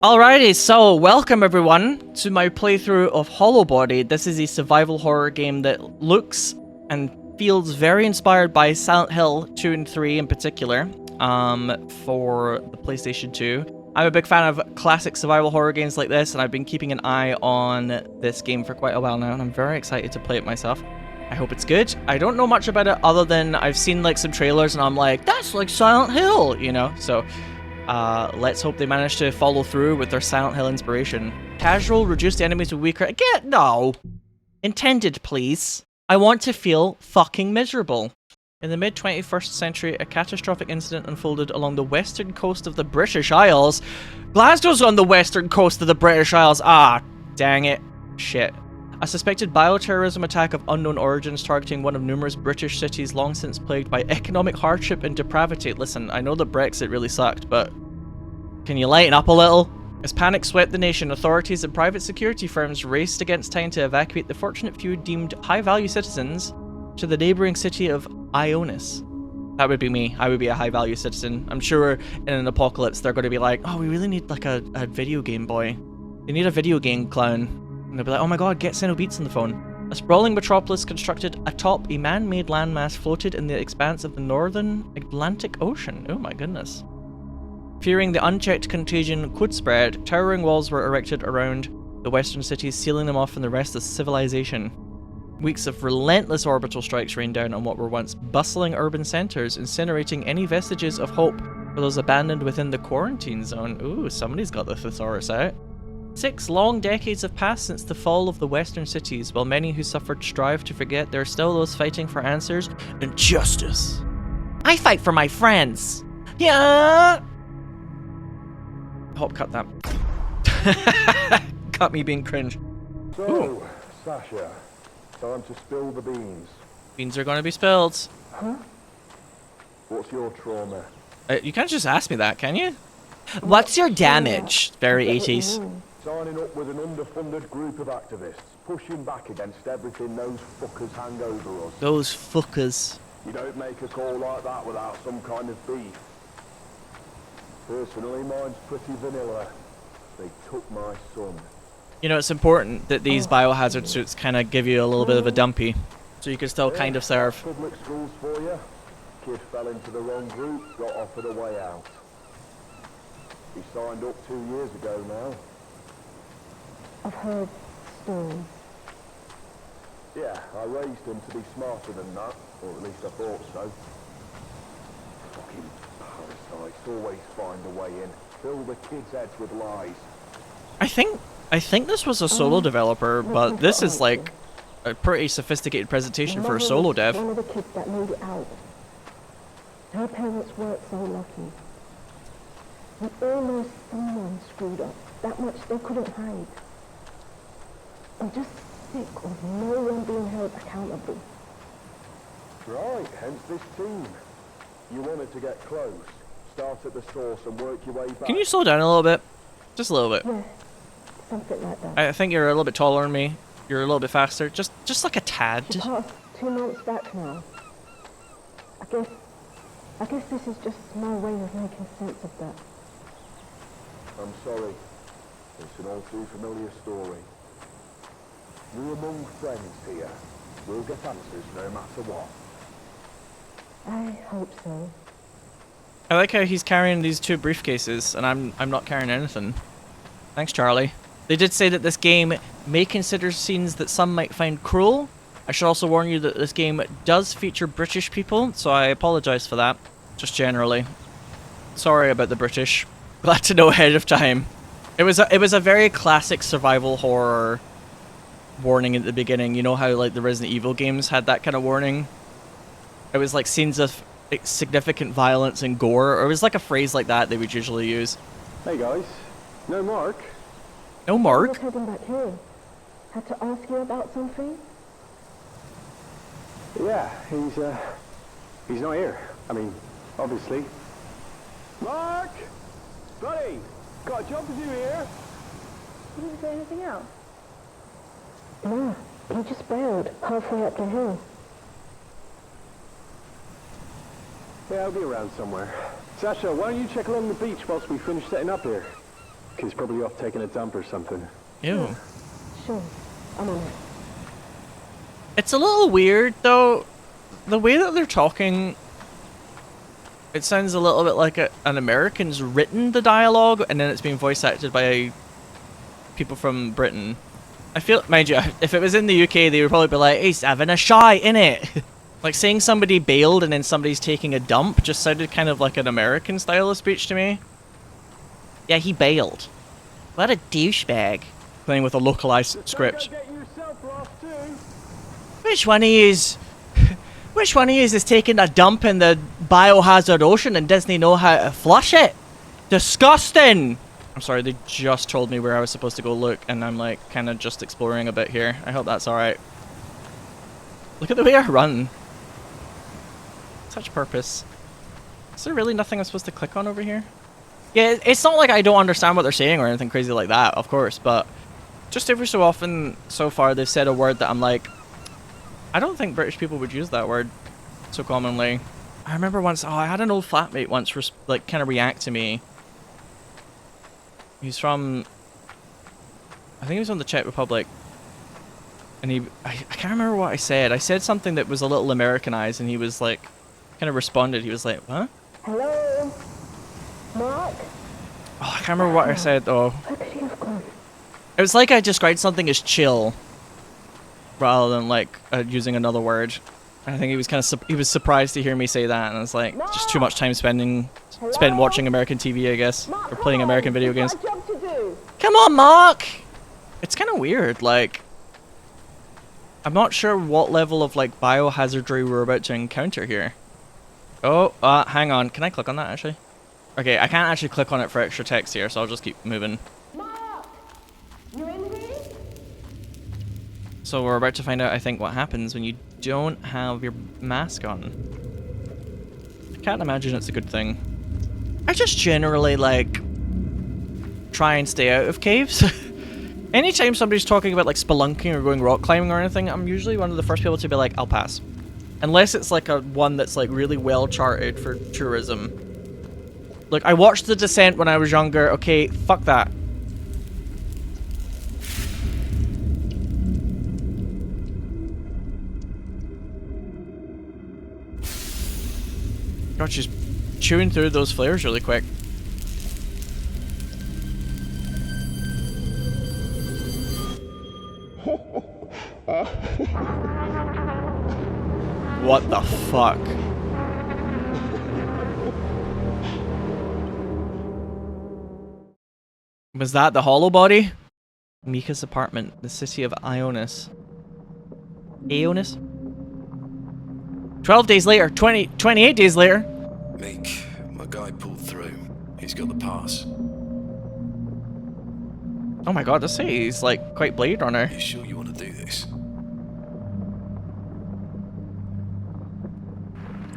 Alrighty, so welcome everyone to my playthrough of Hollowbody. This is a survival horror game that looks and feels very inspired by Silent Hill 2 and 3 in particular, for the PlayStation 2. I'm a big fan of classic survival horror games like this, and I've been keeping an eye on this game for quite a while now, and I'm very excited to play it myself. I hope it's good. I don't know much about it other than I've seen like some trailers and I'm like, that's like Silent Hill, you know? So let's hope they manage to follow through with their Silent Hill inspiration. Casual, reduce the enemy to weaker. Again, no. Intended, please. I want to feel fucking miserable. In the mid-21st century, a catastrophic incident unfolded along the western coast of the British Isles. Glasgow's on the western coast of the British Isles. Ah, dang it. Shit. A suspected bioterrorism attack of unknown origins targeting one of numerous British cities long since plagued by economic hardship and depravity. Listen, I know that Brexit really sucked, but can you lighten up a little? As panic swept the nation, authorities and private security firms raced against time to evacuate the fortunate few deemed high-value citizens to the neighbouring city of Aeonis. That would be me. I would be a high-value citizen. I'm sure in an apocalypse they're going to be like, oh, we really need like a video game boy. They need a video game clown. And they'll be like, oh my god, get Sinow Beats on the phone. A sprawling metropolis constructed atop a man-made landmass floated in the expanse of the northern Atlantic Ocean. Oh my goodness. Fearing the unchecked contagion could spread, towering walls were erected around the western cities, sealing them off from the rest of civilization. Weeks of relentless orbital strikes rained down on what were once bustling urban centres, incinerating any vestiges of hope for those abandoned within the quarantine zone. Ooh, somebody's got the thesaurus out. 6 long decades have passed since the fall of the western cities. While many who suffered strive to forget, there are still those fighting for answers and justice. I fight for my friends. Yeah. Hop cut that. Cut me being cringe. So, Sasha, time to spill the beans. Beans are going to be spilled. Huh? What's your trauma? You can't just ask me that, can you? What's your damage? Very 80s. Signing up with an underfunded group of activists, pushing back against everything those fuckers hang over us. Those fuckers. You don't make a call like that without some kind of beef. Personally, mine's pretty vanilla. They took my son. You know, it's important that these biohazard suits kind of give you a little bit of a dumpy, so you can still kind of serve. Public schools for you. Kid fell into the wrong group, got offered a way out. He signed up 2 years ago now. I've heard stories. Yeah, I raised him to be smarter than that, or at least I thought so. Fucking parasites always find a way in. Fill the kids' heads with lies. I think this was a solo developer, but this is like a pretty sophisticated presentation for a solo dev. One of the kids that made it out. Her parents weren't so lucky. We all know someone screwed up. That much they couldn't hide. I'm just sick of no one being held accountable. Right, hence this team. You wanted to get close. Start at the source and work your way back. Can you slow down a little bit? Just a little bit. Yeah, something like that. I think you're a little bit taller than me. You're a little bit faster. Just like a tad. The past 2 months back now. I guess this is just my way of making sense of that. I'm sorry. It's an all too familiar story. We're among friends here. We'll get answers no matter what. I hope so. I like how he's carrying these 2 briefcases, and I'm not carrying anything. Thanks, Charlie. They did say that this game may consider scenes that some might find cruel. I should also warn you that this game does feature British people, so I apologise for that. Just generally. Sorry about the British. Glad to know ahead of time. It was a very classic survival horror warning at the beginning. You know how like the Resident Evil games had that kind of warning? It was like scenes of significant violence and gore, or it was like a phrase like that they would usually use. Hey guys, no Mark? No I was Mark? heading back here. Had to ask you about something? Yeah, he's not here. I mean, obviously. Mark! Buddy! Got a job to do here? You didn't say anything else? No, he just bailed halfway up the hill. Yeah, I'll be around somewhere. Sasha, why don't you check along the beach whilst we finish setting up here? He's probably off taking a dump or something. Ew. Sure, I'm on it. It's a little weird, though. The way that they're talking, it sounds a little bit like an American's written the dialogue, and then it's being voice acted by people from Britain. I feel, mind you, if it was in the UK, they would probably be like, he's having a shy, innit? Like, saying somebody bailed and then somebody's taking a dump just sounded kind of like an American style of speech to me. Yeah, he bailed. What a douchebag. Playing with a localized script. Which one of yous? Which one of yous is taking a dump in the biohazard ocean and doesn't know how to flush it? Disgusting! I'm sorry, they just told me where I was supposed to go look, and I'm like kind of just exploring a bit here. I hope that's alright. Look at the way I run. Such purpose. Is there really nothing I'm supposed to click on over here? Yeah, it's not like I don't understand what they're saying or anything crazy like that, of course, but just every so often so far they've said a word that I'm like, I don't think British people would use that word so commonly. I remember once, I had an old flatmate once like kind of react to me. He's from, I think he was from the Czech Republic, and I can't remember what I said. I said something that was a little Americanized, and he was like, kind of responded. He was like, "Huh?" Hello? Mark? Oh, I can't remember what I said though. Where could you have gone? It was like I described something as chill, rather than like using another word. I think he was kind of he was surprised to hear me say that, and I was like, just too much time spent watching American TV, I guess, or playing American video games. Come on, Mark! It's kind of weird, like, I'm not sure what level of like biohazardry we're about to encounter here. Oh, hang on, can I click on that actually? Okay, I can't actually click on it for extra text here, so I'll just keep moving. Mark! You in here? So we're about to find out, I think, what happens when you don't have your mask on. I can't imagine it's a good thing. I just generally, like, try and stay out of caves. Anytime somebody's talking about, like, spelunking or going rock climbing or anything, I'm usually one of the first people to be like, I'll pass. Unless it's, like, one that's, like, really well charted for tourism. Like, I watched The Descent when I was younger. Okay, fuck that. God, she's chewing through those flares really quick. What the fuck? Was that the Hollowbody? Mika's apartment, the city of Aeonis. Aeonis? 12 days later, 28 days later. Meek, my guy pulled through. He's got the pass. Oh my god, this city's like quite Blade Runner. You sure you want to do this?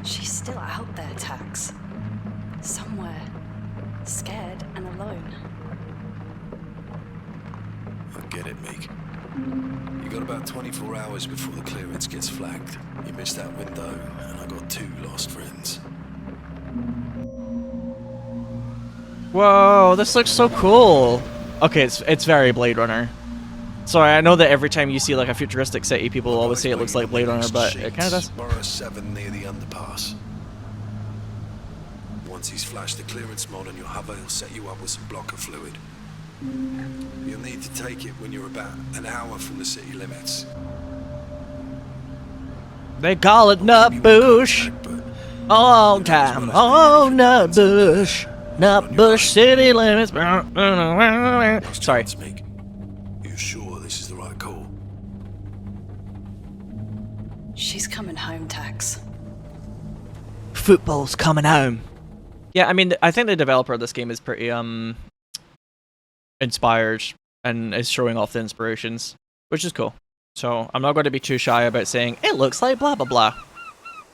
She's still out there, Tax. Somewhere. Scared and alone. I get it, Meek. You got about 24 hours before the clearance gets flagged. You missed that window, and I got 2 lost friends. Whoa, this looks so cool. Okay, it's very Blade Runner. Sorry, I know that every time you see like a futuristic city, people always say it looks like Blade Runner, but it kind of does. Borough 7 near the underpass. Once he's flashed the clearance mod on your hover, he'll set you up with some blocker fluid. You'll need to take it when you're about an hour from the city limits. They call it Nutbush. A long time. Oh, Nutbush. Nutbush city limits. Sorry. Meek. You sure this is the right call? She's coming home, Tax. Football's coming home. Yeah, I mean, I think the developer of this game is pretty, inspired and is showing off the inspirations, which is cool. So I'm not going to be too shy about saying, it looks like blah blah blah.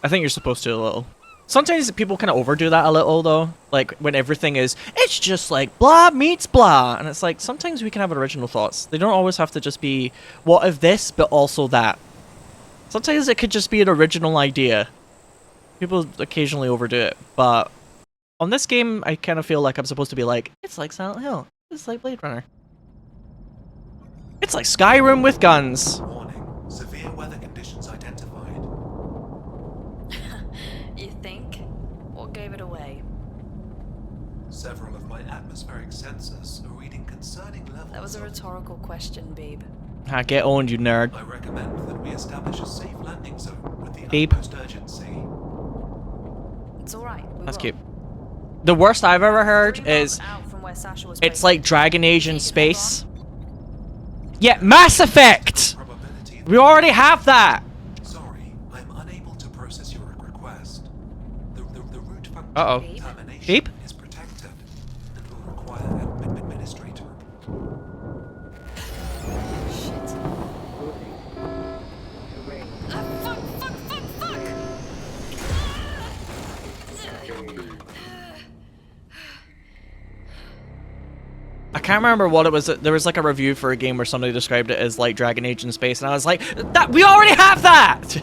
I think you're supposed to a little. Sometimes people kind of overdo that a little though, like when everything is, it's just like blah meets blah, and it's like, sometimes we can have original thoughts. They don't always have to just be, what if this, but also that. Sometimes it could just be an original idea. People occasionally overdo it, but on this game, I kind of feel like I'm supposed to be like, it's like Silent Hill. It's like Blade Runner. It's like Skyrim with guns. Warning. Severe weather conditions identified. You think? What gave it away? Several of my atmospheric sensors are reading concerning levels. That was a rhetorical question, babe. Ah, get owned, you nerd. I recommend that we establish a safe landing zone with the Beep. utmost urgency. It's alright. That's cute. The worst I've ever heard is it's like Dragon Age in space. Yeah, Mass Effect! Probability. We already have that! Sorry, I'm unable to process your request. The root function Uh-oh. termination Beep? is protected and will require an administrator. Shit. Fuck! I can't remember what it was. There was like a review for a game where somebody described it as like Dragon Age in space, and I was like, "That we already have that!"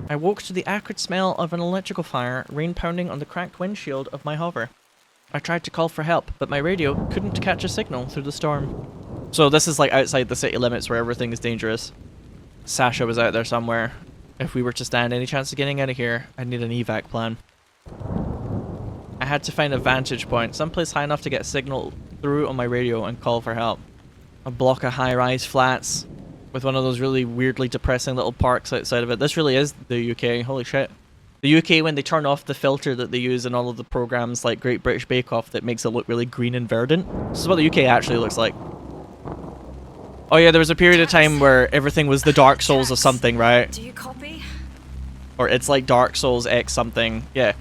I woke to the acrid smell of an electrical fire, rain pounding on the cracked windshield of my hover. I tried to call for help, but my radio couldn't catch a signal through the storm. So this is like outside the city limits where everything is dangerous. Sasha was out there somewhere. If we were to stand any chance of getting out of here, I'd need an evac plan. I had to find a vantage point, someplace high enough to get a signal through on my radio and call for help. A block of high-rise flats with one of those really weirdly depressing little parks outside of it. This really is the UK, holy shit. The UK, when they turn off the filter that they use in all of the programs like Great British Bake Off that makes it look really green and verdant. This is what the UK actually looks like. Oh yeah, there was a period of time where everything was the Dark Souls of something, right? Do you copy? Or it's like Dark Souls X something. Yeah.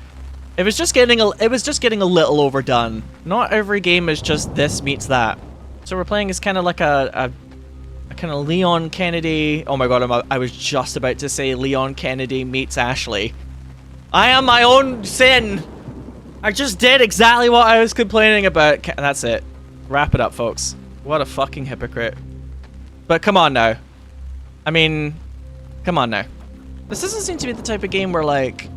It was just getting a little overdone. Not every game is just this meets that. So we're playing as kind of like a kind of Leon Kennedy. Oh my god, I was just about to say Leon Kennedy meets Ashley. I am my own sin. I just did exactly what I was complaining about. That's it. Wrap it up, folks. What a fucking hypocrite. But come on now. I mean, come on now. This doesn't seem to be the type of game where like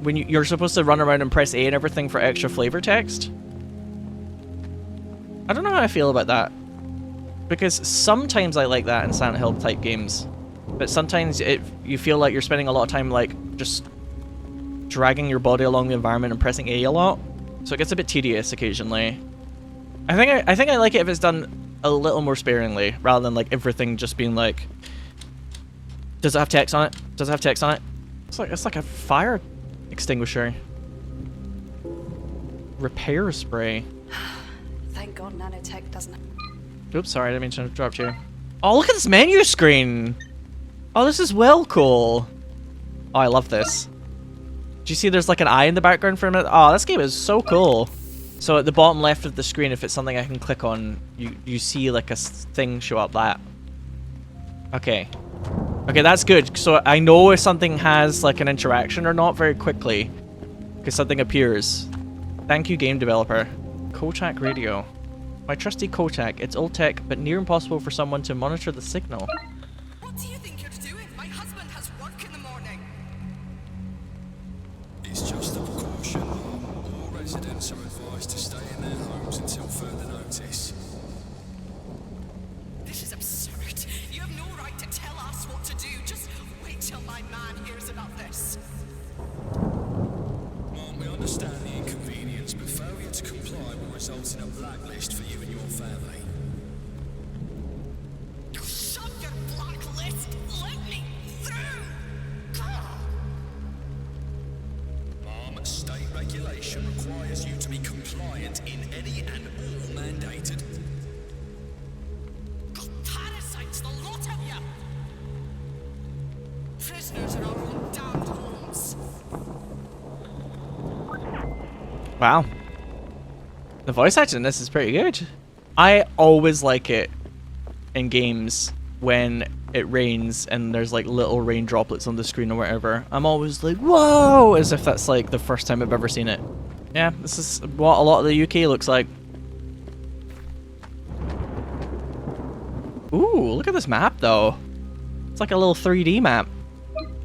when you're supposed to run around and press A and everything for extra flavor text. I don't know how I feel about that. Because sometimes I like that in Silent Hill type games. But sometimes you feel like you're spending a lot of time like just dragging your body along the environment and pressing A lot. So it gets a bit tedious occasionally. I think I like it if it's done a little more sparingly, rather than like everything just being like, does it have text on it? Does it have text on it? It's like a fire extinguisher. Repair spray. Thank God nanotech doesn't. Oops, sorry, I didn't mean to interrupt you. Oh, look at this menu screen! Oh, this is well cool. Oh, I love this. Do you see there's like an eye in the background for a minute? Oh, this game is so cool. So at the bottom left of the screen, if it's something I can click on, you see like a thing show up that. Okay. Okay, that's good. So I know if something has like an interaction or not very quickly. Because something appears. Thank you, game developer. Kotak radio. My trusty Kotak. It's old tech, but near impossible for someone to monitor the signal. What do you think you're doing? My husband has work in the morning. It's just a precaution. All residents are advised to stay in their homes until further notice. This is absurd. You have no right to tell us what to do. Just wait till my man hears about this. Mom, we understand the inconvenience, but failure to comply will result in a blacklist for you and your family. You shove your blacklist. Let me through. Mom, state regulation requires you to be compliant in any and all mandated. Parasites, the lot of you. Prisoners in our own damned homes. Wow. The voice acting in this is pretty good. I always like it in games when it rains and there's like little rain droplets on the screen or whatever. I'm always like, whoa, as if that's like the first time I've ever seen it. Yeah, this is what a lot of the UK looks like. Ooh, look at this map though. It's like a little 3D map.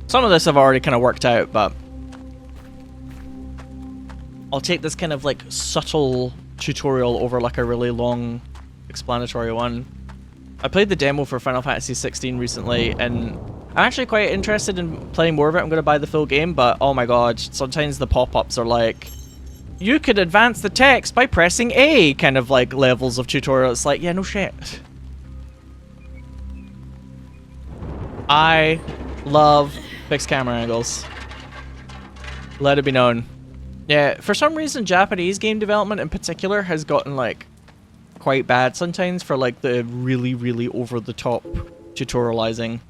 Some of this I've already kind of worked out, but I'll take this kind of like subtle tutorial over like a really long explanatory one. I played the demo for Final Fantasy 16 recently, and I'm actually quite interested in playing more of it. I'm going to buy the full game, but oh my god, sometimes the pop-ups are like, you could advance the text by pressing A, kind of like levels of tutorial. It's like, yeah, no shit. I love fixed camera angles. Let it be known. Yeah, for some reason, Japanese game development in particular has gotten like quite bad sometimes for like the really, really over-the-top tutorializing.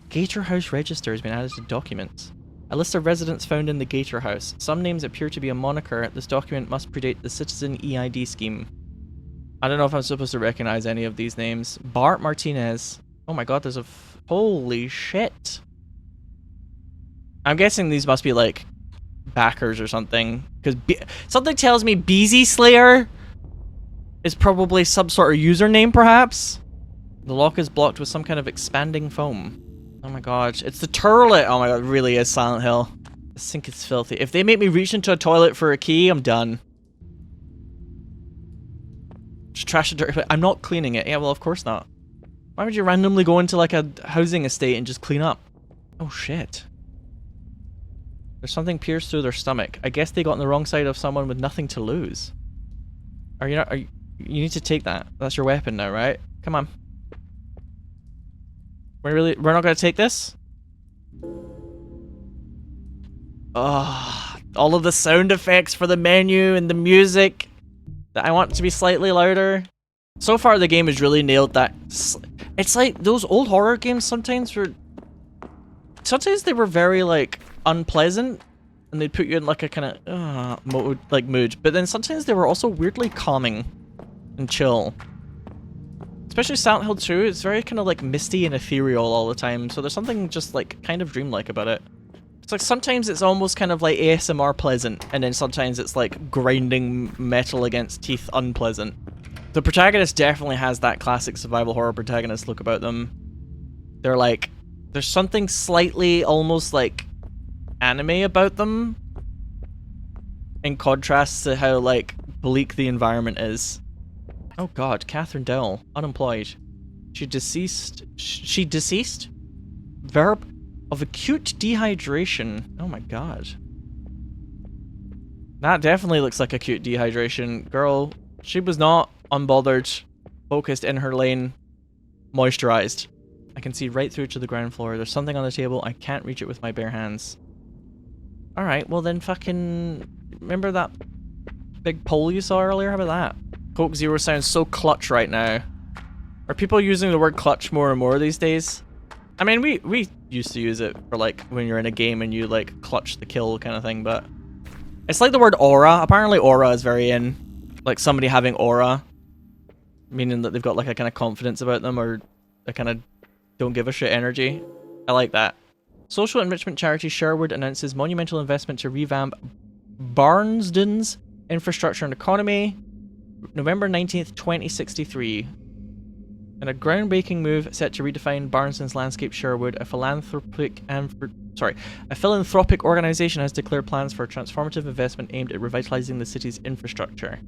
Gator House Register has been added to documents. A list of residents found in the Gator House. Some names appear to be a moniker. This document must predate the Citizen EID scheme. I don't know if I'm supposed to recognize any of these names. Bart Martinez. Oh my god, there's a holy shit. I'm guessing these must be like backers or something. Because something tells me Beezy Slayer is probably some sort of username, perhaps? The lock is blocked with some kind of expanding foam. Oh my god, it's the turlet! Oh my god, it really is Silent Hill. The sink is filthy. If they make me reach into a toilet for a key, I'm done. Just trash it dirty. I'm not cleaning it. Yeah, well, of course not. Why would you randomly go into like a housing estate and just clean up? Oh shit. There's something pierced through their stomach. I guess they got on the wrong side of someone with nothing to lose. Are you not? You need to take that. That's your weapon now, right? Come on. We're not gonna take this? Oh, all of the sound effects for the menu and the music that I want to be slightly louder. So far the game has really nailed that. It's like those old horror games sometimes sometimes they were very like unpleasant and they'd put you in like a kind of mood, but then sometimes they were also weirdly calming and chill. Especially Silent Hill 2, it's very kind of like misty and ethereal all the time, so there's something just like kind of dreamlike about it. It's like sometimes it's almost kind of like ASMR pleasant, and then sometimes it's like grinding metal against teeth unpleasant. The protagonist definitely has that classic survival horror protagonist look about them. They're like, there's something slightly almost like anime about them, in contrast to how like bleak the environment is. Oh god, Catherine Dell, unemployed. She deceased? Verb of acute dehydration. Oh my god. That definitely looks like acute dehydration. Girl, she was not unbothered, focused in her lane, moisturized. I can see right through to the ground floor. There's something on the table. I can't reach it with my bare hands. Alright, well then fucking... Remember that big pole you saw earlier? How about that? Coke Zero sounds so clutch right now. Are people using the word clutch more and more these days? I mean, we used to use it for like when you're in a game and you like clutch the kill kind of thing, but it's like the word aura. Apparently aura is very in. Like somebody having aura, meaning that they've got like a kind of confidence about them or a kind of don't give a shit energy. I like that. Social enrichment charity Sherwood announces monumental investment to revamp Barnston's infrastructure and economy. November 19th, 2063. In a groundbreaking move set to redefine Barnston's landscape, Sherwood, a philanthropic organization has declared plans for a transformative investment aimed at revitalizing the city's infrastructure,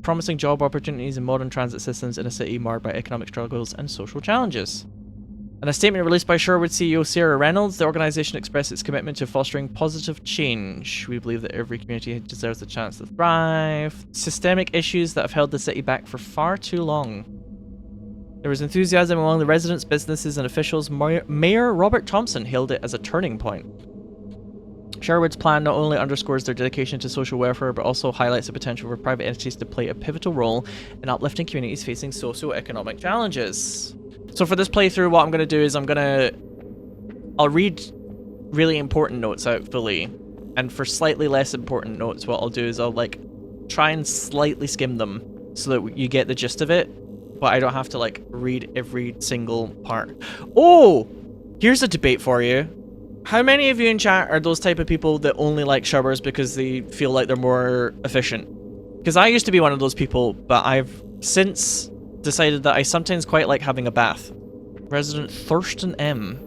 promising job opportunities and modern transit systems in a city marred by economic struggles and social challenges. In a statement released by Sherwood CEO Sarah Reynolds, the organization expressed its commitment to fostering positive change. We believe that every community deserves a chance to thrive. Systemic issues that have held the city back for far too long. There was enthusiasm among the residents, businesses, and officials. Mayor Robert Thompson hailed it as a turning point. Sherwood's plan not only underscores their dedication to social welfare, but also highlights the potential for private entities to play a pivotal role in uplifting communities facing socio-economic challenges. So for this playthrough, what I'm going to do is I'll read really important notes out fully, and for slightly less important notes, what I'll do is I'll like try and slightly skim them so that you get the gist of it, but I don't have to like read every single part. Oh, here's a debate for you. How many of you in chat are those type of people that only like showers because they feel like they're more efficient? Because I used to be one of those people, but I've since decided that I sometimes quite like having a bath. Resident Thurston M.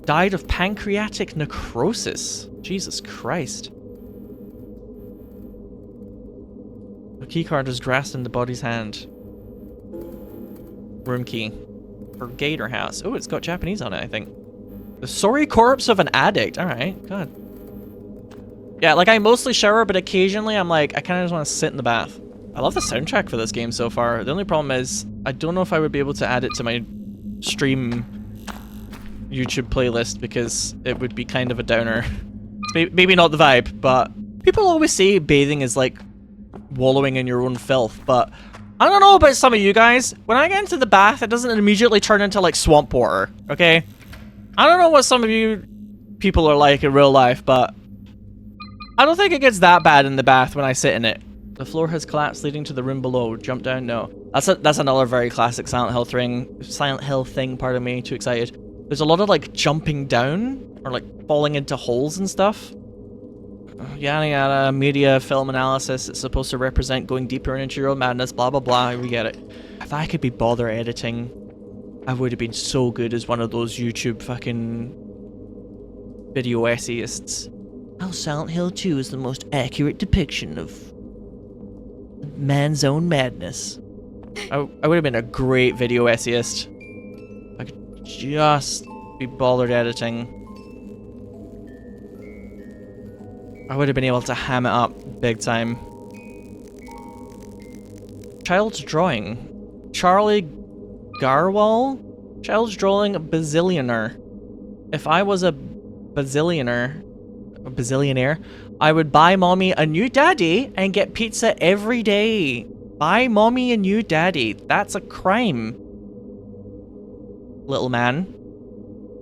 died of pancreatic necrosis. Jesus Christ. The keycard is grasped in the body's hand. Room key. For Gator House. Oh, it's got Japanese on it, I think. The sorry corpse of an addict. Alright, God. Yeah, like I mostly shower, but occasionally I'm like, I kind of just want to sit in the bath. I love the soundtrack for this game so far. The only problem is, I don't know if I would be able to add it to my stream YouTube playlist because it would be kind of a downer. It's maybe not the vibe, but people always say bathing is like wallowing in your own filth, but I don't know about some of you guys. When I get into the bath, it doesn't immediately turn into like swamp water, okay? I don't know what some of you people are like in real life, but I don't think it gets that bad in the bath when I sit in it. The floor has collapsed, leading to the room below. Jump down? No. That's another very classic Silent Hill thing, pardon me, too excited. There's a lot of like jumping down, or like falling into holes and stuff. Yada yada, media, film analysis, it's supposed to represent going deeper into your own madness, blah blah blah, we get it. If I could be bothered editing, I would have been so good as one of those YouTube fucking video essayists. How Silent Hill 2 is the most accurate depiction of man's own madness. I would have been a great video essayist. I could just be bothered editing. I would have been able to ham it up big time. Child's drawing. Charlie Garwal? Child's drawing bazillionaire. If I was a bazillionaire, I would buy mommy a new daddy and get pizza every day. Buy mommy a new daddy. That's a crime. Little man.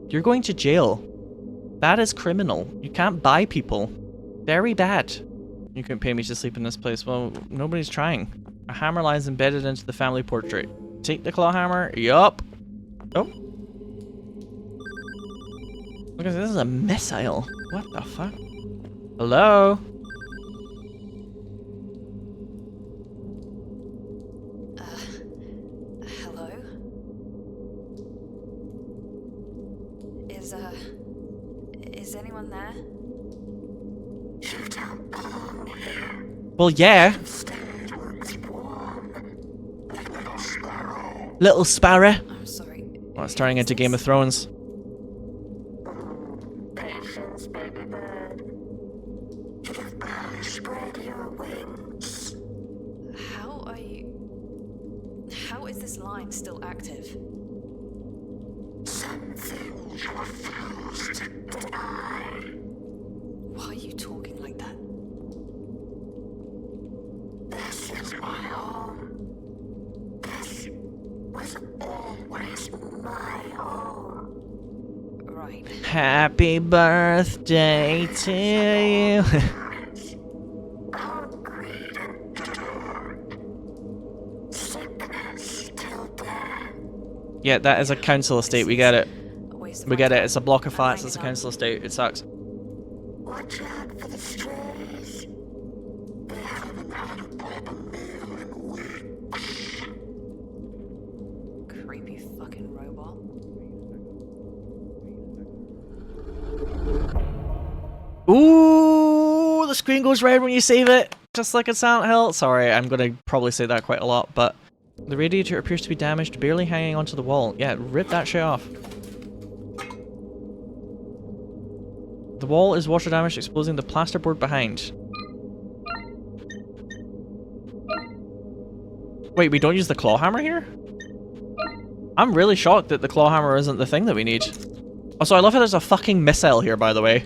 You're going to jail. That is criminal. You can't buy people. Very bad. You couldn't pay me to sleep in this place. Well, nobody's trying. A hammer lies embedded into the family portrait. Take the claw hammer. Yup. Oh. Look at this. This is a missile. What the fuck? Hello? Hello? Is anyone there? Well, yeah. Little sparrow. I'm sorry. Oh, it's turning into Game of Thrones. Patience, baby bird. You have barely spread your wings. How is this line still active? Some things you refuse to deny. Why are you talking like that? This is my home. This was always my home. Right. Happy birthday to you. Concrete endured. Sickness till death. Yeah, that is a council estate. We get it. A waste of We my get it. time. It's a block of flats. I'm It's a hanging council estate. It sucks. Watch out for the strays. They haven't had a proper meal in weeks. on. Creepy fucking robot. Ooh, the screen goes red when you save it, just like in Silent Hill. Sorry, I'm gonna probably say that quite a lot, but the radiator appears to be damaged, barely hanging onto the wall. Yeah, rip that shit off. The wall is water damaged, exposing the plasterboard behind. Wait, we don't use the claw hammer here? I'm really shocked that the claw hammer isn't the thing that we need. Also, I love how there's a fucking missile here, by the way.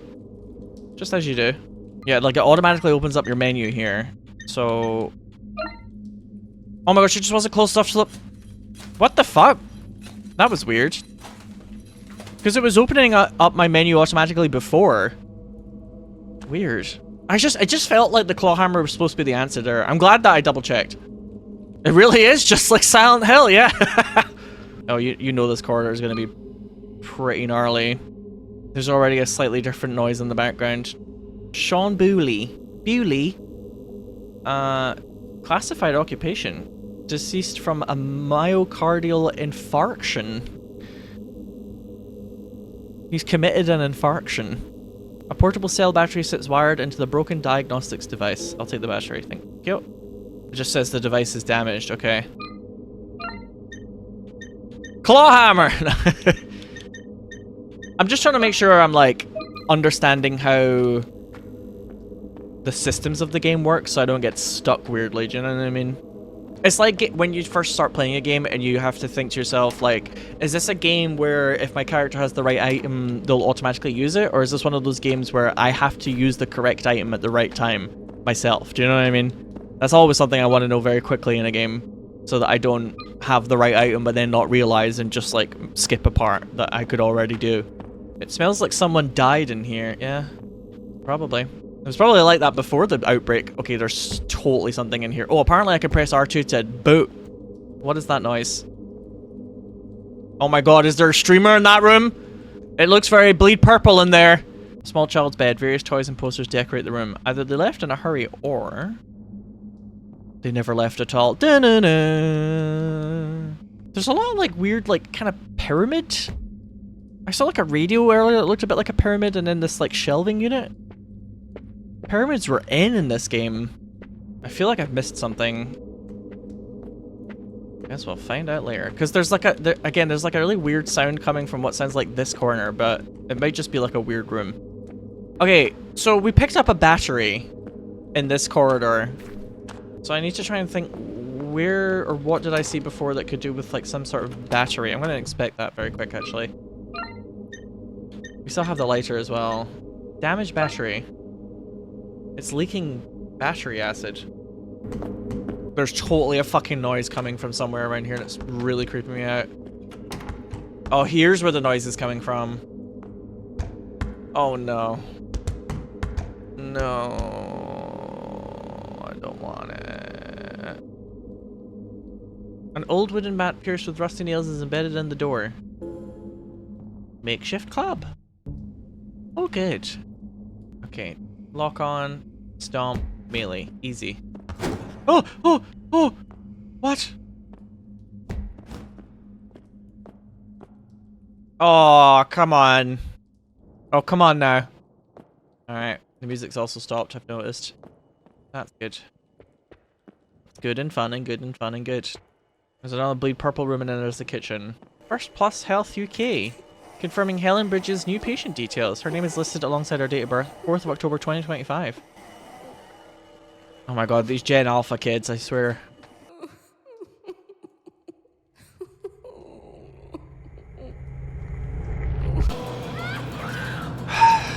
Just as you do. Yeah, like it automatically opens up your menu here. So... Oh my gosh, she just wasn't close enough to the... What the fuck? That was weird. Because it was opening up my menu automatically before. Weird. It just felt like the claw hammer was supposed to be the answer there. I'm glad that I double checked. It really is just like Silent Hill, yeah. Oh, you know this corridor is going to be pretty gnarly. There's already a slightly different noise in the background. Sean Bewley. Classified occupation. Deceased from a myocardial infarction. He's committed an infarction. A portable cell battery sits wired into the broken diagnostics device. I'll take the battery, thank you. It just says the device is damaged. Okay. Claw hammer! I'm just trying to make sure I'm, like, understanding how the systems of the game work so I don't get stuck weirdly. Do you know what I mean? It's like when you first start playing a game and you have to think to yourself, like, is this a game where if my character has the right item, they'll automatically use it? Or is this one of those games where I have to use the correct item at the right time myself? Do you know what I mean? That's always something I want to know very quickly in a game so that I don't have the right item but then not realize and just, like, skip a part that I could already do. It smells like someone died in here. Yeah, probably. It was probably like that before the outbreak. Okay, there's totally something in here. Oh, apparently I can press R2 to boot. What is that noise? Oh my god, is there a streamer in that room? It looks very bleed purple in there. Small child's bed. Various toys and posters decorate the room. Either they left in a hurry or they never left at all. Da-na-na. There's a lot of, like, weird, like, kind of pyramid. I saw, like, a radio earlier that looked a bit like a pyramid and then this, like, shelving unit. Pyramids were in this game. I feel like I've missed something. Guess we'll find out later. Because there's like again, there's like a really weird sound coming from what sounds like this corner, but it might just be like a weird room. Okay, so we picked up a battery in this corridor. So I need to try and think where or what did I see before that could do with like some sort of battery. I'm going to inspect that very quick actually. We still have the lighter as well. Damaged battery. It's leaking battery acid. There's totally a fucking noise coming from somewhere around here and it's really creeping me out. Oh, here's where the noise is coming from. Oh no. No. I don't want it. An old wooden mat pierced with rusty nails is embedded in the door. Makeshift club. Oh, good. Okay. Lock on, stomp, melee. Easy. Oh! Oh! Oh! What? Oh, come on. Oh, come on now. Alright. The music's also stopped, I've noticed. That's good. It's good and fun and good and fun and good. There's another bleed purple room and then there's the kitchen. First Plus Health UK. Confirming Helen Bridges' new patient details. Her name is listed alongside her date of birth, 4th of October 2025. Oh my god, these Gen Alpha kids, I swear.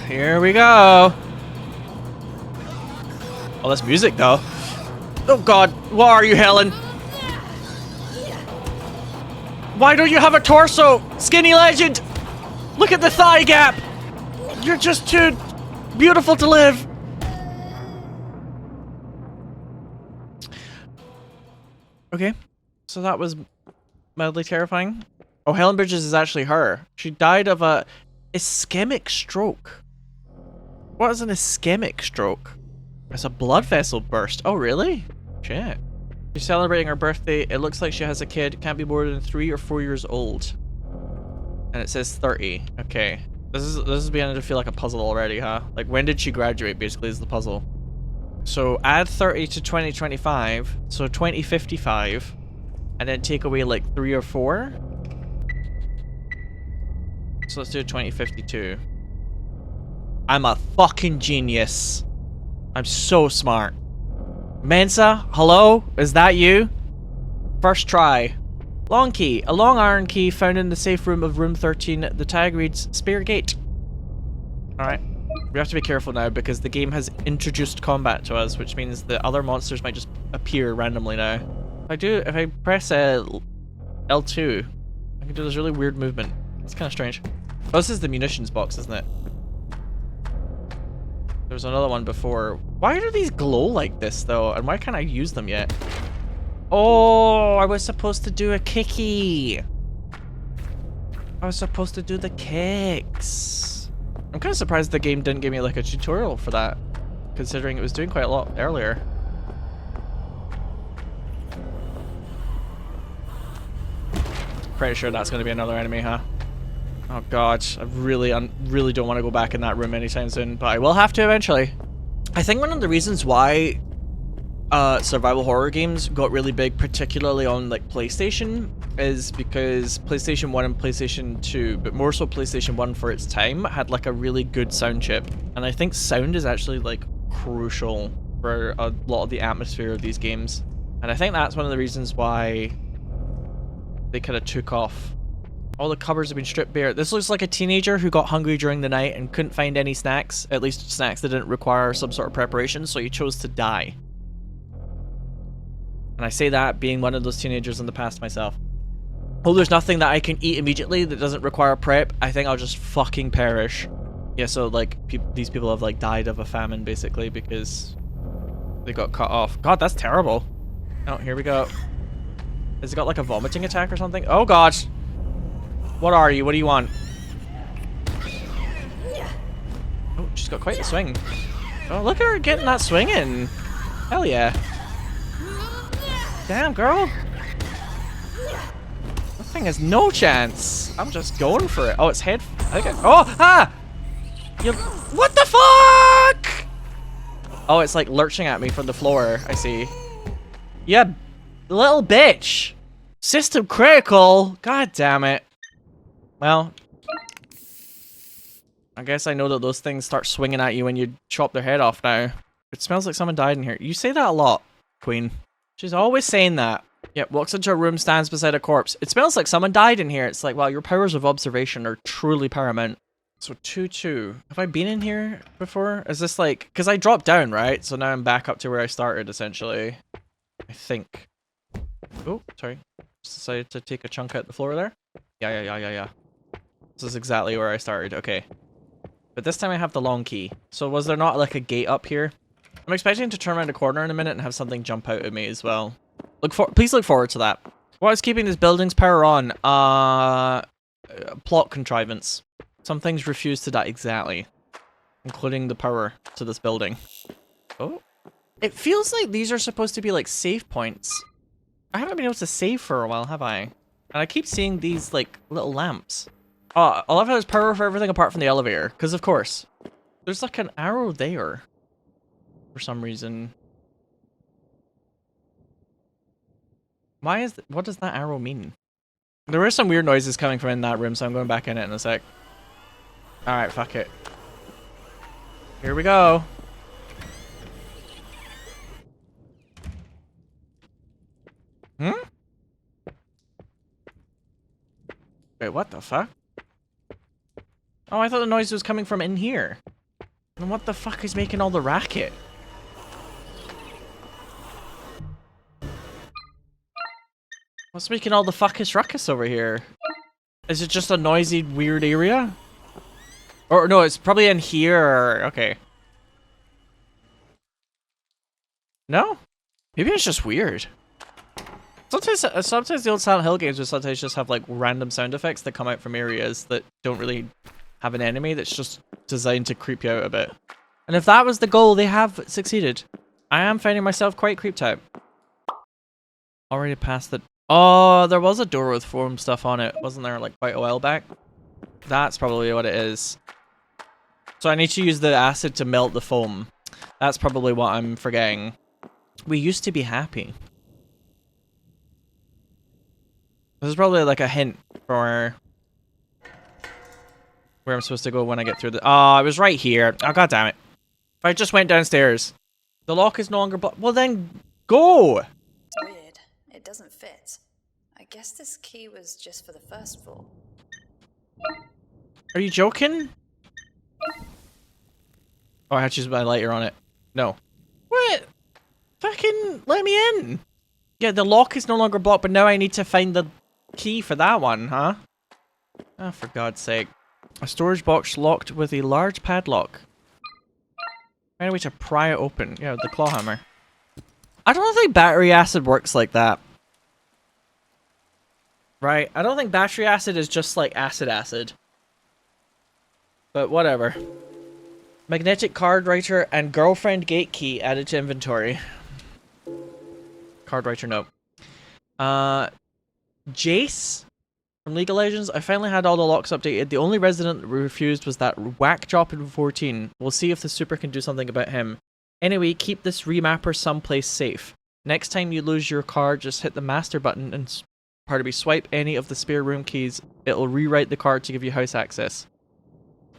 Here we go. Oh, that's music though. Oh god, what are you, Helen? Why don't you have a torso? Skinny legend! Look at the thigh gap! You're just too beautiful to live! Okay, so that was mildly terrifying. Oh, Helen Bridges is actually her. She died of a ischemic stroke. What is an ischemic stroke? It's a blood vessel burst. Oh, really? Shit. She's celebrating her birthday. It looks like she has a kid. Can't be more than 3 or 4 years old. And it says 30. Okay. This is beginning to feel like a puzzle already, huh? Like, when did she graduate, basically, is the puzzle. So, add 30 to 2025. So, 2055. And then take away, like, 3 or 4. So, let's do 2052. I'm a fucking genius. I'm so smart. Mensa, hello? Is that you? First try. Long key. A long iron key found in the safe room of room 13. The tag reads Spear Gate. Alright. We have to be careful now because the game has introduced combat to us, which means the other monsters might just appear randomly now. If I press L2, I can do this really weird movement. It's kind of strange. Oh, this is the munitions box, isn't it? There was another one before. Why do these glow like this, though? And why can't I use them yet? Oh, I was supposed to do a kicky. I was supposed to do the kicks. I'm kind of surprised the game didn't give me like a tutorial for that, considering it was doing quite a lot earlier. Pretty sure that's going to be another enemy, huh? Oh god, I really don't want to go back in that room anytime soon, but I will have to eventually. I think one of the reasons why survival horror games got really big, particularly on like PlayStation, is because PlayStation 1 and PlayStation 2, but more so PlayStation 1 for its time, had like a really good sound chip. And I think sound is actually like crucial for a lot of the atmosphere of these games. And I think that's one of the reasons why they kind of took off. All the cupboards have been stripped bare. This looks like a teenager who got hungry during the night and couldn't find any snacks, at least snacks that didn't require some sort of preparation, so he chose to die. And I say that being one of those teenagers in the past myself. Oh, there's nothing that I can eat immediately that doesn't require prep. I think I'll just fucking perish. Yeah, so like these people have like died of a famine basically because they got cut off. God, that's terrible. Oh, here we go. Has it got like a vomiting attack or something? Oh god. What are you? What do you want? Oh, she's got quite the swing. Oh, look at her getting that swing in. Hell yeah. Damn, girl. That thing has no chance. I'm just going for it. Oh, it's head. I think oh, ah! You, what the fuck? Oh, it's like lurching at me from the floor. I see. Yeah, little bitch. System critical. God damn it. Well, I guess I know that those things start swinging at you when you chop their head off now. It smells like someone died in here. You say that a lot, Queen. She's always saying that. Yep, walks into a room, stands beside a corpse. It smells like someone died in here. It's like, wow, your powers of observation are truly paramount. So 2-2. Have I been in here before? Is this like... Because I dropped down, right? So now I'm back up to where I started, essentially. I think. Oh, sorry. Just decided to take a chunk out the floor there. Yeah. This is exactly where I started. Okay. But this time I have the long key. So was there not like a gate up here? I'm expecting to turn around a corner in a minute and have something jump out at me as well. Please look forward to that. What is keeping this building's power on? Plot contrivance. Some things refuse to die exactly. Including the power to this building. Oh. It feels like these are supposed to be like save points. I haven't been able to save for a while, have I? And I keep seeing these like little lamps. Oh, I love how there's power for everything apart from the elevator. Because of course. There's like an arrow there. For some reason. What does that arrow mean? There were some weird noises coming from in that room, so I'm going back in it in a sec. Alright, fuck it. Here we go. Hmm? Wait, what the fuck? Oh, I thought the noise was coming from in here. Then what the fuck is making all the racket? What's making all the fuckus ruckus over here? Is it just a noisy, weird area? Or no, it's probably in here. Okay. No? Maybe it's just weird. Sometimes the old Silent Hill games will sometimes just have like random sound effects that come out from areas that don't really have an enemy that's just designed to creep you out a bit. And if that was the goal, they have succeeded. I am finding myself quite creeped out. Already past the... Oh, there was a door with foam stuff on it, wasn't there, like quite a while back? That's probably what it is. So I need to use the acid to melt the foam. That's probably what I'm forgetting. We used to be happy. This is probably like a hint for where I'm supposed to go when I get through the... Oh, it was right here. Oh, god damn it. If I just went downstairs. The lock is no longer blocked. Well then, go! It's weird. It doesn't fit. I guess this key was just for the first floor. Are you joking? Oh, I had to use my lighter on it. No. What? Fucking let me in. Yeah, the lock is no longer blocked, but now I need to find the key for that one, huh? Oh, for God's sake. A storage box locked with a large padlock. Find a way to pry it open. Yeah, with the claw hammer. I don't think battery acid works like that. Right? I don't think battery acid is just like acid. But whatever. Magnetic card writer and girlfriend gate key added to inventory. Card writer note. Jace from League of Legends. I finally had all the locks updated. The only resident that refused was that whack job in 14. We'll see if the super can do something about him. Anyway, keep this remapper someplace safe. Next time you lose your card, just hit the master button and swipe any of the spare room keys. It'll rewrite the card to give you house access.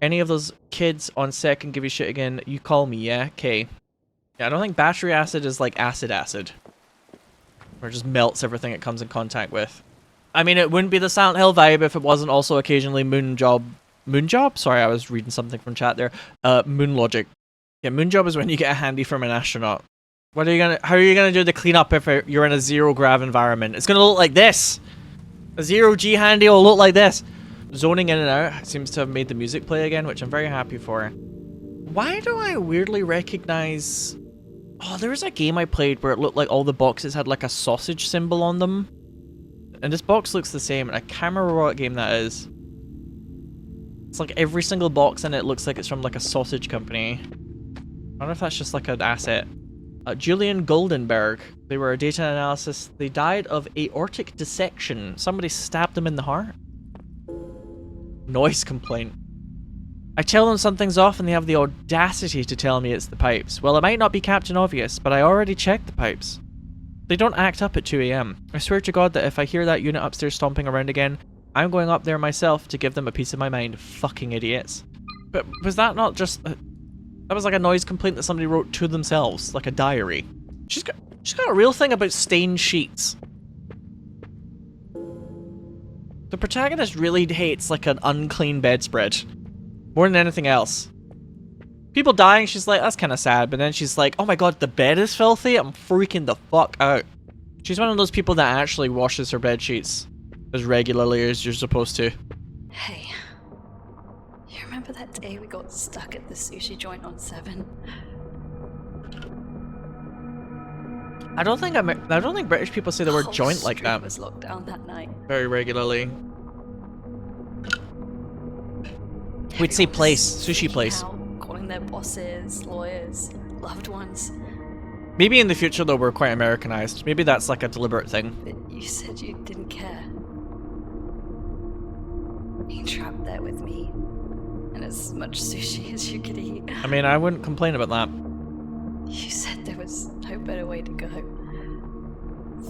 Any of those kids on set can give you shit again. You call me, yeah? Okay. Yeah, I don't think battery acid is like acid. Or just melts everything it comes in contact with. I mean, it wouldn't be the Silent Hill vibe if it wasn't also occasionally moon job? Sorry, I was reading something from chat there. Moon logic. Yeah, moon job is when you get a handy from an astronaut. How are you gonna do the cleanup if you're in a zero grav environment? It's gonna look like this. A zero G handy will look like this. Zoning in and out seems to have made the music play again, which I'm very happy for. Why do I weirdly recognize... Oh, there was a game I played where it looked like all the boxes had like a sausage symbol on them. And this box looks the same, and I can't remember what game that is. It's like every single box in it looks like it's from like a sausage company. I wonder if that's just like an asset. Julian Goldenberg. They were a data analysis. They died of aortic dissection. Somebody stabbed them in the heart. Noise complaint. I tell them something's off and they have the audacity to tell me it's the pipes. Well, it might not be Captain Obvious, but I already checked the pipes. They don't act up at 2 AM. I swear to God that if I hear that unit upstairs stomping around again, I'm going up there myself to give them a piece of my mind. Fucking idiots. But was that not just... that was like a noise complaint that somebody wrote to themselves, like a diary. She's got a real thing about stained sheets. The protagonist really hates like an unclean bedspread. More than anything else. People dying, she's like, that's kind of sad. But then she's like, oh my god, the bed is filthy? I'm freaking the fuck out. She's one of those people that actually washes her bed sheets as regularly as you're supposed to. Hey, you remember that day we got stuck at the sushi joint on 7? I don't think British people say the word joint like that. Was locked down that night. Very regularly. We'd say place, sushi place. Calling their bosses, lawyers, loved ones. Maybe in the future though we're quite Americanized. Maybe that's like a deliberate thing. But you said you didn't care. Being trapped there with me, and as much sushi as you could eat. I mean, I wouldn't complain about that. You said there was no better way to go.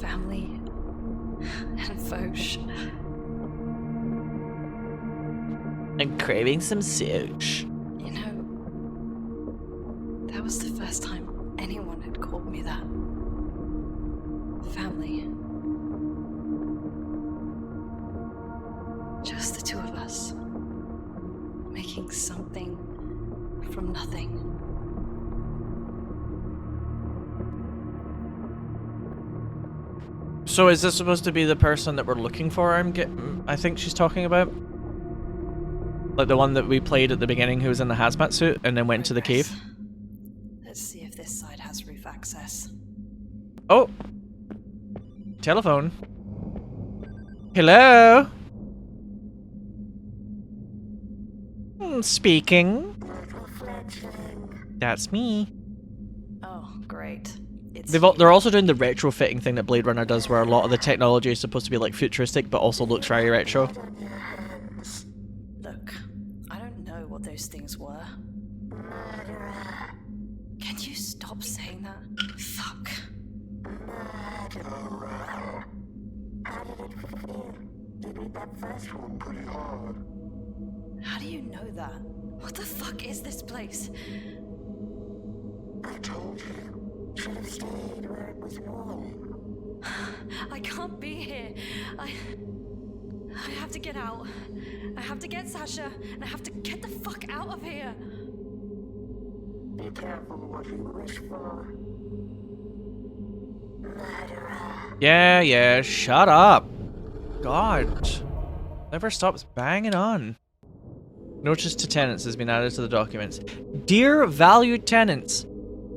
Family and Foch. I'm craving some sushi. You know, that was the first time anyone had called me that. Family. Just the two of us. Making something from nothing. So is this supposed to be the person that we're looking for? I think she's talking about? Like the one that we played at the beginning who was in the hazmat suit and then went into the cave? Let's see if this side has roof access. Oh! Telephone. Hello? Speaking. That's me. Oh, great. They're also doing the retrofitting thing that Blade Runner does, where a lot of the technology is supposed to be like futuristic, but also looks very retro. Look, I don't know what those things were. Can you stop saying that? Fuck. How did it feel? You beat that first one pretty hard. How do you know that? What the fuck is this place? I told you. Should have stayed where it was warm. I can't be here. I have to get out. I have to get Sasha, and I have to get the fuck out of here. Be careful what you wish for. Murderer. Yeah, shut up. God. Never stops banging on. Notice to tenants has been added to the documents. Dear valued tenants,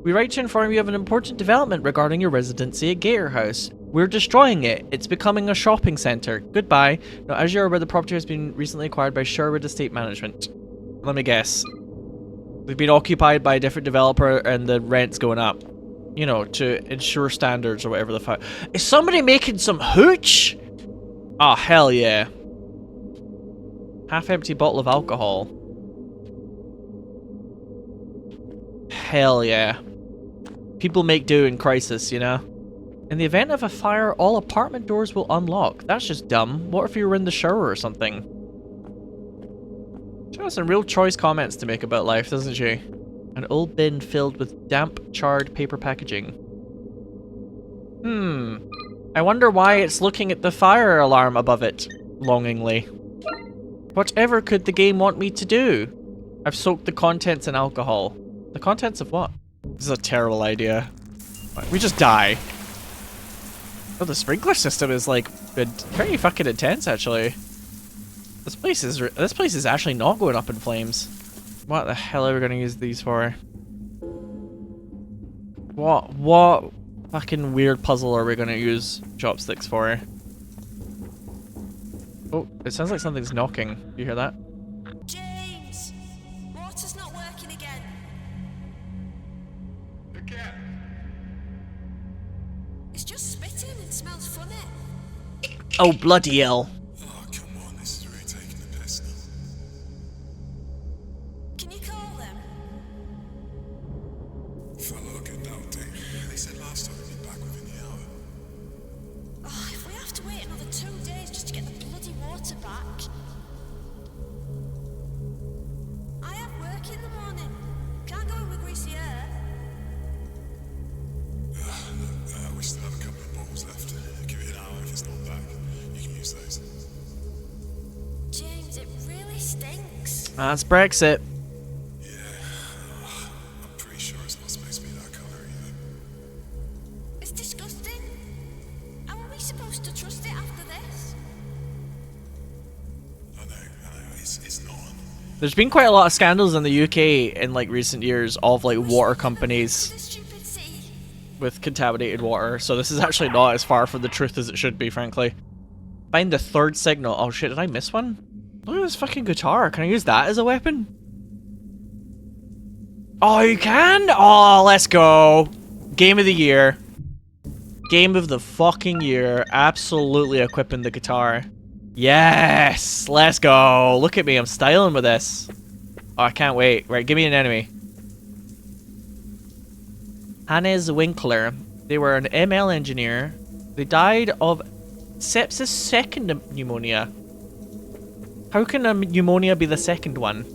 we write to inform you of an important development regarding your residency at Gator House. We're destroying it. It's becoming a shopping centre. Goodbye. Now, as you're aware, the property has been recently acquired by Sherwood Estate Management. Let me guess. They've been occupied by a different developer and the rent's going up. You know, to ensure standards or whatever the fuck. Is somebody making some hooch? Oh, hell yeah. Half-empty bottle of alcohol. Hell yeah. People make do in crisis, you know? In the event of a fire, all apartment doors will unlock. That's just dumb. What if you were in the shower or something? She has some real choice comments to make about life, doesn't she? An old bin filled with damp, charred paper packaging. I wonder why it's looking at the fire alarm above it, longingly. Whatever could the game want me to do? I've soaked the contents in alcohol. The contents of what? This is a terrible idea. We just die. Oh, the sprinkler system is like very fucking intense, actually. This place is actually not going up in flames. What the hell are we gonna use these for? What fucking weird puzzle are we gonna use chopsticks for? Oh, it sounds like something's knocking. Do you hear that? James! Water's not working again. It's just spitting. It smells funny. Oh, bloody hell. Oh, come on, this is really taking the piss now. Can you call them? Fella, get down, Dave. They said last time we'd be back within the hour. Oh, if we have to wait another 2 days just to get the bloody water back. I have work in the morning. Can't go in with greasy hair. We still have a couple of bottles left. Give it an hour if it's not back. You can use those. James, it really stinks. That's Brexit. Yeah, I'm pretty sure it's not supposed to be that colour either. It's disgusting. How are we supposed to trust it after this? I know, it's not. There's been quite a lot of scandals in the UK in like recent years of like water The companies stupid sea. with contaminated water, so this is actually not as far from the truth as it should be, frankly. Find the third signal. Oh shit, did I miss one? Look at this fucking guitar. Can I use that as a weapon? Oh, you can? Oh, let's go. Game of the year. Game of the fucking year. Absolutely equipping the guitar. Yes! Let's go. Look at me, I'm styling with this. Oh, I can't wait. Right, give me an enemy. Hannes Winkler. They were an ML engineer. They died of sepsis second pneumonia. How can a pneumonia be the second one?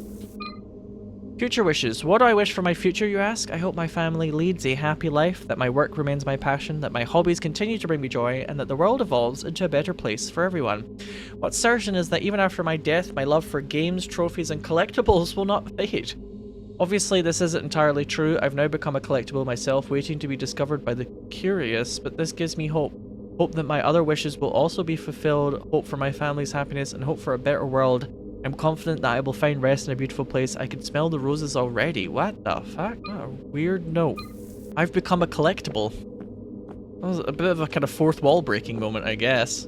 Future wishes. What do I wish for my future, you ask? I hope my family leads a happy life, that my work remains my passion, that my hobbies continue to bring me joy, and that the world evolves into a better place for everyone. What's certain is that even after my death, my love for games, trophies, and collectibles will not fade. Obviously, this isn't entirely true. I've now become a collectible myself, waiting to be discovered by the curious, but this gives me hope. Hope that my other wishes will also be fulfilled, hope for my family's happiness, and hope for a better world. I'm confident that I will find rest in a beautiful place. I can smell the roses already. What the fuck? What a weird note. I've become a collectible. That was a bit of a kind of fourth wall breaking moment, I guess.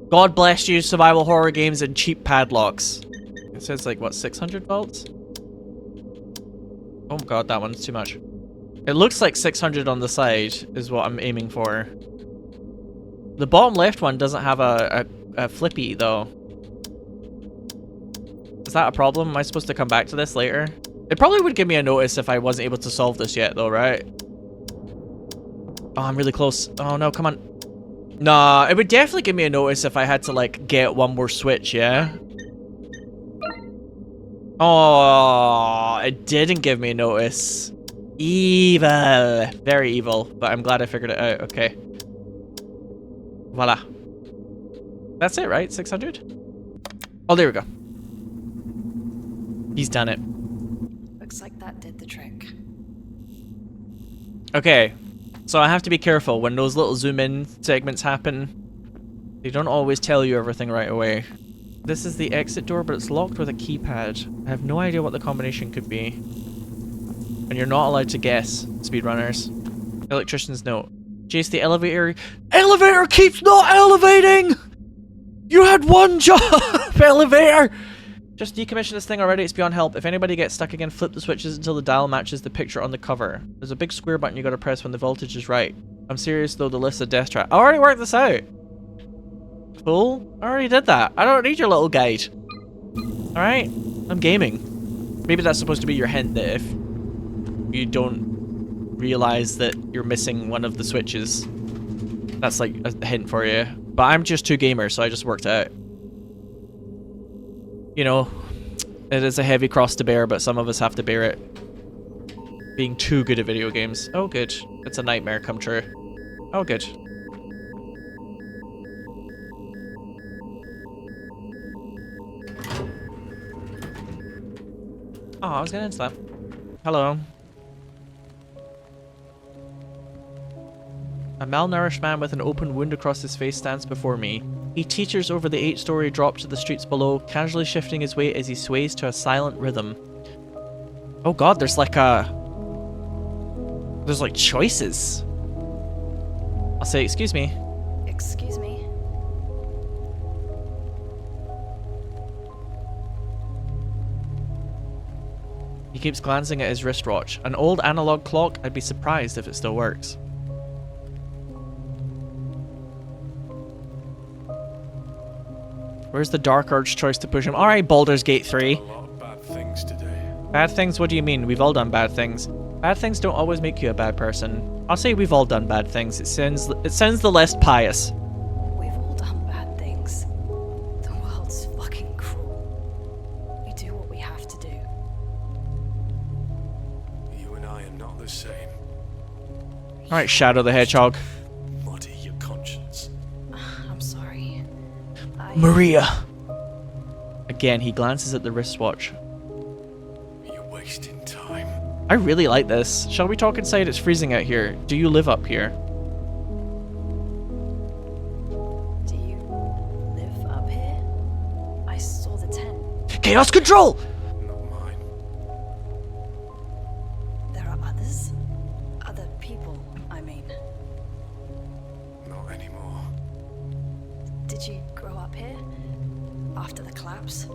God bless you, survival horror games and cheap padlocks. It says like, what, 600 volts? Oh god, that one's too much. It looks like 600 on the side is what I'm aiming for. The bottom left one doesn't have a flippy though. Is that a problem? Am I supposed to come back to this later? It probably would give me a notice if I wasn't able to solve this yet though, right? Oh, I'm really close. Oh no, come on. Nah, it would definitely give me a notice if I had to like get one more switch, yeah? Oh, it didn't give me a notice. Evil. Very evil, but I'm glad I figured it out. Okay. Voila. That's it, right? 600? Oh, there we go. He's done it. Looks like that did the trick. Okay. So I have to be careful when those little zoom in segments happen. They don't always tell you everything right away. This is the exit door, but it's locked with a keypad. I have no idea what the combination could be. And you're not allowed to guess, speedrunners. Electrician's note. Chase the elevator. Elevator keeps not elevating! You had one job, elevator! Just decommission this thing already, it's beyond help. If anybody gets stuck again, flip the switches until the dial matches the picture on the cover. There's a big square button you gotta press when the voltage is right. I'm serious though, the list of death trap. I already worked this out! Fool, I already did that. I don't need your little guide. Alright? I'm gaming. Maybe that's supposed to be your hint that if you don't realize that you're missing one of the switches. That's like a hint for you. But I'm just too gamer, so I just worked it out. You know, it is a heavy cross to bear, but some of us have to bear it. Being too good at video games. Oh, good. It's a nightmare come true. Oh, good. Oh, I was getting into that. Hello. A malnourished man with an open wound across his face stands before me. He teeters over the 8-story drop to the streets below, casually shifting his weight as he sways to a silent rhythm. Oh god, there's like choices. I'll say, excuse me. Excuse me. He keeps glancing at his wristwatch. An old analog clock, I'd be surprised if it still works. Where's the dark urge choice to push him? Alright, Baldur's Gate 3. A lot of bad things today. Bad things? What do you mean? We've all done bad things. Bad things don't always make you a bad person. I'll say we've all done bad things. It sounds the less pious. We've all done bad things. The world's fucking cruel. We do what we have to do. You and I are not the same. Alright, Shadow the Hedgehog. Muddy your conscience. I'm sorry. Maria! Again, he glances at the wristwatch. You're wasting time. I really like this. Shall we talk inside? It's freezing out here. Do you live up here? Do you live up here? I saw the tent. Chaos Control! Not mine. There are others? Other people, I mean. Not anymore. Did you grow up here? After the collapse?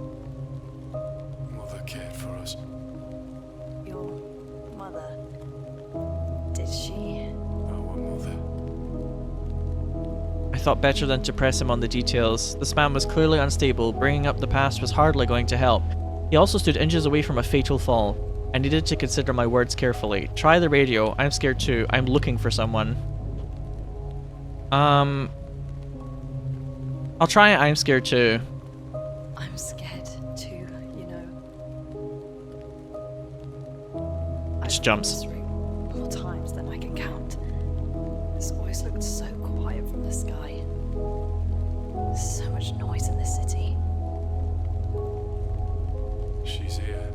Mother cared for us. Your mother. Did she? Our mother. I thought better than to press him on the details. This man was clearly unstable. Bringing up the past was hardly going to help. He also stood inches away from a fatal fall. I needed to consider my words carefully. Try the radio. I'm scared too. I'm looking for someone. I'll try I'm scared too. I'm scared too, you know. Just I've jumps. been in this room more times than I can count. It's always looked so quiet from the sky. So much noise in this city. She's here.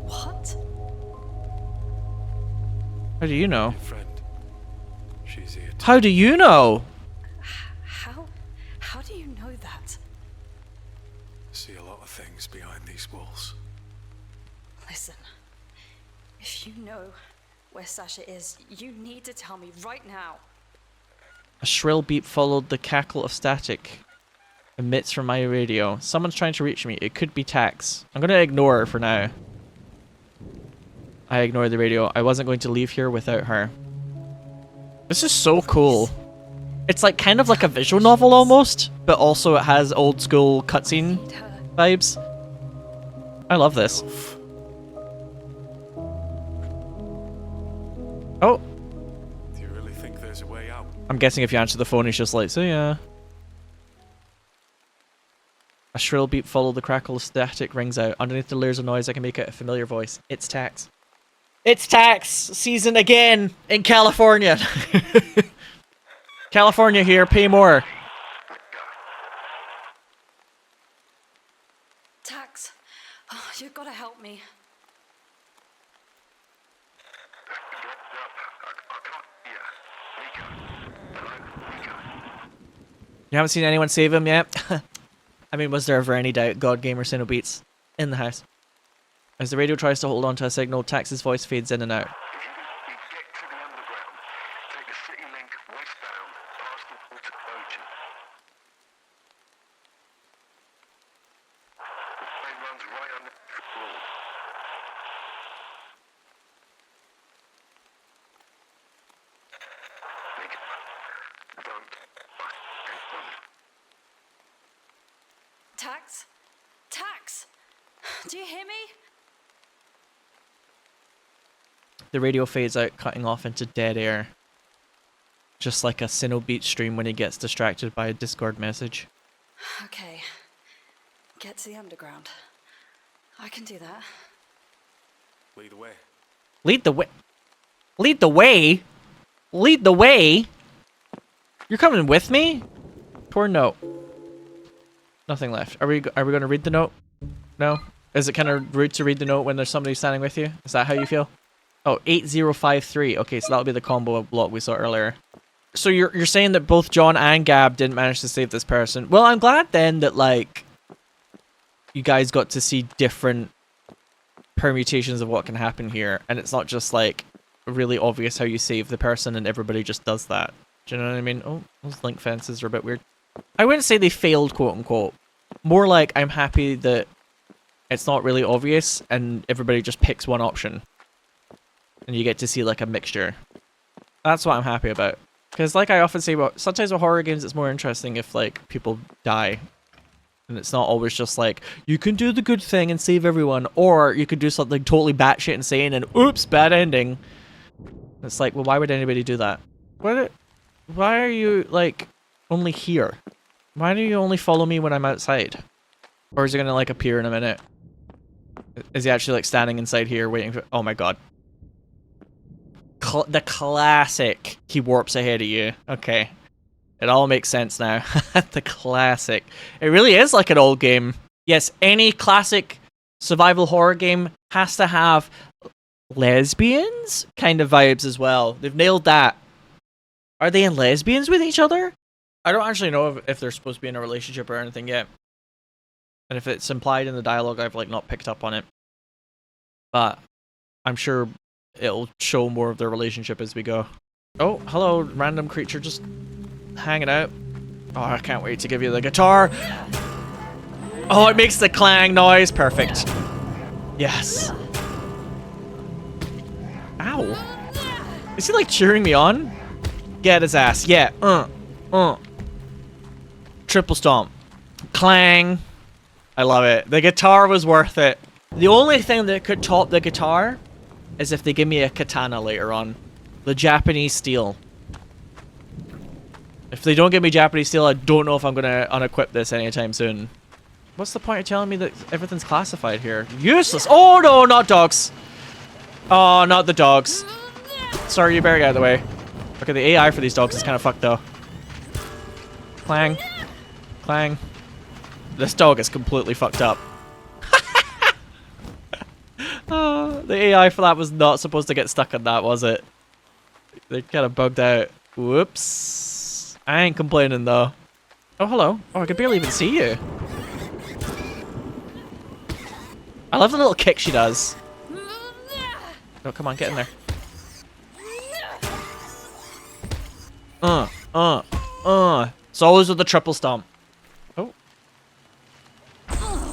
What? How do you know? Your friend. She's here too. How do you know? How do you know that? See a lot of things behind these walls. Listen, if you know where Sasha is, you need to tell me right now. A shrill beep followed the cackle of static emits from my radio. Someone's trying to reach me. It could be Tax. I'm gonna ignore her for now. I ignored the radio. I wasn't going to leave here without her. This is so cool. It's like kind of like a visual novel almost, but also it has old school cutscene vibes. I love this. Oh, Do you really think there's a way out? I'm guessing if you answer the phone, he's just like, so yeah. A shrill beep followed the crackle of static rings out. Underneath the layers of noise, I can make out a familiar voice. It's Tax. It's Tax season again in California. California here, pay more. Tax, you've got to help me. You haven't seen anyone save him yet? I mean, was there ever any doubt? God Gamer Sinow Beats in the house. As the radio tries to hold on to a signal, Tax's voice fades in and out. Tax? Tax! Do you hear me? The radio fades out, cutting off into dead air. Just like a Sinow beat stream when he gets distracted by a Discord message. Okay. Get to the underground. I can do that. Lead the way. Lead the way? Lead the way? Lead the way? You're coming with me? Poor note. Nothing left. Are we going to read the note? No? Is it kind of rude to read the note when there's somebody standing with you? Is that how you feel? Oh, 8053. Okay, so that'll be the combo block we saw earlier. So you're saying that both John and Gab didn't manage to save this person. Well, I'm glad then that, like, you guys got to see different permutations of what can happen here. And it's not just, like, really obvious how you save the person and everybody just does that. Do you know what I mean? Oh, those link fences are a bit weird. I wouldn't say they failed, quote-unquote. More like I'm happy that it's not really obvious and everybody just picks one option. And you get to see, like, a mixture. That's what I'm happy about. Because, like I often say, sometimes with horror games, it's more interesting if, like, people die. And it's not always just like, you can do the good thing and save everyone, or you could do something totally batshit insane and, oops, bad ending. It's like, well, why would anybody do that? Why are you, like, only here? Why do you only follow me when I'm outside? Or is he gonna, like, appear in a minute? Is he actually, like, standing inside here waiting for... Oh my god. The classic, he warps ahead of you. Okay. It all makes sense now. The classic. It really is like an old game. Yes, any classic survival horror game has to have lesbians kind of vibes as well. They've nailed that. Are they in lesbians with each other? I don't actually know if they're supposed to be in a relationship or anything yet. And if it's implied in the dialogue, I've, like, not picked up on it. But I'm sure it'll show more of their relationship as we go. Oh, hello, random creature just hanging out. Oh, I can't wait to give you the guitar. Oh, it makes the clang noise. Perfect. Yes. Ow. Is he, like, cheering me on? Get his ass. Yeah. Triple stomp. Clang. I love it. The guitar was worth it. The only thing that could top the guitar is if they give me a katana later on. The Japanese steel. If they don't give me Japanese steel, I don't know if I'm going to unequip this anytime soon. What's the point of telling me that everything's classified here? Useless! Oh no, not dogs! Oh, not the dogs. Sorry, you better get out of the way. Okay, the AI for these dogs is kind of fucked though. Clang. Clang. This dog is completely fucked up. The AI for that was not supposed to get stuck on that, was it? They kind of bugged out. Whoops. I ain't complaining though. Oh, hello. Oh, I could barely even see you. I love the little kick she does. Oh, come on, get in there. It's always with the triple stomp. Oh.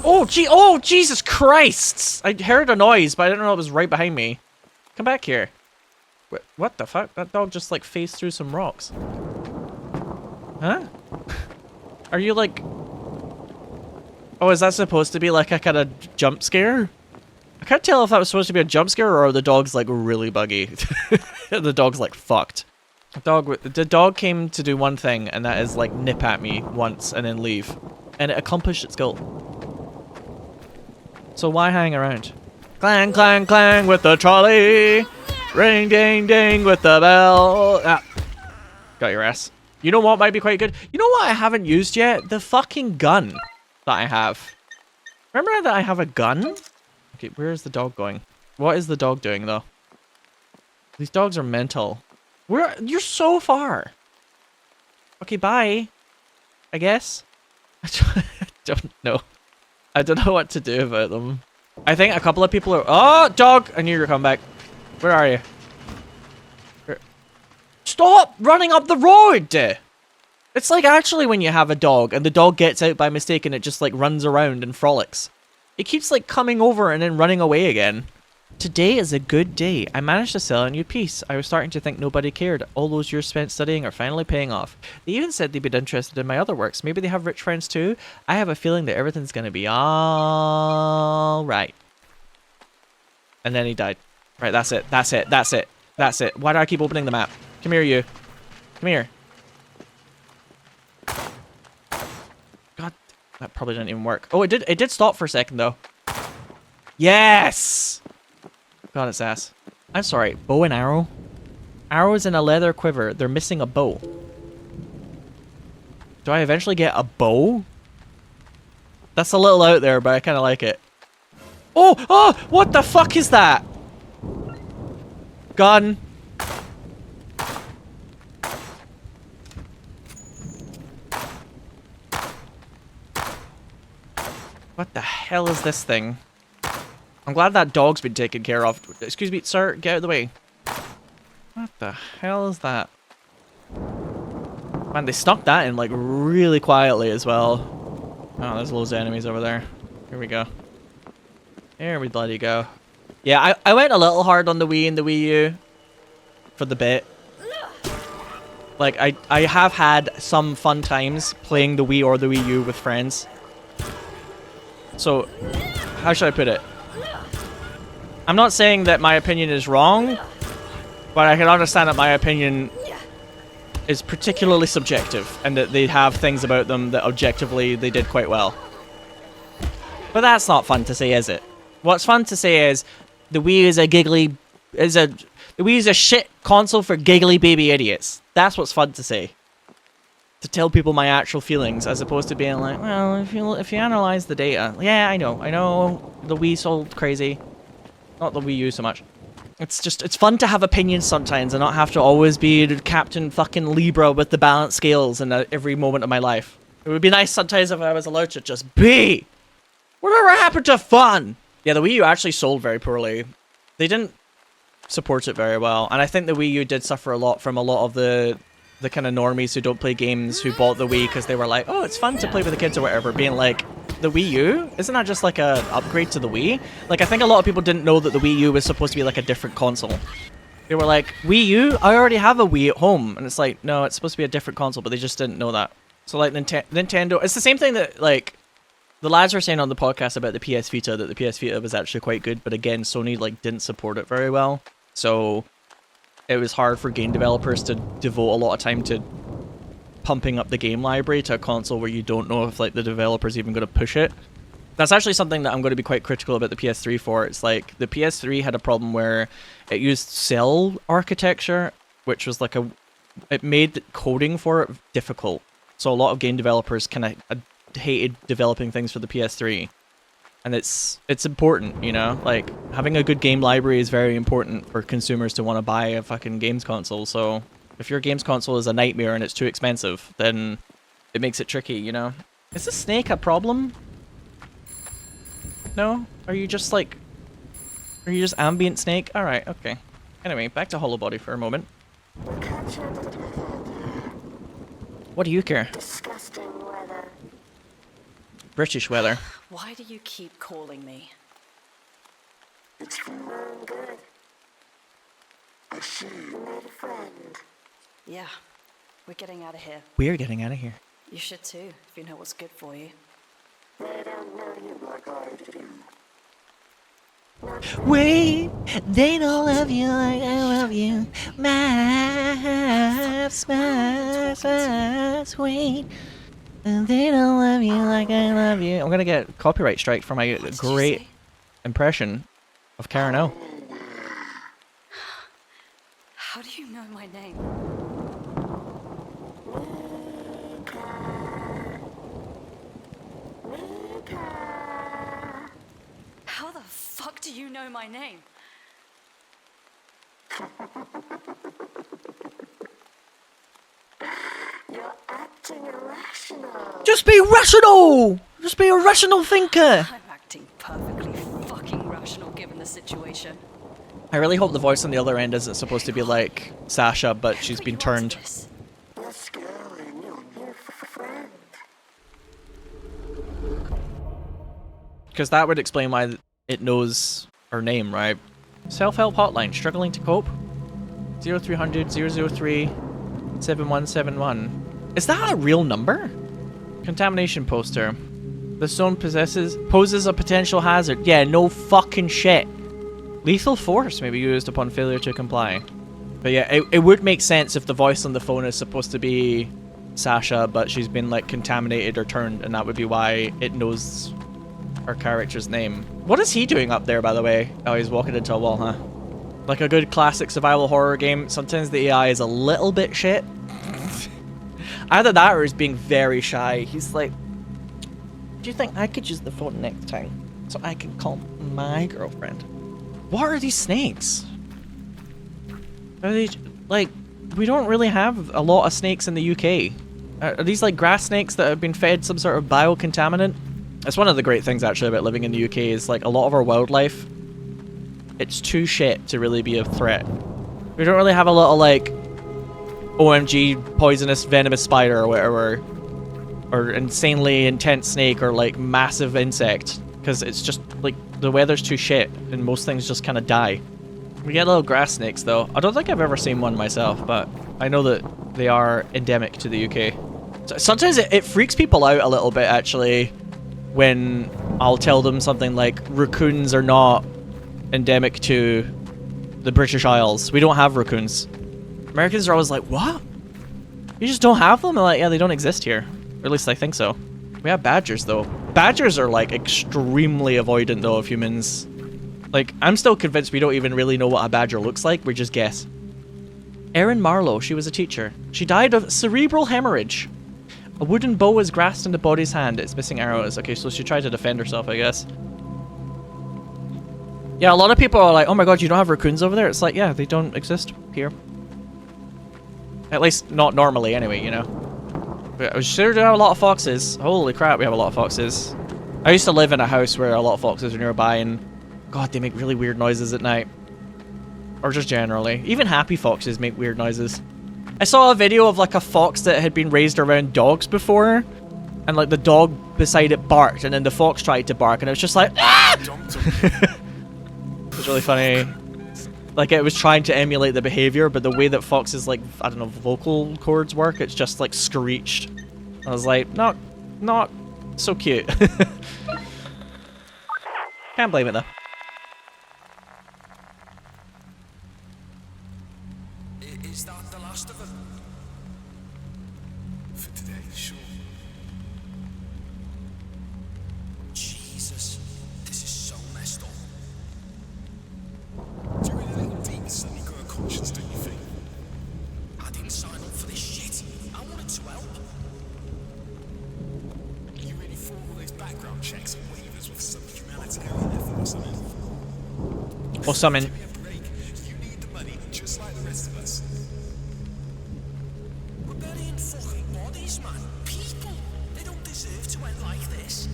Oh, gee. Oh, Jesus Christ. I heard a noise, but I didn't know it was right behind me. Come back here. What the fuck? That dog just, like, phased through some rocks. Huh? Are you, like... Oh, is that supposed to be, like, a kind of jump scare? I can't tell if that was supposed to be a jump scare or the dog's, like, really buggy. The dog's, like, fucked. The dog came to do one thing, and that is, like, nip at me once and then leave. And it accomplished its goal. So why hang around? Clang, clang, clang with the trolley. Ring, ding, ding with the bell. Ah. Got your ass. You know what might be quite good? You know what I haven't used yet? The fucking gun that I have. Remember that I have a gun? Okay, where is the dog going? What is the dog doing, though? These dogs are mental. You're so far. Okay, bye. I guess. I don't know. I don't know what to do about them. I think a couple of people are... Oh, dog! I knew you were coming back. Where are you? Stop running up the road! It's like actually when you have a dog and the dog gets out by mistake and it just like runs around and frolics. It keeps like coming over and then running away again. Today is a good day. I managed to sell a new piece. I was starting to think nobody cared. All those years spent studying are finally paying off. They even said they'd be interested in my other works. Maybe they have rich friends too. I have a feeling that everything's gonna be all right. And then he died. Right, that's it. That's it. That's it. That's it. Why do I keep opening the map? Come here, you. Come here. God, that probably didn't even work. Oh, it did. It did stop for a second though. Yes. God, it's ass. I'm sorry. Bow and arrow. Arrows in a leather quiver. They're missing a bow. Do I eventually get a bow? That's a little out there, but I kind of like it. Oh! Oh! What the fuck is that? Gun. What the hell is this thing? I'm glad that dog's been taken care of. Excuse me, sir, get out of the way. What the hell is that? Man, they snuck that in like really quietly as well. Oh, there's loads of enemies over there. Here we go. Here we bloody go. Yeah, I went a little hard on the Wii and the Wii U for the bit. Like, I have had some fun times playing the Wii or the Wii U with friends. So, how should I put it? I'm not saying that my opinion is wrong, but I can understand that my opinion is particularly subjective and that they have things about them that objectively they did quite well. But that's not fun to say, is it? What's fun to say is the Wii is the Wii is a shit console for giggly baby idiots. That's what's fun to say. To tell people my actual feelings, as opposed to being like, well, if you analyze the data, yeah, I know, the Wii sold crazy, not the Wii U so much. It's fun to have opinions sometimes and not have to always be Captain fucking Libra with the balance scales in every moment of my life. It would be nice sometimes if I was allowed to just be. Whatever happened to fun? Yeah, the Wii U actually sold very poorly. They didn't support it very well, and I think the Wii U did suffer a lot from a lot of the kind of normies who don't play games who bought the Wii because they were like, oh, it's fun to play with the kids or whatever, being like, the Wii U? Isn't that just like a upgrade to the Wii? Like, I think a lot of people didn't know that the Wii U was supposed to be like a different console. They were like, Wii U? I already have a Wii at home. And it's like, no, it's supposed to be a different console, but they just didn't know that. So like Nintendo, it's the same thing that like the lads were saying on the podcast about the PS Vita, that the PS Vita was actually quite good, but again, Sony like didn't support it very well. So it was hard for game developers to devote a lot of time to pumping up the game library to a console where you don't know if like the developer's even going to push it. That's actually something that I'm going to be quite critical about the PS3 for. It's like the PS3 had a problem where it used cell architecture, which was like it made coding for it difficult. So a lot of game developers kind of hated developing things for the PS3. And it's important, you know? Like, having a good game library is very important for consumers to want to buy a fucking games console. So if your games console is a nightmare and it's too expensive, then it makes it tricky, you know? Is this snake a problem? No? Are you just like... Are you just ambient snake? Alright, okay. Anyway, back to Hollowbody for a moment. What do you care? Disgusting weather. British weather. Why do you keep calling me? It's for my own good. I see you made a friend. Yeah, we're getting out of here. We're getting out of here. You should too, if you know what's good for you. They don't know you like I do. Wait, they don't love you like I love you. Sweet. And they don't love you like I love you. I'm gonna get copyright strike for my great impression of Karen O. How do you know my name? How the fuck do you know my name? You're acting irrational. Just be rational! Just be a rational thinker! I'm acting perfectly fucking rational given the situation. I really hope the voice on the other end isn't supposed to be like Sasha, but she's been turned. You're scary and you're here for a friend. Because that would explain why it knows her name, right? Self-help hotline, struggling to cope? 0300 003 7171. Is that a real number? Contamination poster. The zone poses a potential hazard. Yeah, no fucking shit. Lethal force may be used upon failure to comply. But yeah, it would make sense if the voice on the phone is supposed to be Sasha, but she's been like contaminated or turned, and that would be why it knows her character's name. What is he doing up there, by the way? Oh, he's walking into a wall, huh? Like a good classic survival horror game, sometimes the AI is a little bit shit. Either that or he's being very shy. He's like, do you think I could use the phone next time so I can call my girlfriend? What are these snakes? Are they, like, we don't really have a lot of snakes in the UK. Are these like grass snakes that have been fed some sort of biocontaminant? That's one of the great things actually about living in the UK is like a lot of our wildlife, it's too shit to really be a threat. We don't really have a lot of like OMG poisonous venomous spider or whatever, or insanely intense snake or like massive insect, because it's just like the weather's too shit and most things just kind of die. We get little grass snakes though. I don't think I've ever seen one myself, but I know that they are endemic to the UK. So sometimes it freaks people out a little bit actually when I'll tell them something like raccoons are not endemic to the British Isles. We don't have raccoons. Americans are always like, what? You just don't have them? I'm like, yeah, they don't exist here. Or at least I think so. We have badgers though. Badgers are like extremely avoidant though of humans. Like, I'm still convinced we don't even really know what a badger looks like, we just guess. Erin Marlowe, she was a teacher. She died of cerebral hemorrhage. A wooden bow was grasped in the body's hand. It's missing arrows. Okay, so she tried to defend herself, I guess. Yeah, a lot of people are like, oh my god, you don't have raccoons over there? It's like, yeah, they don't exist here. At least, not normally anyway, you know. But we sure do have a lot of foxes. Holy crap, we have a lot of foxes. I used to live in a house where a lot of foxes were nearby, and god, they make really weird noises at night. Or just generally. Even happy foxes make weird noises. I saw a video of like a fox that had been raised around dogs before, and like the dog beside it barked, and then the fox tried to bark, and it was just like, ah! It was really funny. Like it was trying to emulate the behavior, but the way that foxes like, I don't know, vocal cords work, it's just like screeched. I was like, not so cute. Can't blame it though. Is that the last of them? For today, sure. Jesus, this is so messed up. Do you really little demons suddenly got a conscience, don't you think? I didn't sign up for this shit. I wanted to help. You really thought all those background checks and waivers with some humanitarian effort or something? Or something. Give me a break. You need the money just like the rest of us. We're burying fucking bodies, man. People. They don't deserve to end like this.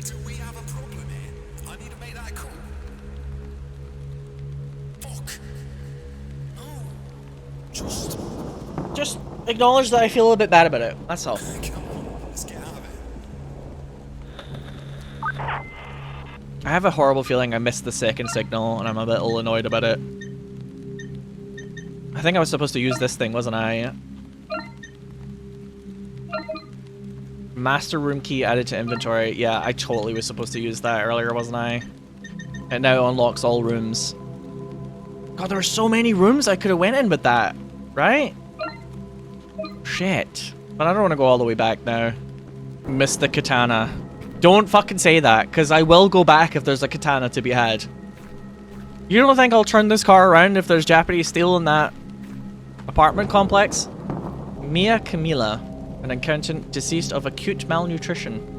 Do we have a problem here? I need to make that call. Fuck. No. Just acknowledge that I feel a little bit bad about it. That's all. Come on. Let's get out of it. I have a horrible feeling I missed the second signal, and I'm a little annoyed about it. I think I was supposed to use this thing, wasn't I? Master room key added to inventory. Yeah, I totally was supposed to use that earlier, wasn't I? It now unlocks all rooms. God, there were so many rooms I could have went in with that, right? Shit. But I don't want to go all the way back now. Missed the katana. Don't fucking say that, because I will go back if there's a katana to be had. You don't think I'll turn this car around if there's Japanese steel in that apartment complex? Mia Camila, an accountant deceased of acute malnutrition.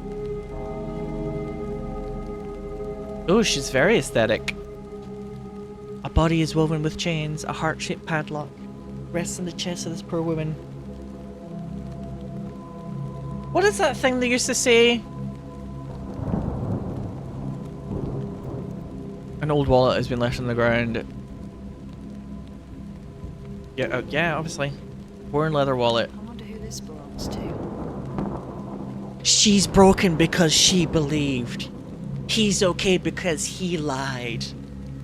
Oh, she's very aesthetic. A body is woven with chains, a heart-shaped padlock rests on the chest of this poor woman. What is that thing they used to say? An old wallet has been left on the ground. Yeah, yeah, obviously. Worn leather wallet. I wonder who this belongs to. She's broken because she believed. He's okay because he lied.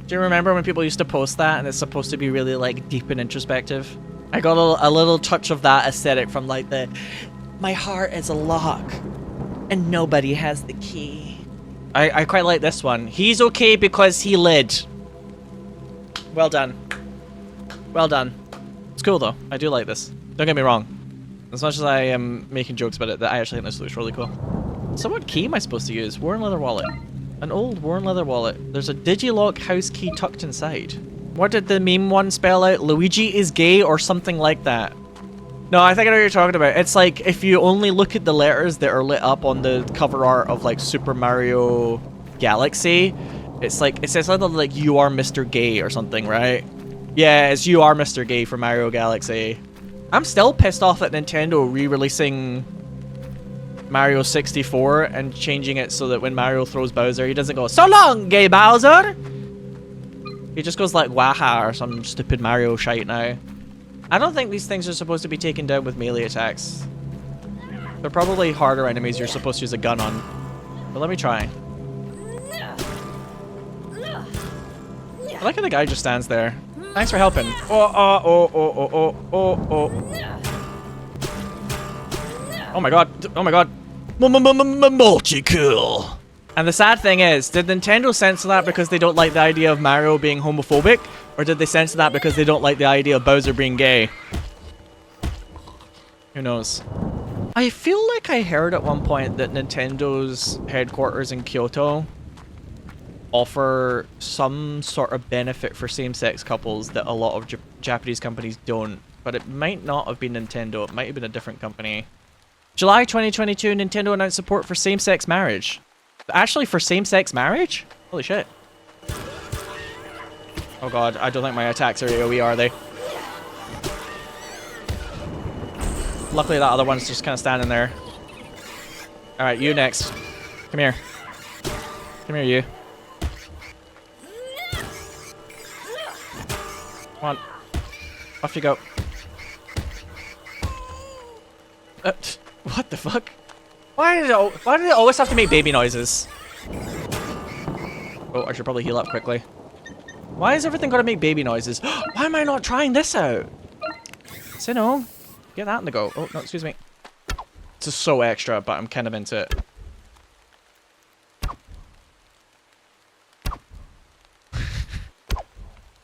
Do you remember when people used to post that and it's supposed to be really like deep and introspective? I got a little touch of that aesthetic from like the, my heart is a lock and nobody has the key. I quite like this one. He's okay because he led. Well done. Well done. It's cool though. I do like this. Don't get me wrong. As much as I am making jokes about it, I actually think this looks really cool. So what key am I supposed to use? Worn leather wallet. An old worn leather wallet. There's a Digilock house key tucked inside. What did the meme one spell out? Luigi is gay or something like that. No, I think I know what you're talking about. It's like if you only look at the letters that are lit up on the cover art of like Super Mario Galaxy, it's like it says something like "You are Mr. Gay" or something, right? Yeah, it's "You are Mr. Gay" for Mario Galaxy. I'm still pissed off at Nintendo re-releasing Mario 64 and changing it so that when Mario throws Bowser, he doesn't go "So long, gay Bowser." He just goes like "Waha" or some stupid Mario shite now. I don't think these things are supposed to be taken down with melee attacks. They're probably harder enemies you're supposed to use a gun on. But let me try. I like how the guy just stands there. Thanks for helping. Oh my god. Oh my god. Multi-kill. And the sad thing is, did Nintendo censor that because they don't like the idea of Mario being homophobic? Or did they censor that because they don't like the idea of Bowser being gay? Who knows? I feel like I heard at one point that Nintendo's headquarters in Kyoto offer some sort of benefit for same-sex couples that a lot of Japanese companies don't. But it might not have been Nintendo, it might have been a different company. July 2022, Nintendo announced support for same-sex marriage. Actually, for same-sex marriage? Holy shit. Oh god, I don't think my attacks are AoE, are they? Luckily that other one's just kind of standing there. Alright, you next. Come here. Come here, you. Come on. Off you go. What the fuck? Why did it always have to make baby noises? Oh, I should probably heal up quickly. Why is everything gotta make baby noises? Why am I not trying this out? Sinow, get that in the go. Oh, no, excuse me. This is so extra, but I'm kind of into it.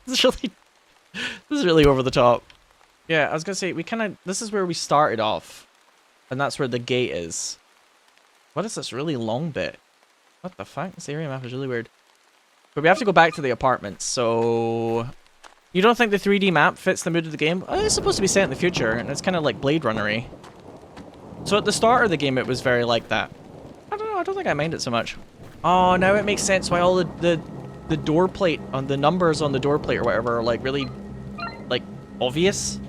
This is really over the top. Yeah, I was gonna say, this is where we started off. And that's where the gate is. What is this really long bit? What the fuck? This area map is really weird. But we have to go back to the apartments, so... You don't think the 3D map fits the mood of the game? Oh, it's supposed to be set in the future, and it's kind of like Blade Runner-y. So at the start of the game, it was very like that. I don't know, I don't think I mind it so much. Oh, now it makes sense why all the door plate, on the numbers on the door plate or whatever are like really, like, obvious.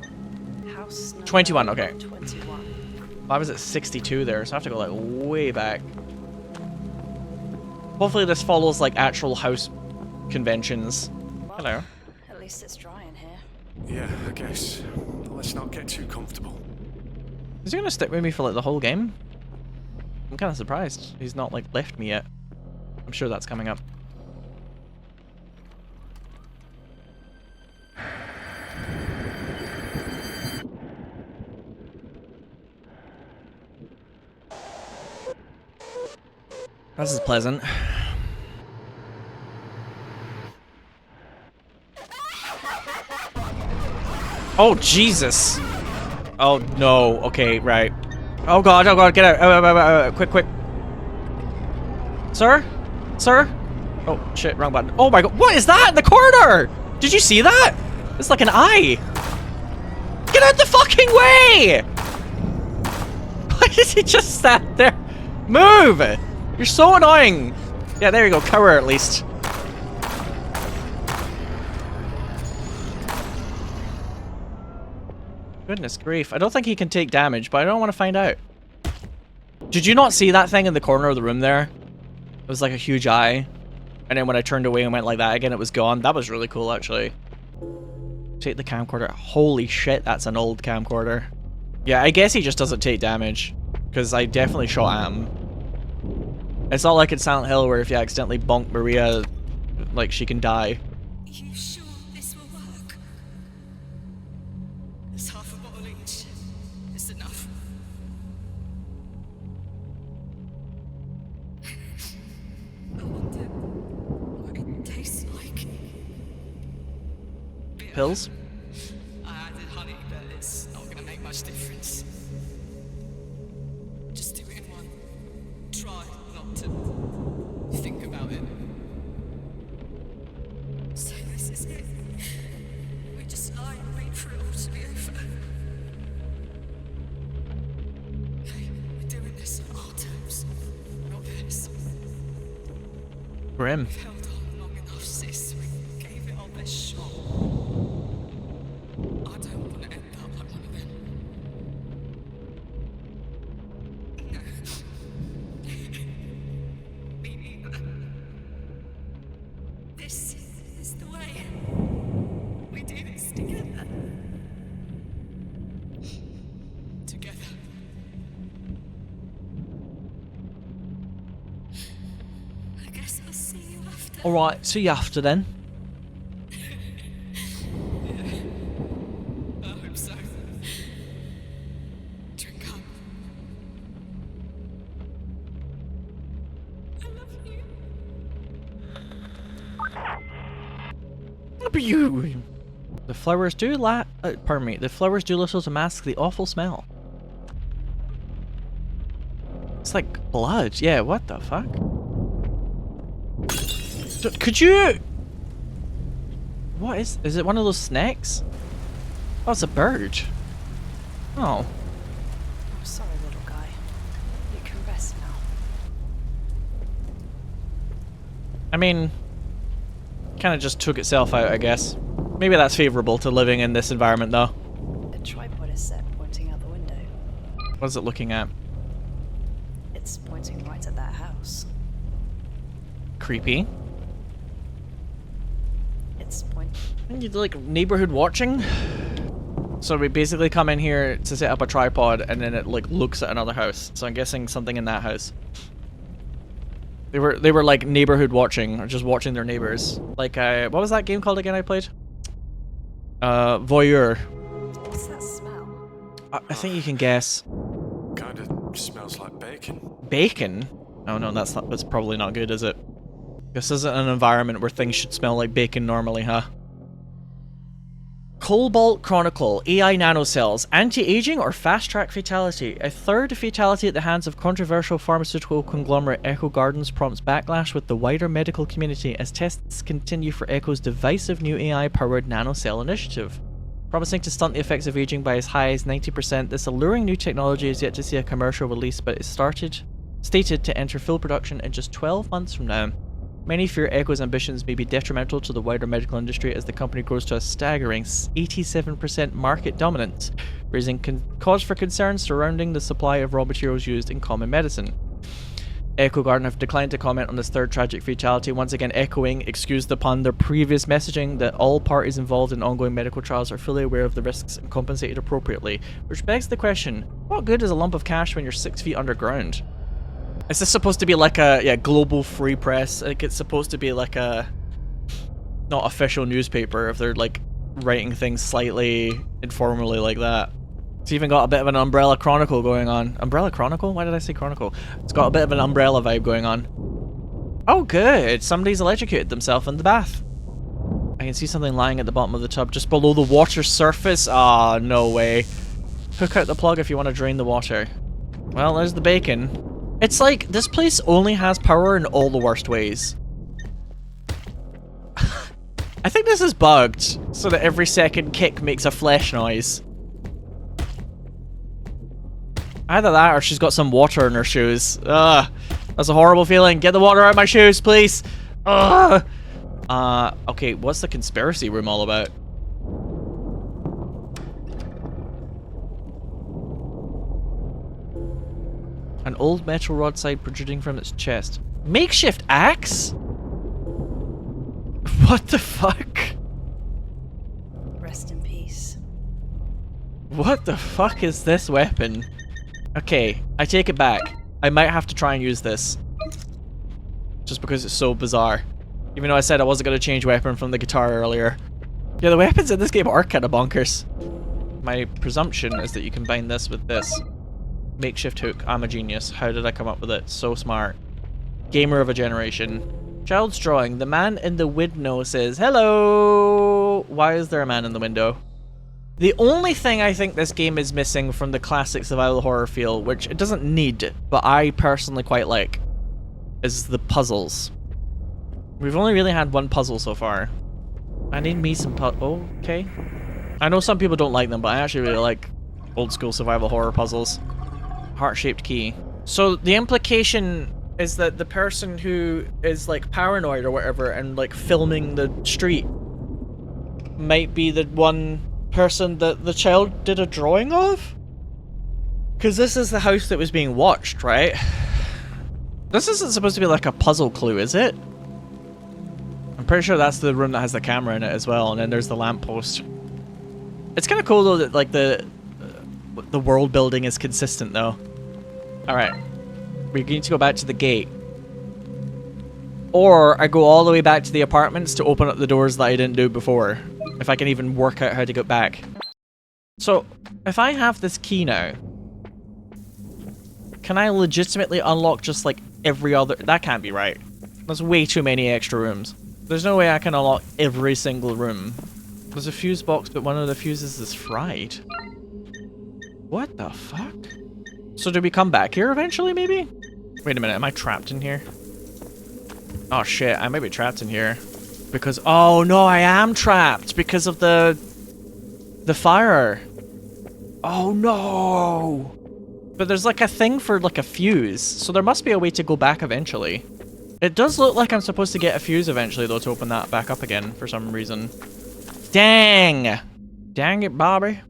House 21, okay. 21. I was at 62 there, so I have to go like way back. Hopefully this follows like actual house conventions. Well, Hello. At least it's dry in here. Yeah, I guess. But let's not get too comfortable. Is he gonna stick with me for like the whole game? I'm kind of surprised he's not like left me yet. I'm sure that's coming up. This is pleasant. Oh, Jesus. Oh, no. Okay, right. Oh, God. Oh, God. Get out. Quick, quick. Sir? Sir? Oh, shit. Wrong button. Oh, my God. What is that in the corner? Did you see that? It's like an eye. Get out the fucking way! Why did he just stand there? Move! You're so annoying! Yeah, there you go. Cover at least. Goodness grief. I don't think he can take damage, but I don't want to find out. Did you not see that thing in the corner of the room there? It was like a huge eye. And then when I turned away and went like that again, it was gone. That was really cool, actually. Take the camcorder. Holy shit, that's an old camcorder. Yeah, I guess he just doesn't take damage. Because I definitely shot at him. It's not like in Silent Hill where if you accidentally bonk Maria, like, she can die. You sure this will work? There's half a bottle each. It's enough. pills. I added honey, but it's not gonna make much difference. Just do it in one. Try not to think about it. So this is it. We just lie and wait for it all to be over. We're doing this on our terms, not theirs. Grim. We've held on long enough, sis. We gave it our best shot. I don't want to end up like one of them. No. Me neither. This is the way. We do this together. Together. I guess I'll see you after. Alright, see you after then. I hope so. Drink up. I love you. But you. The flowers do pardon me. The flowers do little to mask the awful smell. It's like blood. Yeah. What the fuck? Could you? What is it? One of those snakes? Oh, it's a bird. Oh. I'm sorry, little guy. You can rest now. I mean, kind of just took itself out, I guess. Maybe that's favorable to living in this environment, though. The tripod is set pointing out the window. What is it looking at? It's pointing right at that house. Creepy. It's pointing. You do like neighborhood watching. So we basically come in here to set up a tripod, and then it like looks at another house. So I'm guessing something in that house. They were like neighborhood watching, or just watching their neighbors. Like what was that game called again? I played. Voyeur. What's that smell? I think you can guess. Kinda smells like bacon. Bacon? Oh no, that's probably not good, is it? This isn't an environment where things should smell like bacon normally, huh? Cobalt Chronicle, AI nanocells, anti-aging or fast-track fatality. A third fatality at the hands of controversial pharmaceutical conglomerate Echo Gardens prompts backlash with the wider medical community as tests continue for Echo's divisive new AI-powered nanocell initiative. Promising to stunt the effects of aging by as high as 90%, this alluring new technology is yet to see a commercial release, but is stated to enter full production in just 12 months from now. Many fear Echo's ambitions may be detrimental to the wider medical industry as the company grows to a staggering 87% market dominance, raising cause for concern surrounding the supply of raw materials used in common medicine. Echo Garden have declined to comment on this third tragic fatality, once again echoing, excuse the pun, their previous messaging that all parties involved in ongoing medical trials are fully aware of the risks and compensated appropriately, which begs the question, what good is a lump of cash when you're 6 feet underground? Is this supposed to be like a global free press? Like it's supposed to be like a not official newspaper if they're like writing things slightly informally like that. It's even got a bit of an Umbrella Chronicle going on. Umbrella Chronicle? Why did I say Chronicle? It's got a bit of an Umbrella vibe going on. Oh good, somebody's electrocuted themselves in the bath. I can see something lying at the bottom of the tub just below the water surface. Ah, no way. Hook out the plug if you want to drain the water. Well, there's the bacon. It's like, this place only has power in all the worst ways. I think this is bugged, so that every second kick makes a flesh noise. Either that, or she's got some water in her shoes. Ugh, that's a horrible feeling. Get the water out of my shoes, please. Ugh. Okay, what's the conspiracy room all about? An old metal rod side protruding from its chest. Makeshift axe? What the fuck? Rest in peace. What the fuck is this weapon? Okay, I take it back. I might have to try and use this. Just because it's so bizarre. Even though I said I wasn't going to change weapon from the guitar earlier. Yeah, the weapons in this game are kind of bonkers. My presumption is that you combine this with this. Makeshift hook. I'm a genius. How did I come up with it? So smart. Gamer of a generation. Child's drawing. The man in the window says, "Hello." Also, why is there a man in the window? The only thing I think this game is missing from the classic survival horror feel, which it doesn't need, but I personally quite like, is the puzzles. We've only really had one puzzle so far. I need me some okay. I know some people don't like them, but I actually really like old school survival horror puzzles. Heart-shaped key. So the implication is that the person who is like paranoid or whatever and like filming the street might be the one person that the child did a drawing of? Because this is the house that was being watched, right? This isn't supposed to be like a puzzle clue, is it? I'm pretty sure that's the room that has the camera in it as well, and then there's the lamppost. It's kind of cool though that like the world building is consistent though. Alright. We need to go back to the gate. Or I go all the way back to the apartments to open up the doors that I didn't do before. If I can even work out how to get back. So, if I have this key now, can I legitimately unlock just like every other... That can't be right. There's way too many extra rooms. There's no way I can unlock every single room. There's a fuse box, but one of the fuses is fried. What the fuck? So do we come back here eventually, maybe? Wait a minute, am I trapped in here? Oh shit, I might be trapped in here. Because, oh no, I am trapped because of the fire. Oh no! But there's like a thing for like a fuse, so there must be a way to go back eventually. It does look like I'm supposed to get a fuse eventually though to open that back up again for some reason. Dang! Dang it, Bobby.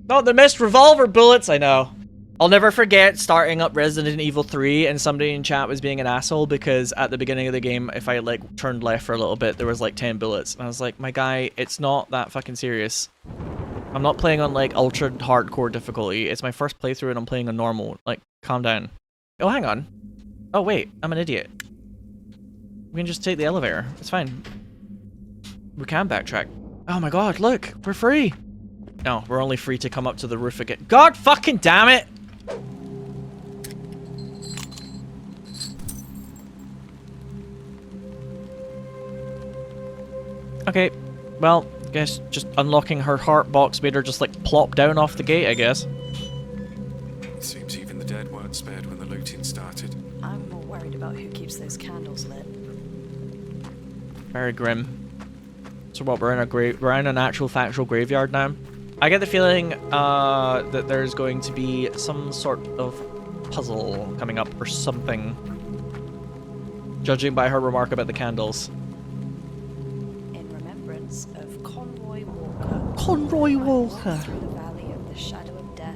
Oh, the missed revolver bullets, I know. I'll never forget starting up Resident Evil 3 and somebody in chat was being an asshole because at the beginning of the game, if I like turned left for a little bit, there was like 10 bullets. And I was like, my guy, it's not that fucking serious. I'm not playing on like ultra hardcore difficulty. It's my first playthrough and I'm playing on normal. Like, calm down. Oh, hang on. Oh, wait, I'm an idiot. We can just take the elevator. It's fine. We can backtrack. Oh my god, look, we're free. No, we're only free to come up to the roof again. God fucking damn it! Okay, well, guess just unlocking her heart box made her just like plop down off the gate, I guess. It seems even the dead weren't spared when the looting started. I'm more worried about who keeps those candles lit. Very grim. So what, we're in an actual factual graveyard now? I get the feeling that there's going to be some sort of puzzle coming up or something. Judging by her remark about the candles. In remembrance of Conroy Walker. Conroy Walker. Through the valley of the shadow of death,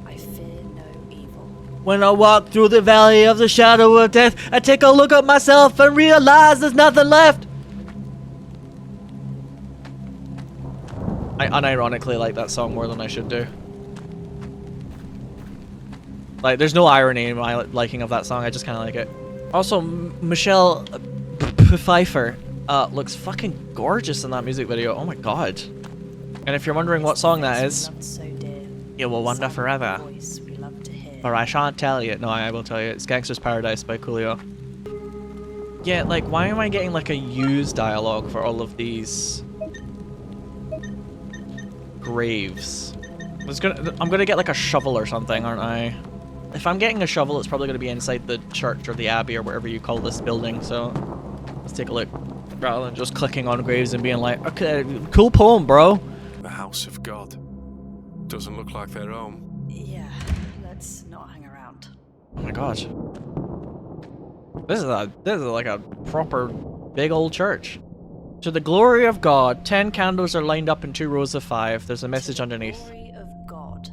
I fear no evil. When I walk through the valley of the shadow of death, I take a look at myself and realize there's nothing left. I unironically like that song more than I should do. Like, there's no irony in my liking of that song, I just kind of like it. Also, Michelle Pfeiffer looks fucking gorgeous in that music video, oh my god. And if you're wondering what song that is, it will wander forever. Or I shan't tell you. No, I will tell you. It's Gangster's Paradise by Coolio. Yeah, like, why am I getting like a use dialogue for all of these graves? I'm gonna get like a shovel or something, aren't I? If I'm getting a shovel, it's probably gonna be inside the church or the abbey or whatever you call this building, so let's take a look. Rather than just clicking on graves and being like, okay, cool poem, bro. The house of God. Doesn't look like their home. Yeah, let's not hang around. Oh my god. This is like a proper big old church. To the glory of God, 10 candles are lined up in 2 rows of 5. There's a message underneath. Glory of God,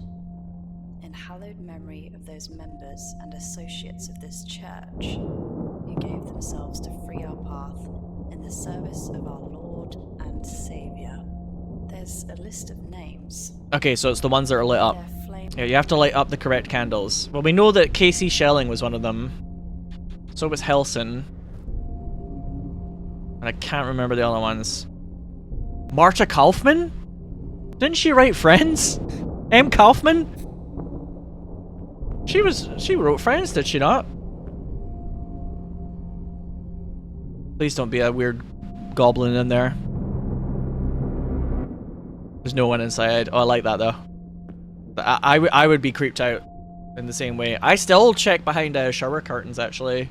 in hallowed memory of those members and associates of this church who gave themselves to free our path in the service of our Lord and Savior. There's a list of names. Okay, so it's the ones that are lit up. Yeah, you have to light up the correct candles. Well, we know that Casey Schelling was one of them. So was Helson. And I can't remember the other ones. Marta Kaufman? Didn't she write Friends? M. Kaufman? She wrote Friends, did she not? Please don't be a weird goblin in there. There's no one inside. Oh, I like that though. I would be creeped out in the same way. I still check behind shower curtains actually.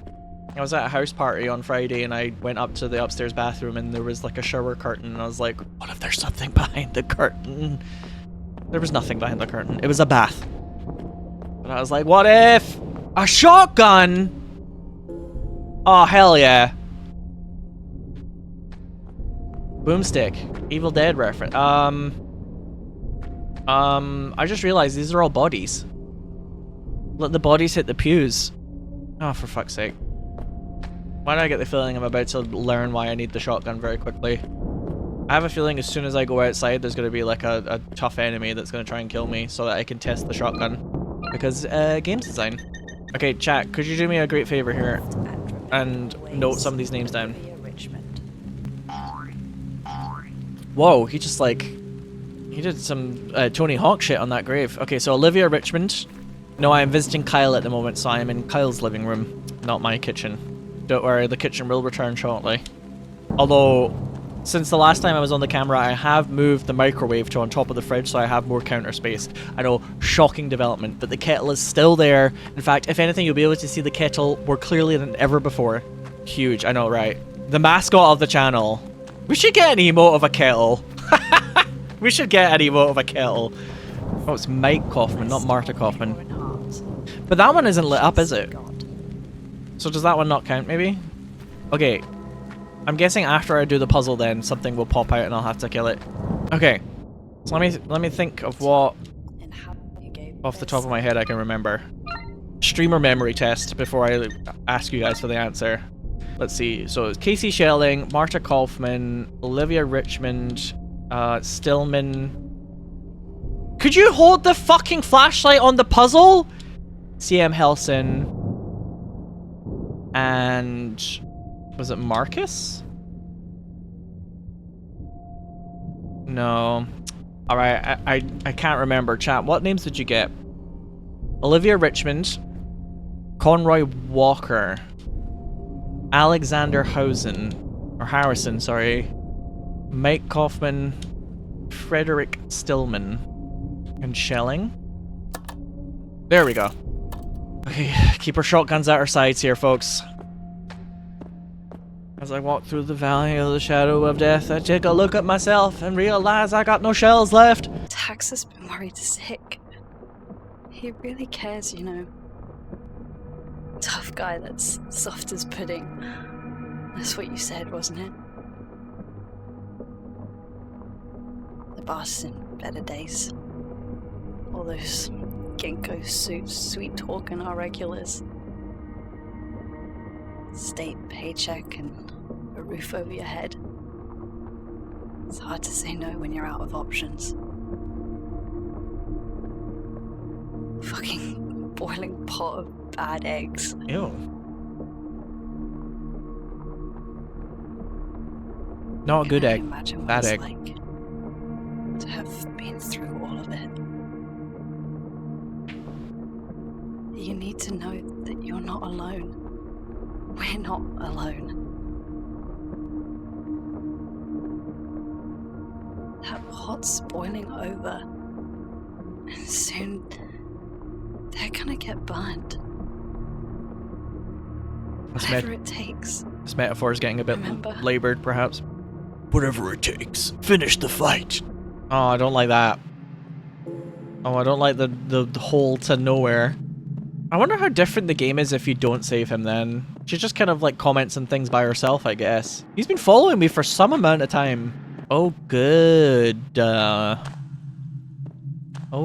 I was at a house party on Friday and I went up to the upstairs bathroom and there was like a shower curtain and I was like, what if there's something behind the curtain? There was nothing behind the curtain. It was a bath. But I was like, what if? A shotgun? Oh, hell yeah. Boomstick. Evil Dead reference. I just realized these are all bodies. Let the bodies hit the pews. Oh, for fuck's sake. Why do I get the feeling I'm about to learn why I need the shotgun very quickly? I have a feeling as soon as I go outside, there's going to be like a tough enemy that's going to try and kill me so that I can test the shotgun. Because, games design. Okay, chat, could you do me a great favor here? And note some of these names down. Whoa, he just like... He did some Tony Hawk shit on that grave. Okay, so Olivia Richmond. No, I am visiting Kyle at the moment, so I am in Kyle's living room, not my kitchen. Don't worry, the kitchen will return shortly. Although, since the last time I was on the camera, I have moved the microwave to on top of the fridge, so I have more counter space. I know, shocking development, but the kettle is still there. In fact, if anything, you'll be able to see the kettle more clearly than ever before. Huge, I know, right? The mascot of the channel. We should get an emote of a kettle. We should get an emote of a kettle. Oh, it's Mike Kaufman, not Marta Kaufman. But that one isn't lit up, is it? So does that one not count, maybe? Okay. I'm guessing after I do the puzzle then, something will pop out and I'll have to kill it. Okay. So let me think of what off the top of my head I can remember. Streamer memory test before I ask you guys for the answer. Let's see. So it's Casey Schelling, Marta Kaufman, Olivia Richmond, Stillman. Could you hold the fucking flashlight on the puzzle? CM Helson. And was it Marcus? No. Alright, I can't remember. Chat, what names did you get? Olivia Richmond, Conroy Walker, Alexander Hausen, or Harrison, sorry, Mike Kaufman, Frederick Stillman, and Schelling. There we go. Okay, keep our shotguns at our sides here, folks. As I walk through the valley of the shadow of death, I take a look at myself and realize I got no shells left. Tax has been worried sick. He really cares, you know. Tough guy that's soft as pudding. That's what you said, wasn't it? The boss in better days. All those ginkgo suits, sweet talking our regulars. State paycheck and a roof over your head. It's hard to say no when you're out of options. Fucking boiling pot of bad eggs. Ew. Not a good egg. Imagine what Bad it's egg. like to have been through all of it. You need to know that you're not alone. We're not alone. That pot's boiling over. And soon, they're gonna get burned. Whatever it takes. This metaphor is getting a bit Remember? labored, perhaps. Whatever it takes. Finish the fight. Oh, I don't like that. Oh, I don't like the hole to nowhere. I wonder how different the game is if you don't save him then. She just kind of like comments on things by herself, I guess. He's been following me for some amount of time. Oh, good. Oh,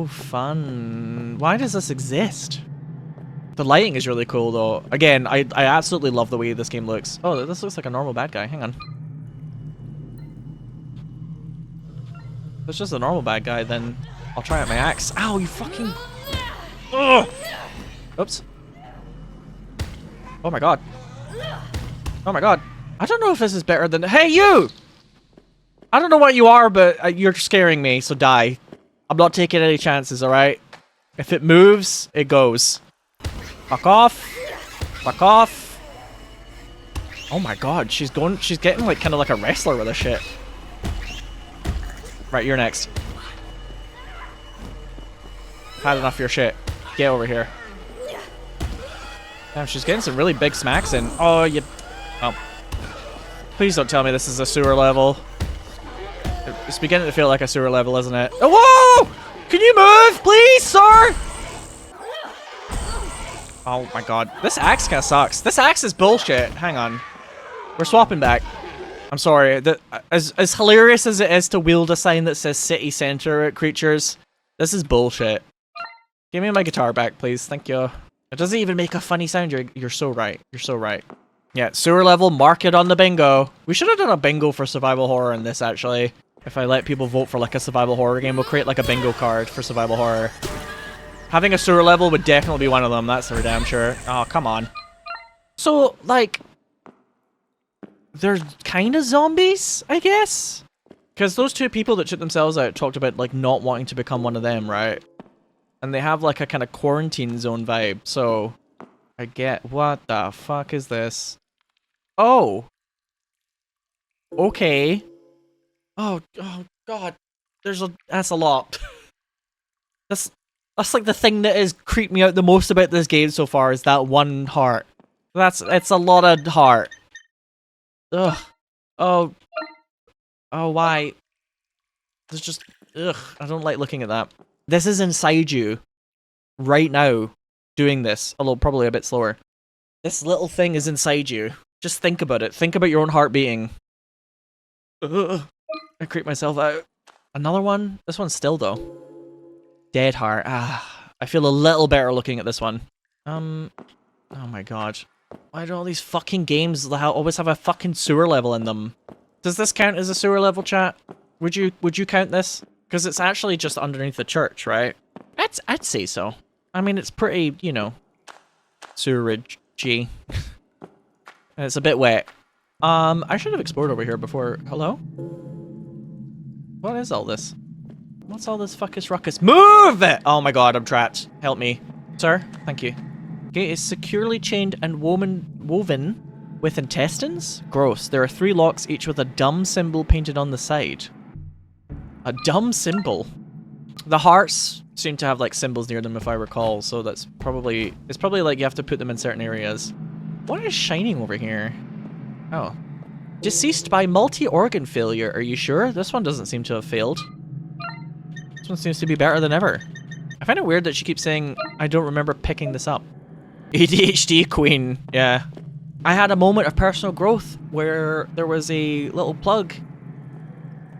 fun. Why does this exist? The lighting is really cool though. Again, I absolutely love the way this game looks. Oh, this looks like a normal bad guy. Hang on. If it's just a normal bad guy, then I'll try out my axe. Ow, you fucking... Ugh! Oops. Oh my god. Oh my god. I don't know if this is better than... Hey, you! I don't know what you are, but you're scaring me, so die. I'm not taking any chances, alright? If it moves, it goes. Fuck off. Fuck off. Oh my god, she's getting like kind of like a wrestler with her shit. Right, you're next. Had enough of your shit. Get over here. Damn, she's getting some really big smacks in. Oh, you... Oh. Please don't tell me this is a sewer level. It's beginning to feel like a sewer level, isn't it? Oh, whoa! Can you move, please, sir? Oh my god. This axe kind of sucks. This axe is bullshit. Hang on. We're swapping back. I'm sorry. As hilarious as it is to wield a sign that says city center at creatures, this is bullshit. Give me my guitar back, please. Thank you. It doesn't even make a funny sound. You're so right. You're so right. Yeah, sewer level, mark it on the bingo. We should have done a bingo for survival horror in this, actually. If I let people vote for like a survival horror game, we'll create like a bingo card for survival horror. Having a sewer level would definitely be one of them, that's for damn sure. Oh, come on. So, like... they're kind of zombies, I guess? Because those two people that took themselves out talked about like not wanting to become one of them, right? And they have like a kind of quarantine zone vibe, so... I get... What the fuck is this? Oh! Okay. Oh god. That's a lot. That's like the thing that has creeped me out the most about this game so far, is that one heart. It's a lot of heart. Ugh. Oh, why? There's just... Ugh, I don't like looking at that. This is inside you. Right now. Doing this. Although probably a bit slower. This little thing is inside you. Just think about it. Think about your own heart beating. Ugh. I creep myself out. Another one? This one's still though. Dead heart. Ah. I feel a little better looking at this one. Oh my god. Why do all these fucking games always have a fucking sewer level in them? Does this count as a sewer level, chat? Would you count this? Because it's actually just underneath the church, right? I'd say so. I mean, it's pretty, you know, sewerage-y. And it's a bit wet. I should have explored over here before. Hello? What is all this? What's all this fuckus ruckus? Move it! Oh my god, I'm trapped. Help me. Sir, thank you. Gate is securely chained and woven with intestines? Gross. There are 3 locks, each with a dumb symbol painted on the side. A dumb symbol? The hearts seem to have like symbols near them if I recall, so it's probably like you have to put them in certain areas. What is shining over here? Oh. Deceased by multi-organ failure, are you sure? This one doesn't seem to have failed. This one seems to be better than ever. I find it weird that she keeps saying, I don't remember picking this up. ADHD queen, yeah. I had a moment of personal growth where there was a little plug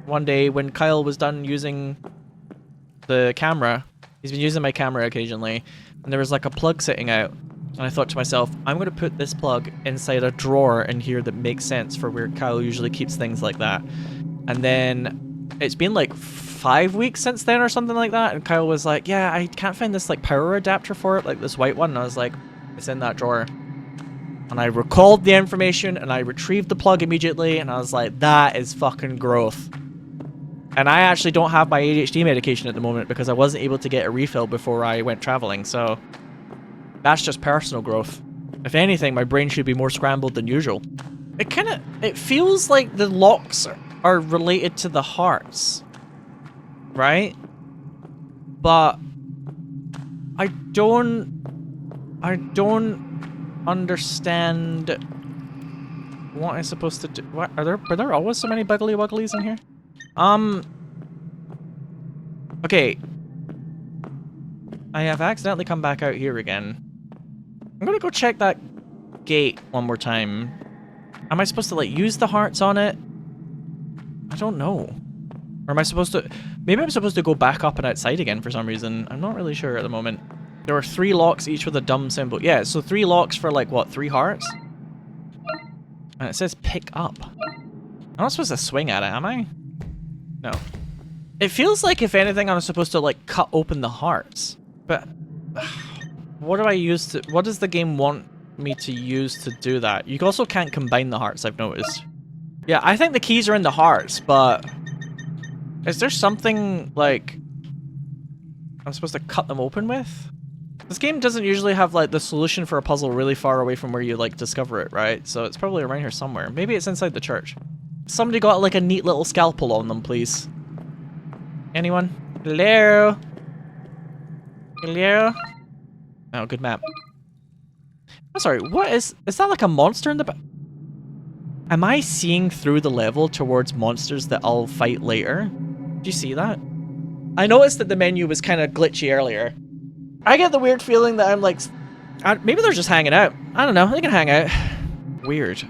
one day when Kyle was done using the camera. He's been using my camera occasionally, and there was like a plug sitting out, and I thought to myself, I'm going to put this plug inside a drawer in here that makes sense for where Kyle usually keeps things like that. And then it's been like 5 weeks since then or something like that, and Kyle was like, yeah, I can't find this like power adapter for it, like this white one, and I was like, it's in that drawer. And I recalled the information, and I retrieved the plug immediately, and I was like, that is fucking growth. And I actually don't have my ADHD medication at the moment because I wasn't able to get a refill before I went traveling, so that's just personal growth. If anything, my brain should be more scrambled than usual. It feels like the locks are related to the hearts, right? But I don't understand what I'm supposed to do. What are there always so many buggly wugglies in here? Okay. I have accidentally come back out here again. I'm gonna go check that gate one more time. Am I supposed to, like, use the hearts on it? I don't know. Or am I supposed to... Maybe I'm supposed to go back up and outside again for some reason. I'm not really sure at the moment. There were 3 locks, each with a dumb symbol. Yeah, so 3 locks for, like, what, 3 hearts? And it says pick up. I'm not supposed to swing at it, am I? No. It feels like, if anything, I'm supposed to, like, cut open the hearts. But... what do I use to... What does the game want me to use to do that? You also can't combine the hearts, I've noticed. Yeah, I think the keys are in the hearts, but... is there something, like... I'm supposed to cut them open with? This game doesn't usually have, like, the solution for a puzzle really far away from where you, like, discover it, right? So it's probably around here somewhere. Maybe it's inside the church. Somebody got, like, a neat little scalpel on them, please. Anyone? Hello? Hello? Oh, good map. I'm sorry, what is that like a monster in the back? Am I seeing through the level towards monsters that I'll fight later? Do you see that? I noticed that the menu was kind of glitchy earlier. I get the weird feeling that I'm like... maybe they're just hanging out. I don't know, they can hang out. Weird.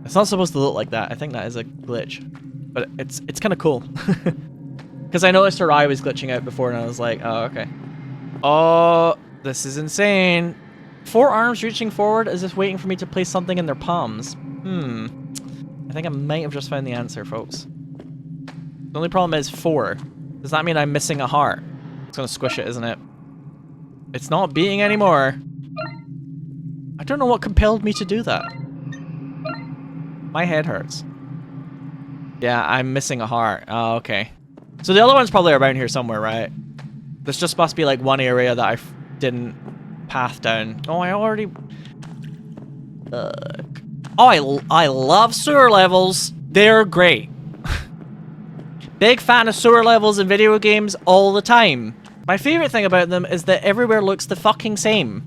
It's not supposed to look like that. I think that is a glitch. But it's kind of cool. Because I noticed her eye was glitching out before and I was like, oh, okay. Oh, this is insane. 4 arms reaching forward as if waiting for me to place something in their palms. I think I might have just found the answer, folks. The only problem is 4. Does that mean I'm missing a heart? It's gonna squish it, isn't it? It's not beating anymore. I don't know what compelled me to do that. My head hurts. Yeah, I'm missing a heart. Oh, okay. So the other one's probably around here somewhere, right? This just must be like one area that I didn't path down. Oh, I already... Oh, I love sewer levels. They're great. Big fan of sewer levels in video games all the time. My favorite thing about them is that everywhere looks the fucking same.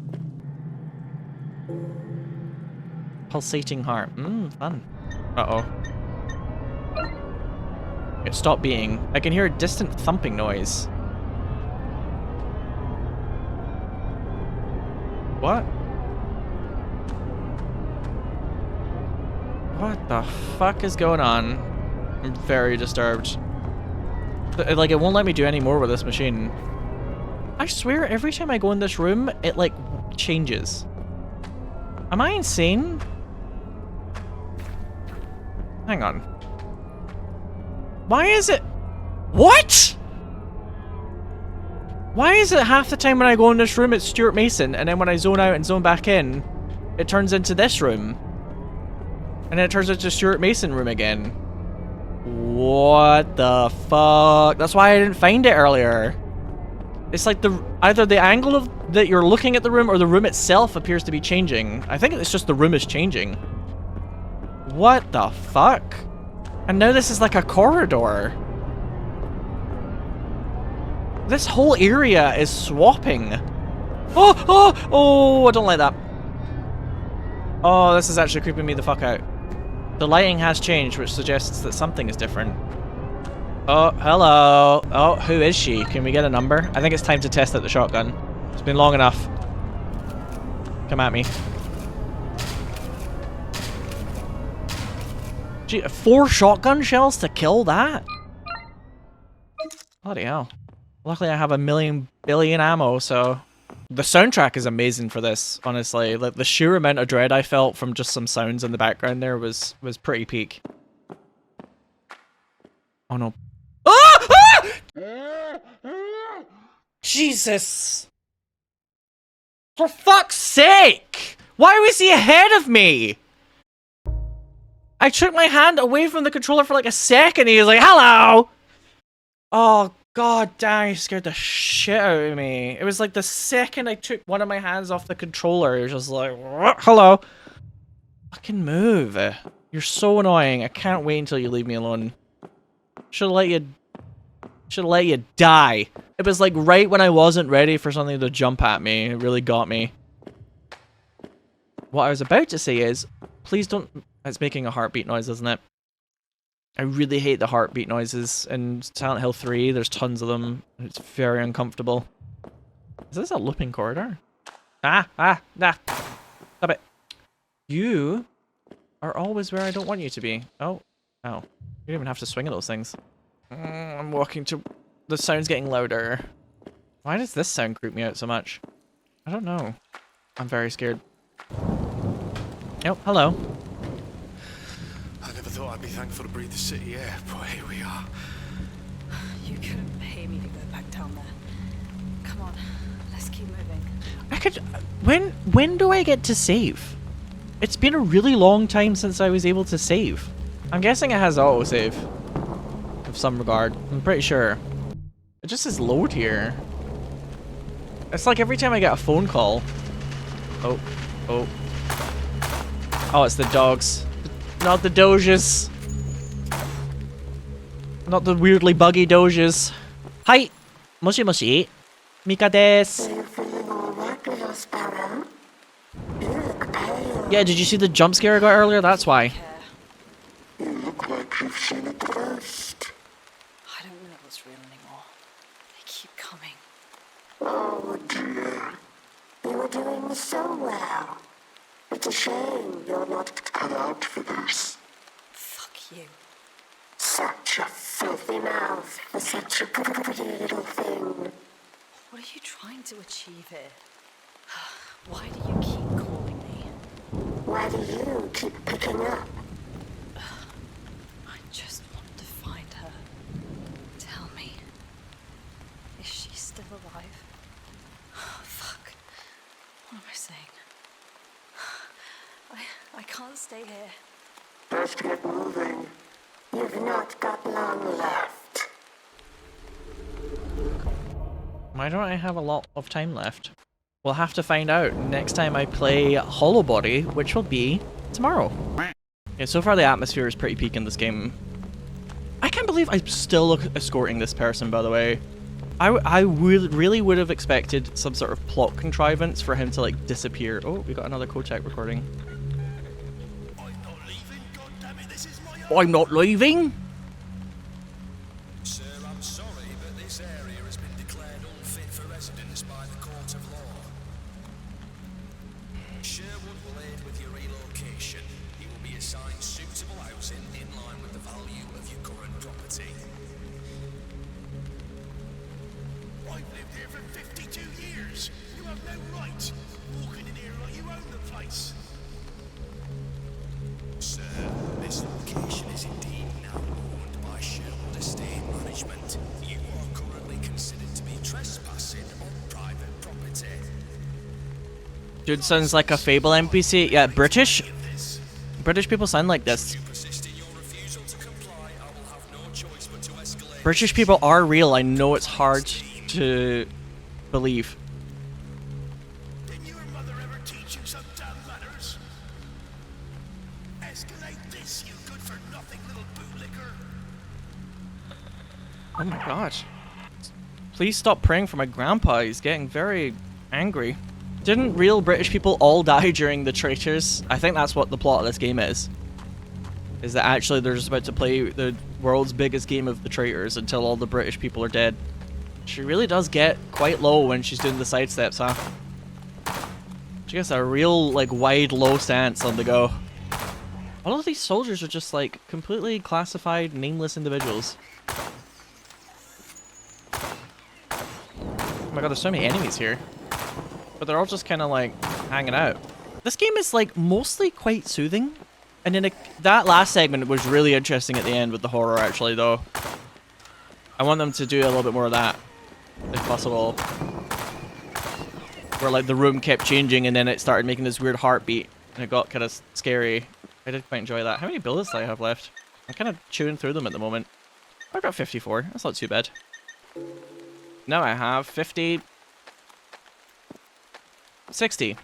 Pulsating heart. Fun. Uh-oh. It stopped beating. I can hear a distant thumping noise. What? What the fuck is going on? I'm very disturbed. Like, it won't let me do any more with this machine. I swear, every time I go in this room, it, like, changes. Am I insane? Hang on. Why is it... What?! Why is it half the time when I go in this room it's Stuart Mason, and then when I zone out and zone back in, it turns into this room? And then it turns into Stuart Mason room again. What the fuck? That's why I didn't find it earlier. It's like either the angle of that you're looking at the room or the room itself appears to be changing. I think it's just the room is changing. What the fuck? And now this is like a corridor. This whole area is swapping. Oh, I don't like that. Oh, this is actually creeping me the fuck out. The lighting has changed, which suggests that something is different. Oh, hello. Oh, who is she? Can we get a number? I think it's time to test out the shotgun. It's been long enough. Come at me. Gee, 4 shotgun shells to kill that? Bloody hell. Luckily I have a million billion ammo, so... The soundtrack is amazing for this, honestly. Like, the sheer amount of dread I felt from just some sounds in the background there was pretty peak. Oh no. Ah! Ah! Jesus! For fuck's sake! Why was he ahead of me? I took my hand away from the controller for like a second and he was like, hello! Oh, god damn, he scared the shit out of me. It was like the second I took one of my hands off the controller, it was just like, hello. Fucking move. You're so annoying. I can't wait until you leave me alone. Should've let you die. It was like right when I wasn't ready for something to jump at me. It really got me. What I was about to say is, please don't... It's making a heartbeat noise, isn't it? I really hate the heartbeat noises in Silent Hill 3. There's tons of them. It's very uncomfortable. Is this a looping corridor? Nah. Stop it. You are always where I don't want you to be. Oh. You don't even have to swing at those things. I'm walking to... The sound's getting louder. Why does this sound creep me out so much? I don't know. I'm very scared. Oh, hello. I never thought I'd be thankful to breathe the city air, but here we are. You couldn't pay me to go back down there. Come on, let's keep moving. I could... When do I get to save? It's been a really long time since I was able to save. I'm guessing it has autosave. Of some regard. I'm pretty sure. It just says load here. It's like every time I get a phone call. Oh, it's the dogs. Not the doges. Not the weirdly buggy doges. Hi! Moshi moshi. Mika des. Are you feeling all right, little sparrow? You look pale. Yeah, did you see the jump scare I got earlier? That's why. You look like you've seen a ghost. I don't know what's real anymore. They keep coming. Oh dear. You were doing so well. It's a shame you're not cut out for this. Fuck you. Such a filthy mouth for such a pretty little thing. What are you trying to achieve here? Why do you keep calling me? Why do you keep picking up? I just want to find her. Tell me. Is she still alive? Fuck. What am I saying? I can't stay here. Best get moving. You've not got long left. Why don't I have a lot of time left? We'll have to find out next time I play Hollowbody, which will be tomorrow. Yeah, so far the atmosphere is pretty peak in this game. I can't believe I'm still escorting this person, by the way. I really would have expected some sort of plot contrivance for him to like disappear. Oh, we got another Kotek recording. I'm not leaving. Sir, I'm sorry, but this area has been declared unfit for residence by the court of law. Sherwood will aid with your relocation. He will be assigned suitable housing in line with the value of your current property. I've lived here for 52 years. You have no right walking in here like you own the place. Sir, this location is indeed now owned by Sherwood Estate Management. You are currently considered to be trespassing on private property. Dude sounds like a Fable NPC. Yeah, British people sound like this. If you persist in your refusal to comply, I will have no choice but to escalate. British people are real. I know it's hard to believe. Didn't your mother ever teach you some damn manners? Escalate this, you good-for-nothing little bootlicker. Oh my god. Please stop praying for my grandpa. He's getting very angry. Didn't real British people all die during the Traitors? I think that's what the plot of this game is. Is that actually they're just about to play the world's biggest game of the Traitors until all the British people are dead. She really does get quite low when she's doing the sidesteps, huh? She gets a real, like, wide, low stance on the go. All of these soldiers are just, like, completely classified, nameless individuals. Oh my god, there's so many enemies here. But they're all just kind of, like, hanging out. This game is, like, mostly quite soothing. And then that last segment was really interesting at the end with the horror, actually, though. I want them to do a little bit more of that, if possible. Where, like, the room kept changing and then it started making this weird heartbeat. And it got kind of scary. I did quite enjoy that. How many bullets do I have left? I'm kind of chewing through them at the moment. I've got 54. That's not too bad. Now I have 50... 60.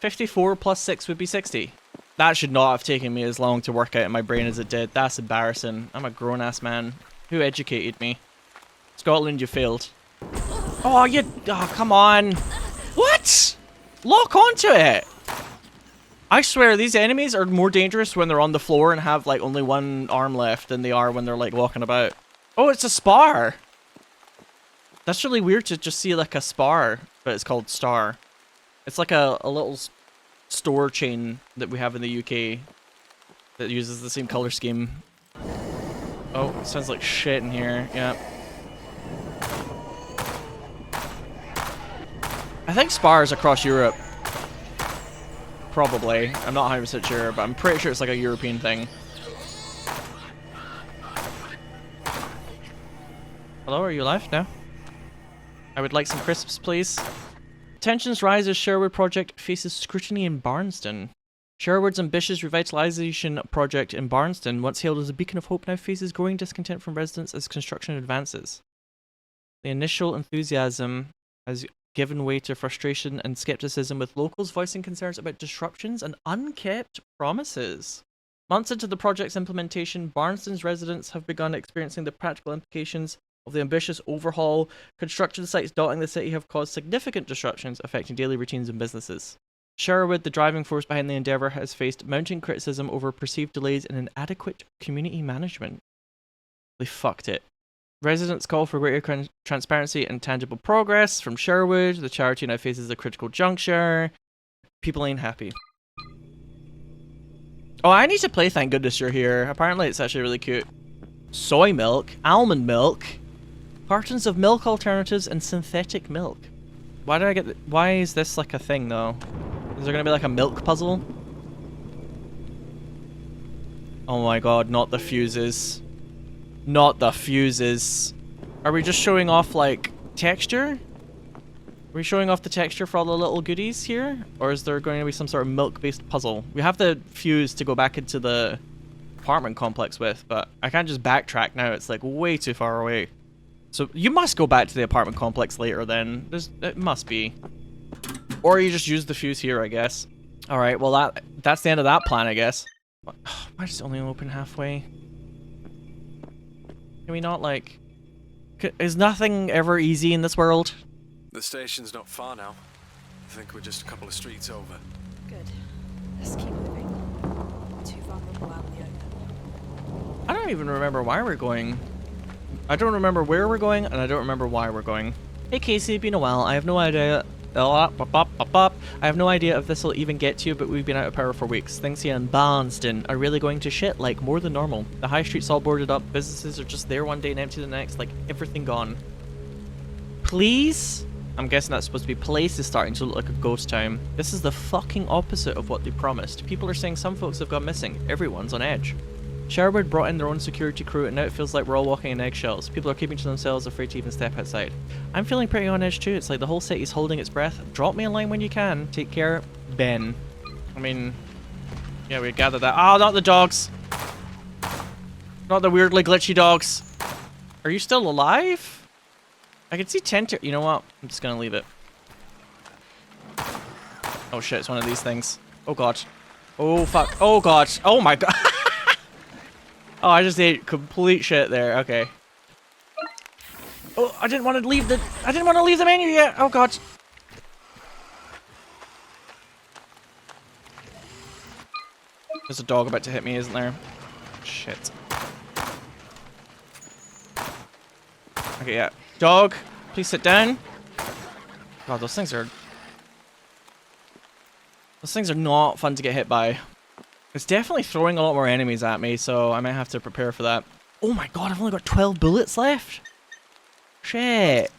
54 plus 6 would be 60. That should not have taken me as long to work out in my brain as it did. That's embarrassing. I'm a grown-ass man. Who educated me? Scotland, you failed. Oh, you... Oh, come on. What? Lock onto it. I swear, these enemies are more dangerous when they're on the floor and have, like, only one arm left than they are when they're, like, walking about. Oh, it's a spar. That's really weird to just see, like, a spar, but it's called Star. It's like a little store chain that we have in the UK that uses the same color scheme. Oh, it sounds like shit in here. Yeah. I think spars across Europe. Probably. I'm not 100% sure, but I'm pretty sure it's like a European thing. Hello, are you alive? No? I would like some crisps, please. Tensions rise as Sherwood project faces scrutiny in Barnston. Sherwood's ambitious revitalization project in Barnston, once hailed as a beacon of hope, now faces growing discontent from residents as construction advances. The initial enthusiasm has given way to frustration and skepticism, with locals voicing concerns about disruptions and unkept promises. Months into the project's implementation, Barnston's residents have begun experiencing the practical implications of the ambitious overhaul. Construction sites dotting the city have caused significant disruptions affecting daily routines and businesses. Sherwood, the driving force behind the endeavour, has faced mounting criticism over perceived delays in inadequate community management. They fucked it. Residents call for greater transparency and tangible progress from Sherwood. The charity now faces a critical juncture. People ain't happy. Oh, I need to play Thank Goodness You're Here. Apparently it's actually really cute. Soy milk, almond milk, cartons of milk alternatives, and synthetic milk. Why did I get why is this like a thing though? Is there gonna be like a milk puzzle? Oh my god, not the fuses. Not the fuses. Are we just showing off like texture? Are we showing off the texture for all the little goodies here? Or is there going to be some sort of milk-based puzzle? We have the fuse to go back into the apartment complex with, but I can't just backtrack now. It's like way too far away. So you must go back to the apartment complex later then. It must be. Or you just use the fuse here, I guess. Alright, well that's the end of that plan, I guess. Why does it only open halfway? Can we not like... Is nothing ever easy in this world? The station's not far now. I think we're just a couple of streets over. Good. Let's keep moving. Too vulnerable out in the open. I don't even remember why we're going. I don't remember where we're going, and I don't remember why we're going. Hey Casey, been a while. I have no idea. I have no idea if this will even get to you, but we've been out of power for weeks. Things here in Barnston are really going to shit, like more than normal. The high street's all boarded up, businesses are just there one day and empty the next, like everything gone. Please? I'm guessing that's supposed to be place is starting to look like a ghost town. This is the fucking opposite of what they promised. People are saying some folks have gone missing. Everyone's on edge. Sherwood brought in their own security crew, and now it feels like we're all walking in eggshells. People are keeping to themselves, afraid to even step outside. I'm feeling pretty on edge too. It's like the whole city's holding its breath. Drop me a line when you can. Take care, Ben. I mean, yeah, we gathered that. Oh, not the dogs. Not the weirdly glitchy dogs. Are you still alive? I can see you know what? I'm just gonna leave it. Oh shit, it's one of these things. Oh god. Oh fuck. Oh god. Oh my god. Oh, I just ate complete shit there. Okay. Oh, I didn't want to leave the menu yet. Oh god. There's a dog about to hit me, isn't there? Shit. Okay, yeah. Dog, please sit down. God, those things are not fun to get hit by. It's definitely throwing a lot more enemies at me, so I might have to prepare for that. Oh my god, I've only got 12 bullets left. Shit.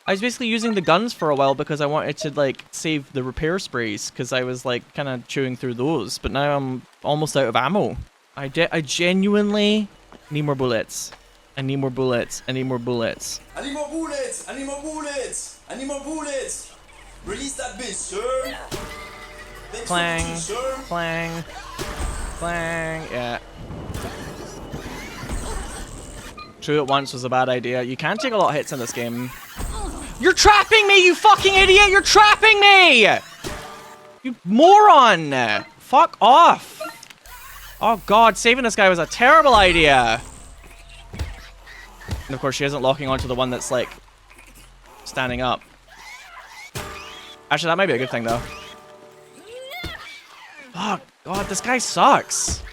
I was basically using the guns for a while because I wanted to like save the repair sprays because I was like kind of chewing through those, but now I'm almost out of ammo. I genuinely need more bullets. I need more bullets. I need more bullets. I need more bullets! I need more bullets! I need more bullets! Release that bitch, sir! Clang, clang, clang, yeah. Two at once was a bad idea. You can take a lot of hits in this game. You're trapping me, you fucking idiot! You're trapping me! You moron! Fuck off! Oh god, saving this guy was a terrible idea. And of course she isn't locking onto the one that's like standing up. Actually, that might be a good thing though. Oh god, this guy sucks.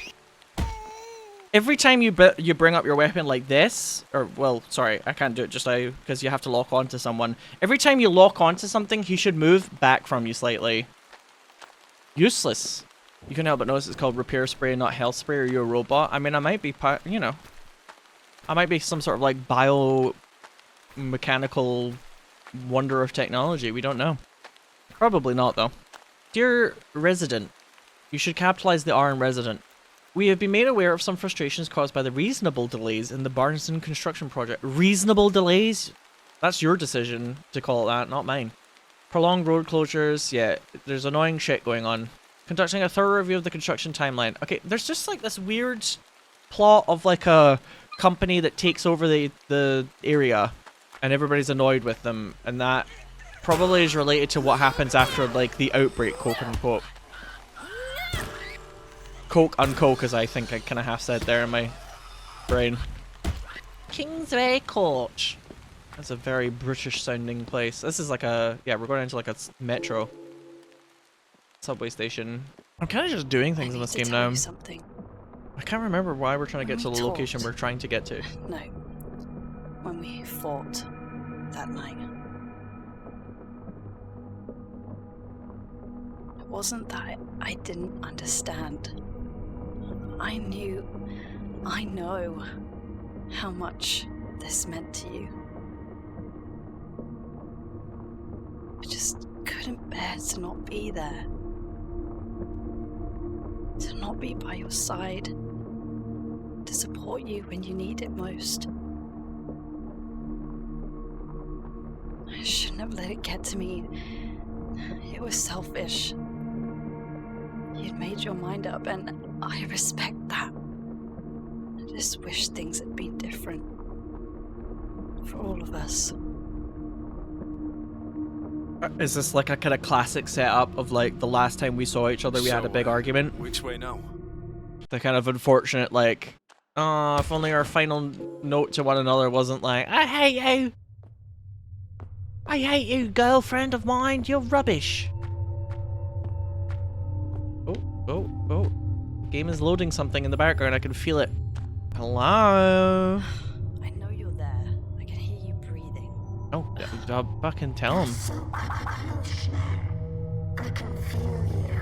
Every time you bring up your weapon like this, or well, sorry, I can't do it just now because you have to lock onto someone. Every time you lock onto something, he should move back from you slightly. Useless. You can help but notice it's called repair spray, not health spray. Are you a robot? I mean, I might be, you know, I might be some sort of like biomechanical wonder of technology. We don't know. Probably not though. Dear resident, you should capitalize the R in resident. We have been made aware of some frustrations caused by the reasonable delays in the Barnston construction project. Reasonable delays? That's your decision to call it that, not mine. Prolonged road closures, yeah, there's annoying shit going on. Conducting a thorough review of the construction timeline. Okay, there's just like this weird plot of like a company that takes over the area and everybody's annoyed with them, and that probably is related to what happens after like the outbreak, quote unquote. Coke uncoke, as I think I kind of half said there in my brain. Kingsway Coach. That's a very British sounding place. This is like a, yeah, we're going into like a metro. Subway station. I'm kind of just doing things in this game now. Something. I can't remember why we're trying to get to the location we're trying to get to. No. When we fought that night. It wasn't that I didn't understand. I know how much this meant to you. I just couldn't bear to not be there. To not be by your side. To support you when you need it most. I shouldn't have let it get to me. It was selfish. You'd made your mind up, and I respect that. I just wish things had been different. For all of us. Is this like a kind of classic setup of like the last time we saw each other we had a big argument? Which way now? The kind of unfortunate like, oh, if only our final note to one another wasn't like, I hate you! I hate you, girlfriend of mine, you're rubbish! Oh. Game is loading something in the background, I can feel it. Hello? I know you're there. I can hear you breathing. Oh, I'll fucking tell him. I can feel you.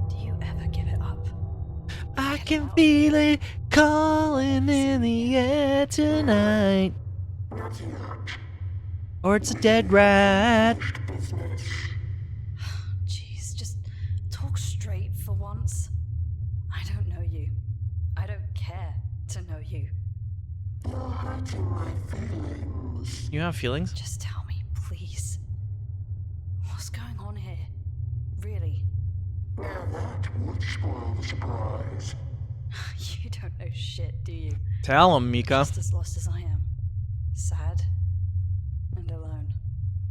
Do you ever give it up? I can feel it calling in the air tonight. Not yet. Or it's a dead rat. Jeez, just talk straight for once. I don't know you. I don't care to know you. You're hurting my feelings. You have feelings? Just tell me, please. What's going on here? Really? Now that would spoil the surprise. You don't know shit, do you? Tell him, Mika. Just as lost as I am. Sad. And alone.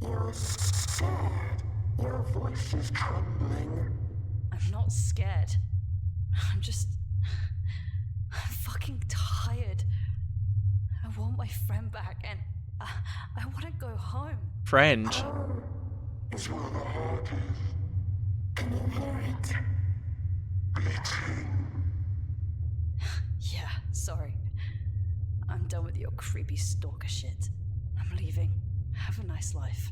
You're scared. Your voice is trembling. I'm not scared. I'm fucking tired. I want my friend back, and I want to go home. Friend. Home is where the heart is. Can you hear it? Beating. Yeah, sorry. I'm done with your creepy stalker shit. I'm leaving. Have a nice life.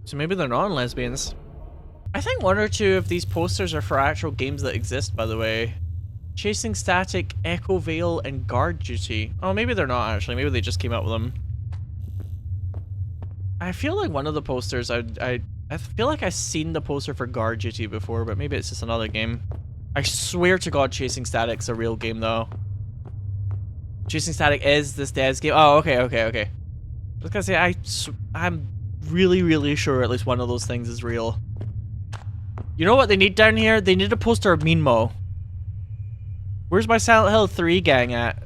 So maybe they're not lesbians. I think one or two of these posters are for actual games that exist, by the way. Chasing Static, Echo Veil, and Guard Duty. Oh, maybe they're not actually. Maybe they just came up with them. I feel like one of the posters, I feel like I've seen the poster for Guard Duty before, but maybe it's just another game. I swear to God, Chasing Static's a real game, though. Chasing Static is this Des game. Oh, okay. I was gonna say, I'm really sure at least one of those things is real. You know what they need down here? They need a poster of Mean Mo. Where's my Silent Hill 3 gang at?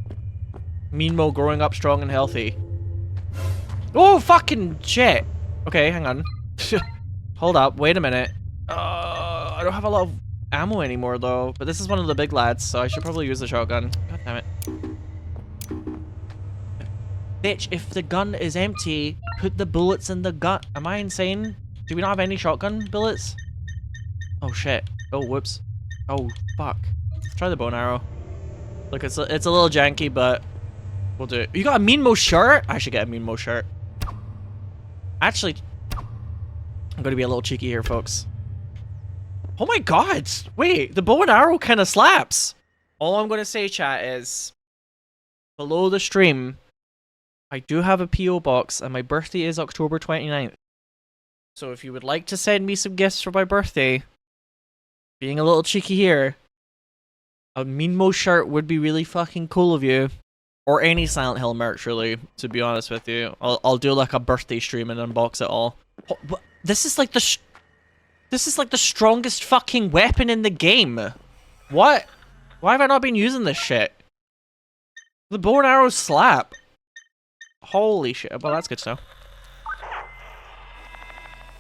Mean Mo growing up strong and healthy. Oh, fucking shit. Okay, hang on. Hold up, wait a minute. I don't have a lot of ammo anymore, though. But this is one of the big lads, so I should probably use the shotgun. God damn it. Bitch, if the gun is empty, put the bullets in the gun. Am I insane? Do we not have any shotgun bullets? Oh, shit. Oh, whoops. Oh, fuck. Let's try the bow and arrow. Look, it's a little janky, but we'll do it. You got a Mean Mo shirt? I should get a Mean Mo shirt. Actually, I'm going to be a little cheeky here, folks. Oh my god! Wait, the bow and arrow kind of slaps! All I'm going to say, chat, is below the stream, I do have a P.O. box, and my birthday is October 29th. So if you would like to send me some gifts for my birthday, being a little cheeky here, a Mean Mo shirt would be really fucking cool of you. Or any Silent Hill merch, really, to be honest with you. I'll do like a birthday stream and unbox it all. What? This is like the strongest fucking weapon in the game. What? Why have I not been using this shit? The bow and arrow slap. Holy shit. Well, that's good to know.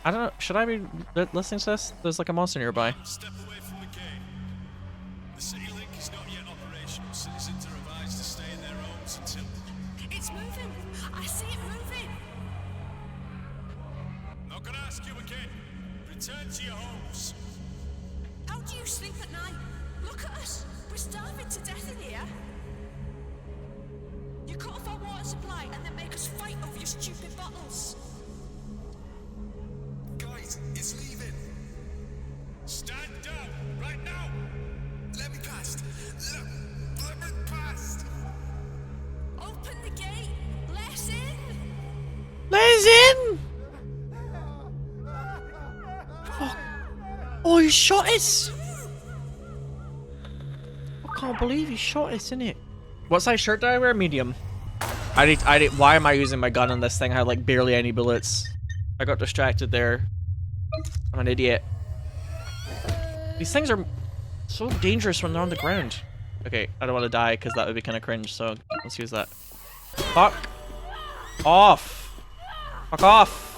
I don't know. Should I be listening to this? There's like a monster nearby. Step away from the gate. The city link is not yet operational. Citizens are advised to stay in their homes until... It's Return to your homes. How do you sleep at night? Look at us. We're starving to death in here. You cut off our water supply and then make us fight over your stupid bottles. Guys, it's leaving. Stand down, right now. Let me past. Let me past. Open the gate. Let us in. Let us in! Oh, he shot us! I can't believe he shot us, innit? What size shirt do I wear? Medium. Why am I using my gun on this thing? I had like barely any bullets. I got distracted there. I'm an idiot. These things are so dangerous when they're on the ground. Okay, I don't want to die because that would be kind of cringe, so let's use that. Fuck off! Fuck off!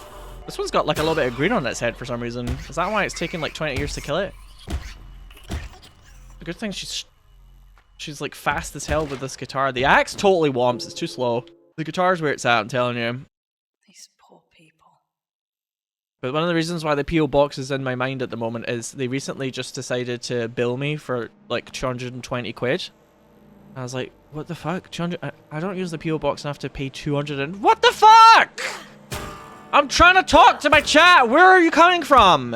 This one's got like a little bit of green on its head for some reason. Is that why it's taken like 20 years to kill it? The good thing she's like fast as hell with this guitar. The axe totally womps, it's too slow. The guitar's where it's at, I'm telling you. These poor people. But one of the reasons why the P.O. box is in my mind at the moment is they recently just decided to bill me for like 220 quid. I was like, what the fuck? 200? I don't use the P.O. box enough to pay 200 and... What the fuck?! I'm trying to talk to my chat! Where are you coming from?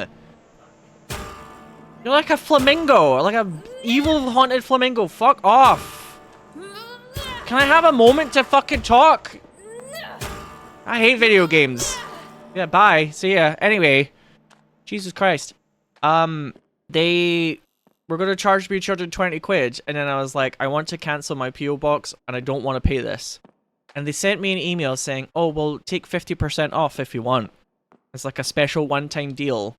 You're like a flamingo, like a evil haunted flamingo. Fuck off! Can I have a moment to fucking talk? I hate video games. Yeah, bye. See ya. Anyway, Jesus Christ. They were gonna charge me 220 quid, and then I was like, I want to cancel my P.O. box, and I don't want to pay this. And they sent me an email saying, oh, well, take 50% off if you want. It's like a special one-time deal.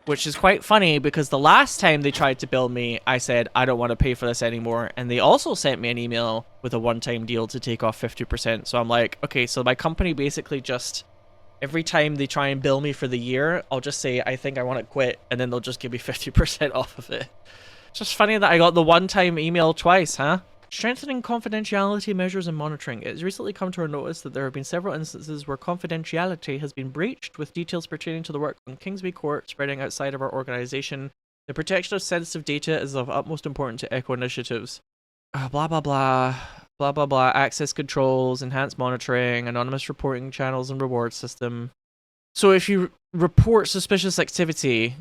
Which is quite funny because the last time they tried to bill me, I said, I don't want to pay for this anymore. And they also sent me an email with a one-time deal to take off 50%. So I'm like, okay, so my company basically just, every time they try and bill me for the year, I'll just say, I think I want to quit. And then they'll just give me 50% off of it. It's just funny that I got the one-time email twice, huh? Strengthening confidentiality measures and monitoring. It has recently come to our notice that there have been several instances where confidentiality has been breached, with details pertaining to the work on Kingsby Court spreading outside of our organization. The protection of sensitive data is of utmost importance to Echo initiatives. Blah blah blah. Blah blah blah. Access controls, enhanced monitoring, anonymous reporting channels and reward system. So if you report suspicious activity,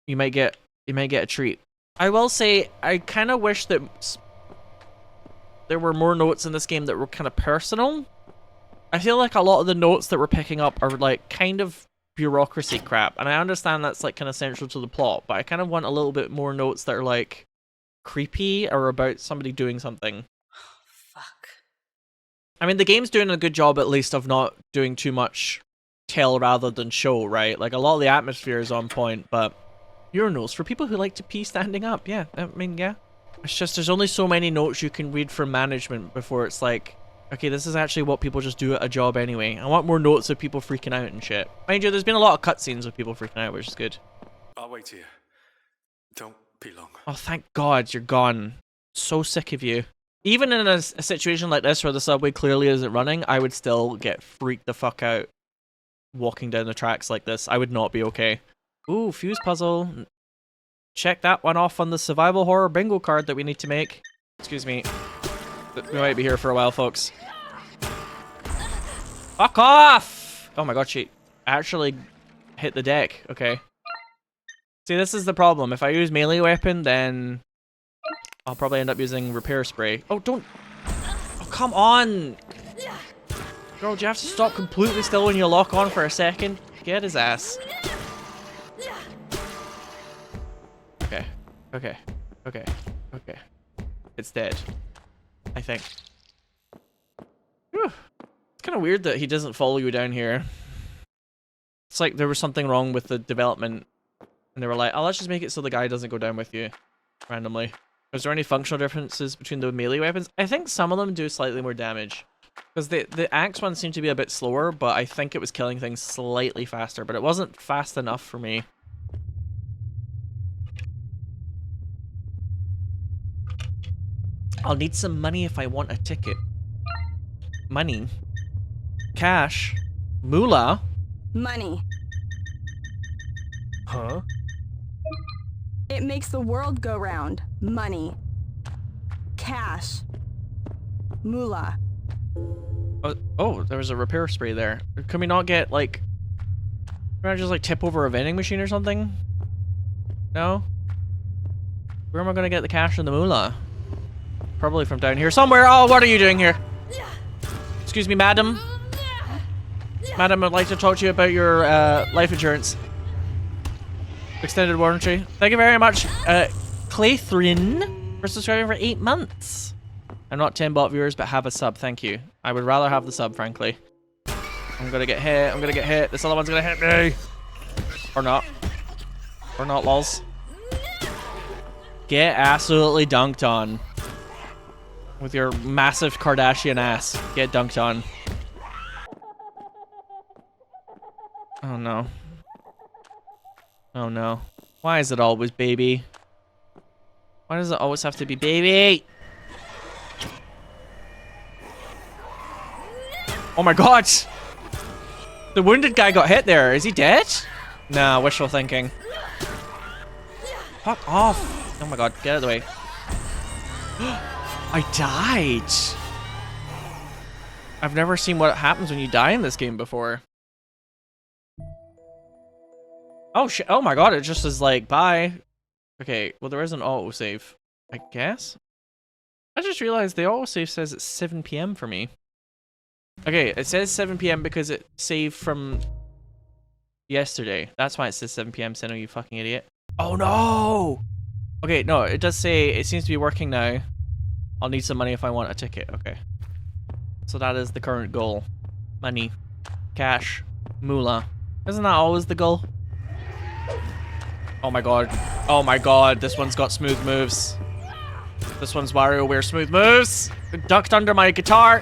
you might get a treat. I will say, I kind of wish that there were more notes in this game that were kind of personal. I feel like a lot of the notes that we're picking up are like kind of bureaucracy crap, and I understand that's like kind of central to the plot, but I kind of want a little bit more notes that are like creepy or about somebody doing something. Fuck. I mean, the game's doing a good job at least of not doing too much tell rather than show, right? Like a lot of the atmosphere is on point, but urinals for people who like to pee standing up. Yeah, I mean, yeah. It's just there's only so many notes you can read from management before it's like, okay, this is actually what people just do at a job anyway. I want more notes of people freaking out and shit. Mind you, there's been a lot of cutscenes of people freaking out, which is good. I'll wait here. Don't be long. Oh, thank God you're gone. So sick of you. Even in a situation like this where the subway clearly isn't running, I would still get freaked the fuck out walking down the tracks like this. I would not be okay. Ooh, fuse puzzle. Check that one off on the survival horror bingo card that we need to make. Excuse me. We might be here for a while, folks. Fuck off! Oh my god, she actually hit the deck. Okay. See, this is the problem. If I use melee weapon, then I'll probably end up using repair spray. Oh, don't... Oh, come on! Girl, do you have to stop completely still when you lock on for a second? Get his ass. Okay. Okay. Okay. Okay. It's dead. I think. Whew. It's kind of weird that he doesn't follow you down here. It's like there was something wrong with the development. And they were like, oh, let's just make it so the guy doesn't go down with you. Randomly. Is there any functional differences between the melee weapons? I think some of them do slightly more damage. Because the axe one seemed to be a bit slower, but I think it was killing things slightly faster. But it wasn't fast enough for me. I'll need some money if I want a ticket. Money. Cash. Moolah. Money. Huh? It makes the world go round. Money. Cash. Moolah. Oh, there was a repair spray there. Can we not get, like... Can I just, like, tip over a vending machine or something? No? Where am I gonna get the cash and the moolah? Probably from down here somewhere. Oh, what are you doing here? Excuse me, madam. Madam, I'd like to talk to you about your life insurance. Extended warranty. Thank you very much, Claythrin, for subscribing for 8 months. I'm not 10 bot viewers, but have a sub. Thank you. I would rather have the sub, frankly. I'm gonna get hit. I'm gonna get hit. This other one's gonna hit me. Or not. Or not, lols. Get absolutely dunked on. With your massive Kardashian ass. Get dunked on. Oh no. Oh no. Why is it always baby? Why does it always have to be baby? Oh my god! The wounded guy got hit there. Is he dead? Nah, wishful thinking. Fuck off. Oh my god, get out of the way. I died. I've never seen what happens when you die in this game before. Oh shit, oh my god, it just is like, bye. Okay, well there is an autosave, I guess? I just realized the autosave says it's 7 PM for me. Okay, it says 7 PM because it saved from yesterday. That's why it says 7 PM, Sinow, you fucking idiot. Oh no! Okay, no, it does say it seems to be working now. I'll need some money if I want a ticket, okay. So that is the current goal. Money. Cash. Moolah. Isn't that always the goal? Oh my god. Oh my god, this one's got smooth moves. This one's WarioWare smooth moves. Ducked under my guitar.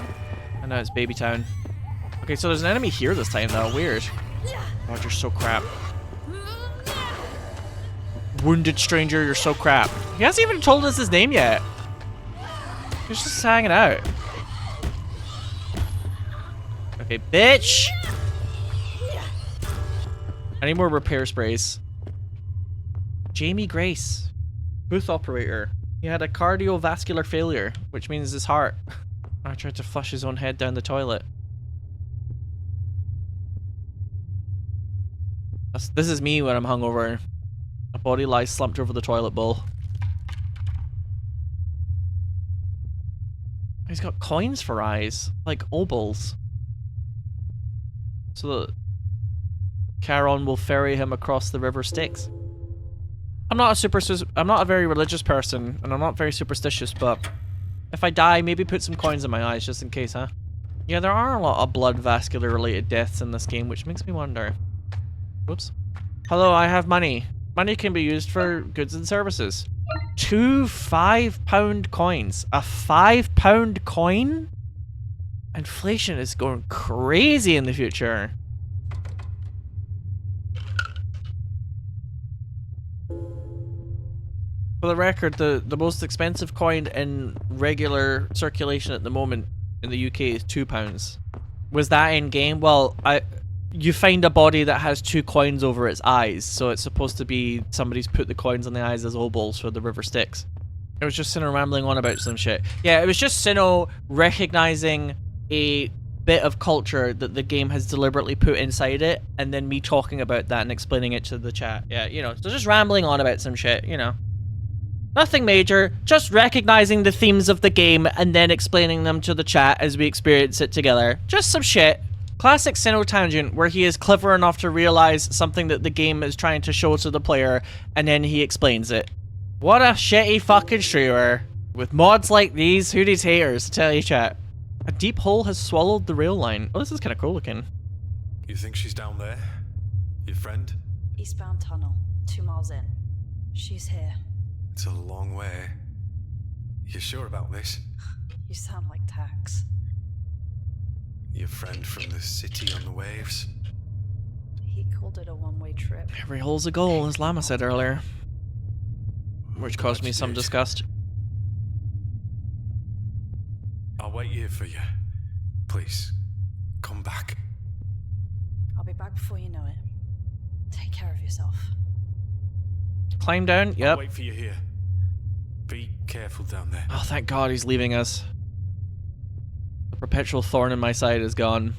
And now it's Baby Town. Okay, so there's an enemy here this time though. Weird. God, you're so crap. Wounded stranger, you're so crap. He hasn't even told us his name yet. He's just hanging out. Okay, bitch! I need more repair sprays. Jamie Grace. Booth operator. He had a cardiovascular failure, which means his heart. I tried to flush his own head down the toilet. This is me when I'm hungover. My body lies slumped over the toilet bowl. He's got coins for eyes, like obols. So that Charon will ferry him across the river Styx. I'm not a very religious person, and I'm not very superstitious, but if I die, maybe put some coins in my eyes just in case, huh? Yeah, there are a lot of blood vascular related deaths in this game, which makes me wonder. Whoops. Hello, I have money. Money can be used for goods and services. 2 5-pound coins. A 5-pound coin? Inflation is going crazy in the future. For the record, the most expensive coin in regular circulation at the moment in the UK is £2. Was that in game? Well, you find a body that has 2 coins over its eyes, so it's supposed to be somebody's put the coins on the eyes as obols for the river Styx. It was just Sinow rambling on about some shit. Yeah, it was just Sinow recognizing a bit of culture that the game has deliberately put inside it, and then me talking about that and explaining it to the chat. Yeah, you know, so just rambling on about some shit, you know. Nothing major, just recognizing the themes of the game and then explaining them to the chat as we experience it together. Just some shit. Classic Sinow tangent where he is clever enough to realize something that the game is trying to show to the player and then he explains it. What a shitty fucking streamer. With mods like these, who needs haters? Tell you chat. A deep hole has swallowed the rail line. Oh, this is kind of cool looking. You think she's down there? Your friend? Eastbound tunnel, 2 miles in. She's here. It's a long way. You sure about this? You sound like Tax. Your friend from the city on the waves? He called it a one-way trip. Every hole's a goal, as Llama said earlier. Which caused me some disgust. I'll wait here for you. Please, come back. I'll be back before you know it. Take care of yourself. Climb down? I'll Yep. wait for you here. Be careful down there. Oh, thank God he's leaving us. The perpetual thorn in my side is gone.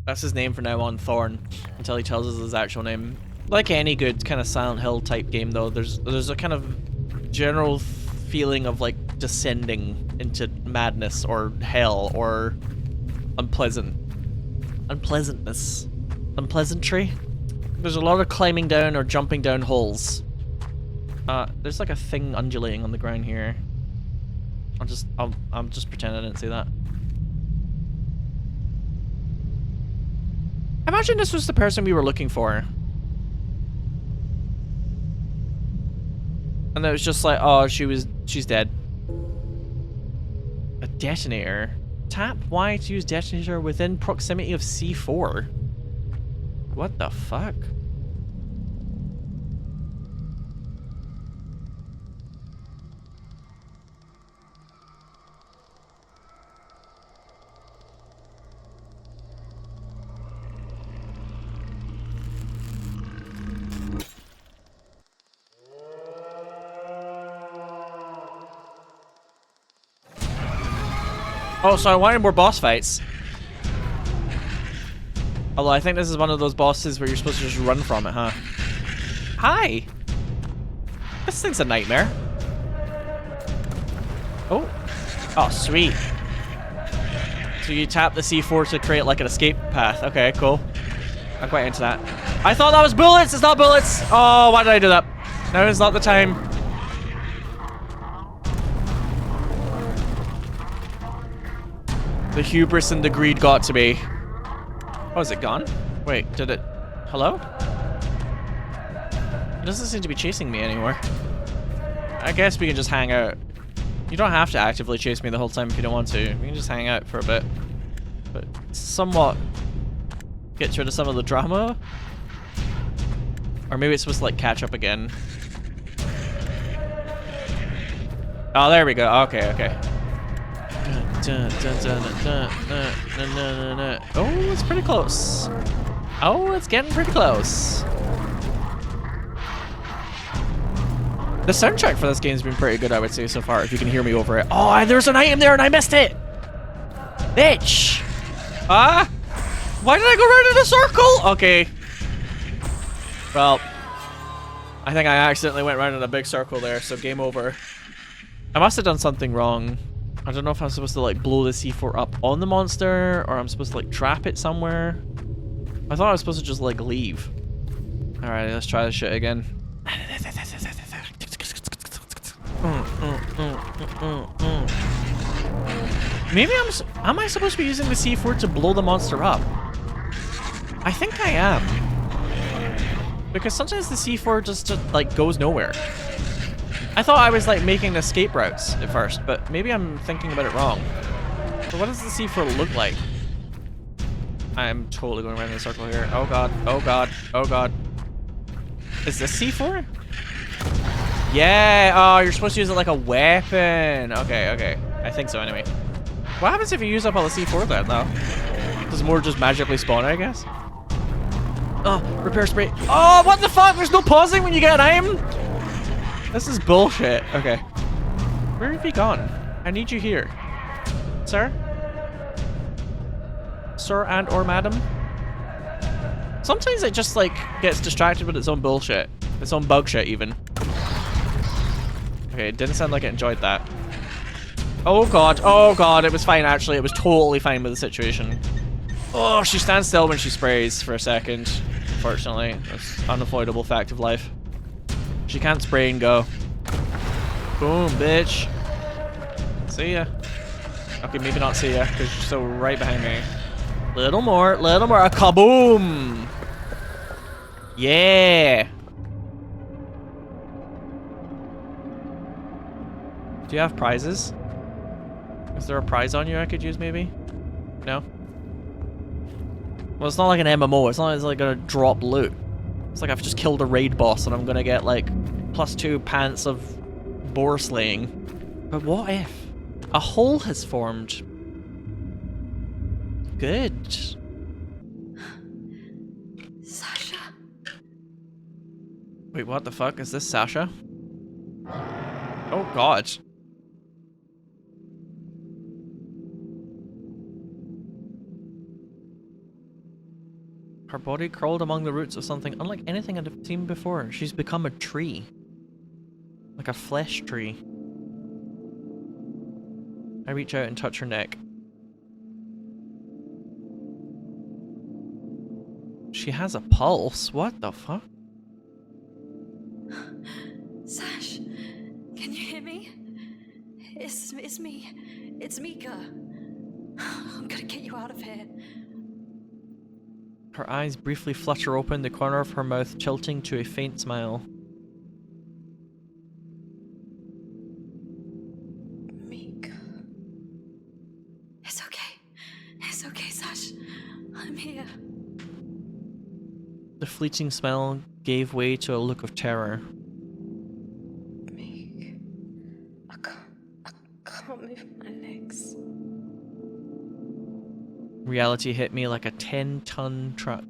That's his name from now on, Thorn, until he tells us his actual name. Like any good kind of Silent Hill type game, though, there's a kind of general feeling of like descending into madness or hell or unpleasantness, unpleasantry. There's a lot of climbing down or jumping down holes. There's like a thing undulating on the ground here. I'll just pretend I didn't see that. Imagine this was the person we were looking for. And it was just like, oh, she's dead. A detonator. Tap Y to use detonator within proximity of C4. What the fuck? Oh, so I wanted more boss fights. Although I think this is one of those bosses where you're supposed to just run from it, huh? Hi! This thing's a nightmare. Oh. Oh, sweet. So you tap the C4 to create like an escape path. Okay, cool. I'm quite into that. I thought that was bullets! It's not bullets! Oh, why did I do that? Now is not the time. The hubris and the greed got to me. Oh, is it gone? Wait, did it... Hello? It doesn't seem to be chasing me anymore. I guess we can just hang out. You don't have to actively chase me the whole time if you don't want to. We can just hang out for a bit. But somewhat gets rid of some of the drama. Or maybe it's supposed to like catch up again. Oh, there we go. Okay, okay. Oh, it's pretty close. Oh, it's getting pretty close. The soundtrack for this game's been pretty good, I would say, so far, if you can hear me over it. Oh, there's an item there and I missed it! Bitch! Why did I go round in a circle? Okay. Well, I think I accidentally went round in a big circle there, so game over. I must have done something wrong. I don't know if I'm supposed to like blow the C4 up on the monster or I'm supposed to like trap it somewhere. I thought I was supposed to just like leave. Alright, let's try this shit again. Maybe am I supposed to be using the C4 to blow the monster up? I think I am. Because sometimes the C4 just like goes nowhere. I thought I was like making escape routes at first, but maybe I'm thinking about it wrong. So what does the C4 look like? I'm totally going around in a circle here. Oh god, oh god, oh god. Is this C4? Yeah, oh, you're supposed to use it like a weapon. Okay, okay. I think so anyway. What happens if you use up all the C4 then though? Does more just magically spawn, I guess? Oh, repair spray. Oh, what the fuck? There's no pausing when you get an item? This is bullshit. Okay. Where have you gone? I need you here. Sir? Sir and or madam? Sometimes it just like gets distracted with its own bullshit. Its own bug shit even. Okay, it didn't sound like it enjoyed that. Oh god, it was fine actually. It was totally fine with the situation. Oh, she stands still when she sprays for a second. Unfortunately, that's an unavoidable fact of life. She can't spray and go. Boom, bitch. See ya. Okay, maybe not see ya, because you're so right behind me. Little more, a kaboom! Yeah! Do you have prizes? Is there a prize on you I could use, maybe? No? Well, it's not like an MMO, it's not like it's like gonna drop loot. It's like I've just killed a raid boss and I'm gonna get like +2 pants of boar slaying. But what if a hole has formed? Good. Sasha? Wait, what the fuck? Is this Sasha? Oh god. Her body crawled among the roots of something unlike anything I'd have seen before. She's become a tree. Like a flesh tree. I reach out and touch her neck. She has a pulse? What the fuck? Sash, can you hear me? It's me. It's Mika. I'm gonna get you out of here. Her eyes briefly flutter open, the corner of her mouth tilting to a faint smile. Mika. It's okay. It's okay, Sash. I'm here. The fleeting smile gave way to a look of terror. I can't move my legs. Reality hit me like a 10-ton truck.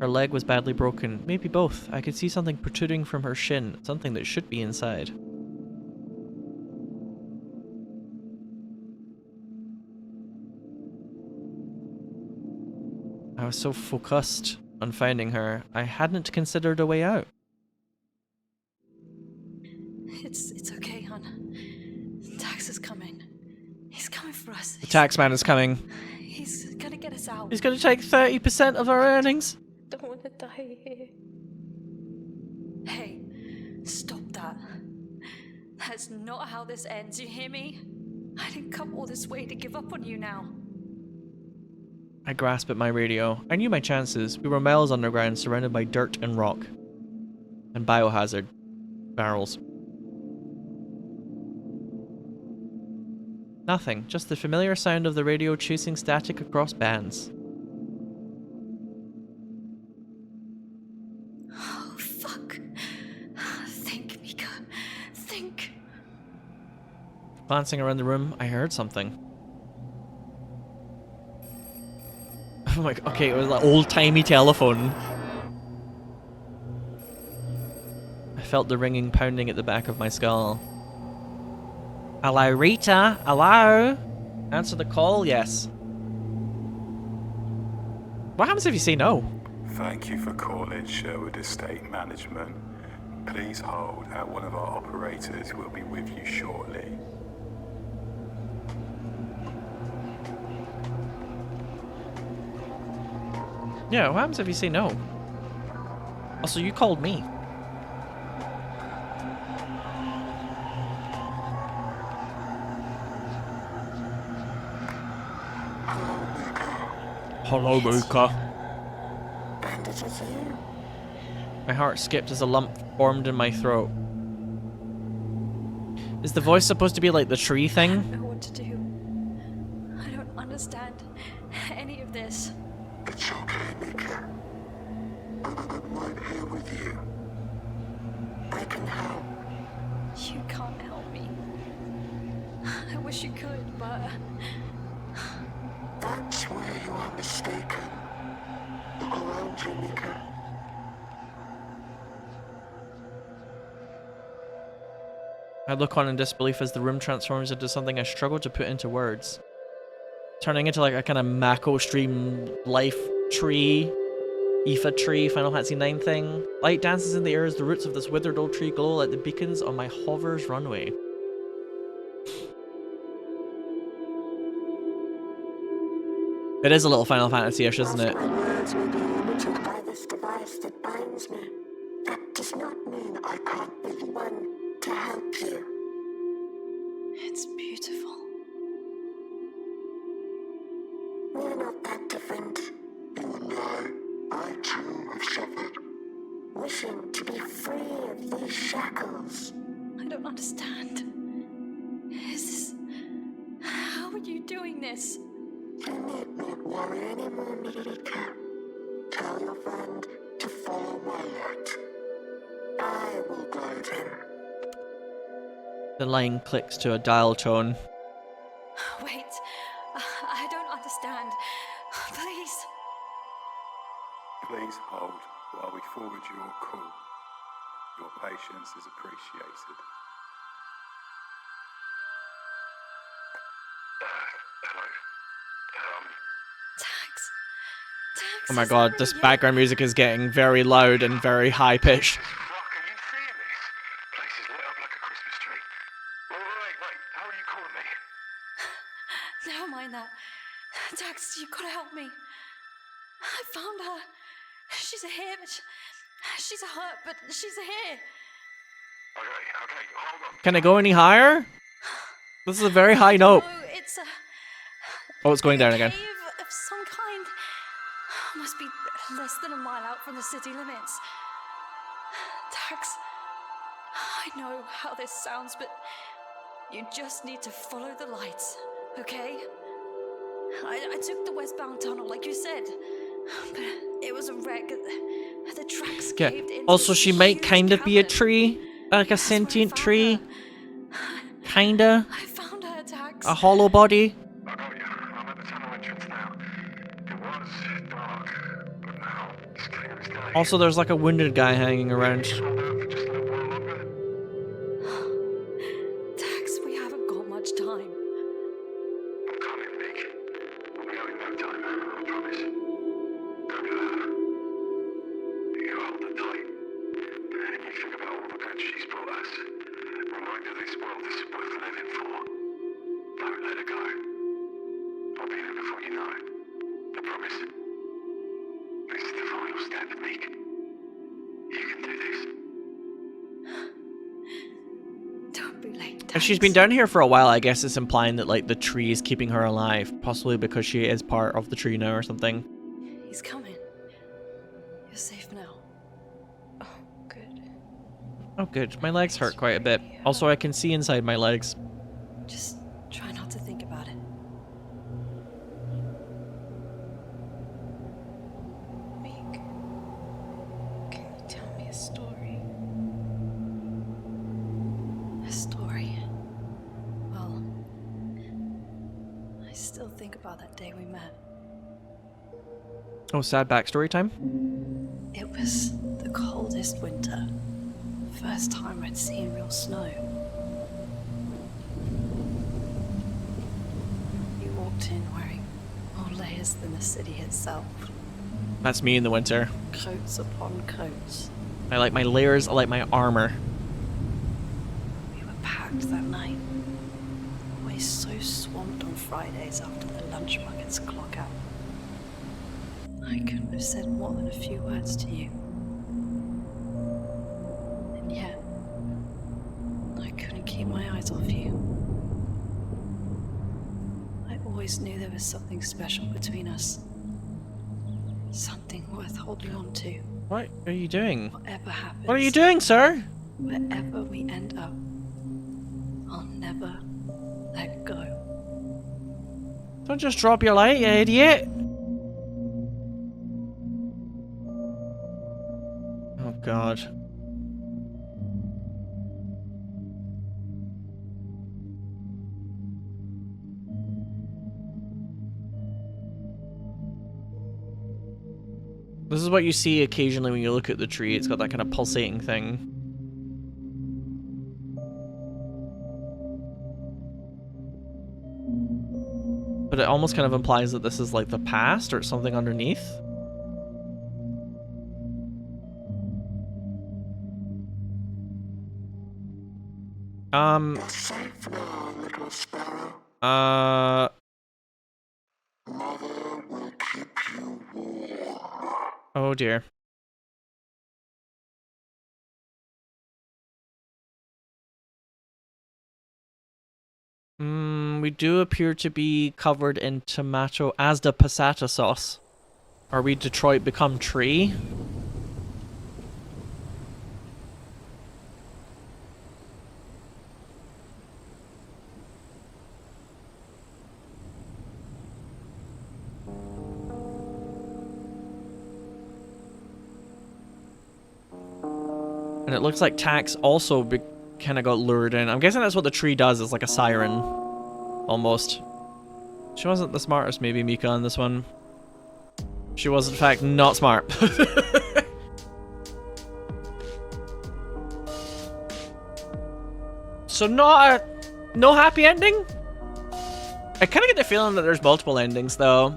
Her leg was badly broken. Maybe both. I could see something protruding from her shin, something that should be inside. I was so focused on finding her, I hadn't considered a way out. It's okay, hon. Tax is coming. He's coming for us. The taxman is coming. He's gonna get us out. He's gonna take 30% of our earnings. Don't want to die here. Hey, stop that. That's not how this ends, you hear me? I didn't come all this way to give up on you now. I grasped at my radio. I knew my chances. We were miles underground, surrounded by dirt and rock. And biohazard barrels. Nothing, just the familiar sound of the radio chasing static across bands. Oh, fuck. Think, Mika. Think. Glancing around the room, I heard something. Oh my god, okay, it was like old-timey telephone. I felt the ringing pounding at the back of my skull. Hello, Rita? Hello? Answer the call, yes. What happens if you say no? Thank you for calling Sherwood Estate Management. Please hold, and one of our operators will be with you shortly. Yeah, what happens if you say no? Also, you called me. Hello, Mika. My heart skipped as a lump formed in my throat. Is the voice supposed to be like the tree thing? I don't know what to do. I don't understand any of this. It's okay, Mika. I'm right here with you. I can help. You can't help me. I wish you could, but... That's where you are mistaken. Look around you, Mika. I look on in disbelief as the room transforms into something I struggle to put into words. Turning into like a kind of Mako stream life tree, Aoife tree, Final Fantasy IX thing. Light dances in the air as the roots of this withered old tree glow like the beacons on my hover's runway. It is a little Final Fantasy-ish, isn't it? My words may be limited by this device that binds me. That does not mean I can't be the one to help you. It's beautiful. We're not that different. You and I too have suffered. Wishing to be free of these shackles. I don't understand. Is this... How are you doing this? You need not worry anymore, Mika. Tell your friend to follow my light. I will guide him. The line clicks to a dial tone. Wait. I don't understand. Please. Please hold while we forward your call. Your patience is appreciated. Hello? Tax. Oh my god, this background music is getting very loud and very high pitched. Fuck, are you seeing this? Place is lit up like a Christmas tree. Wait, how are you calling me? Never mind that. Tax, you gotta help me. I found her. She's here, but she's hurt, but she's here. Okay, hold on. Can I go any higher? This is a very high note. No, it's a Oh, it's going down again. cave of some kind. Must be less than a mile out from the city limits. Tax, I know how this sounds, but you just need to follow the lights, okay? I took the westbound tunnel, like you said, but it was a wreck. The tracks Yeah. caved in. Also, she might kinda be a tree. Like a sentient tree. Kinda. I found her, Tax. A Hollowbody. I got you. I'm at the tunnel entrance now. It was dark, but now it's clear as day. Also, there's like a wounded guy hanging around. Tax, we haven't got much time. I'm coming, Nick. I'll be out in no time, I promise. Go to her. You hold her tight. And you think about all the good she's brought us. Remind her this world is worth living for. Don't let her go. I'll be there before you know it. I promise. This is the final step, Nick. You can do this. Don't be late, If she's been down here for a while, I guess it's implying that like the tree is keeping her alive. Possibly because she is part of the tree now or something. He's coming. You're safe now. Oh, good. Oh good, my legs hurt quite a bit. Also, I can see inside my legs. Just try not to think about it. Meek, can you tell me a story? A story. Well, I still think about that day we met. Oh, sad backstory time? It was the coldest winter. First time I'd seen real snow. You walked in wearing more layers than the city itself. That's me in the winter. Coats upon coats. I like my layers, I like my armor. We were packed that night. Always so swamped on Fridays after the lunch buckets clock out. I couldn't have said more than a few words to you. And yet, I couldn't keep my eyes off you. I always knew there was something special between us. Something worth holding on to. What are you doing? Whatever happens. What are you doing, sir? Wherever we end up, I'll never let go. Don't just drop your light, you idiot! Oh god. This is what you see occasionally when you look at the tree. It's got that kind of pulsating thing. But it almost kind of implies that this is like the past or something underneath. You're safe now, little sparrow. Mother will keep you warm. Oh dear. We do appear to be covered in tomato Asda passata sauce. Are we Detroit Become Tree? And it looks like Tax also kind of got lured in. I'm guessing that's what the tree does, is like a siren. Almost. She wasn't the smartest, maybe, Mika, on this one. She was, in fact, not smart. So no happy ending? I kind of get the feeling that there's multiple endings, though.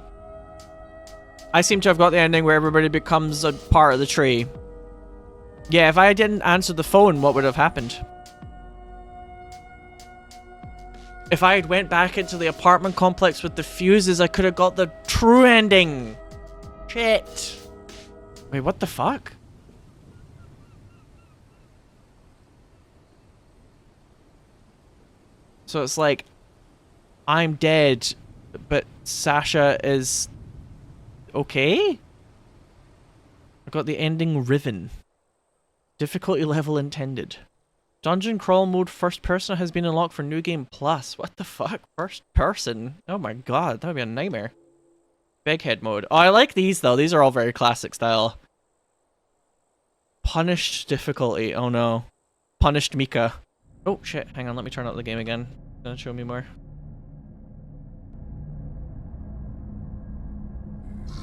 I seem to have got the ending where everybody becomes a part of the tree. Yeah, if I didn't answer the phone, what would have happened? If I had went back into the apartment complex with the fuses, I could have got the true ending. Shit. Wait, what the fuck? So it's like, I'm dead, but Sasha is okay? I got the ending Riven. Difficulty level intended. Dungeon crawl mode first person has been unlocked for New Game Plus. What the fuck? First person? Oh my god, that would be a nightmare. Big head mode. Oh, I like these though. These are all very classic style. Punished difficulty. Oh no. Punished Mika. Oh shit, hang on, let me turn up the game again. Gonna show me more.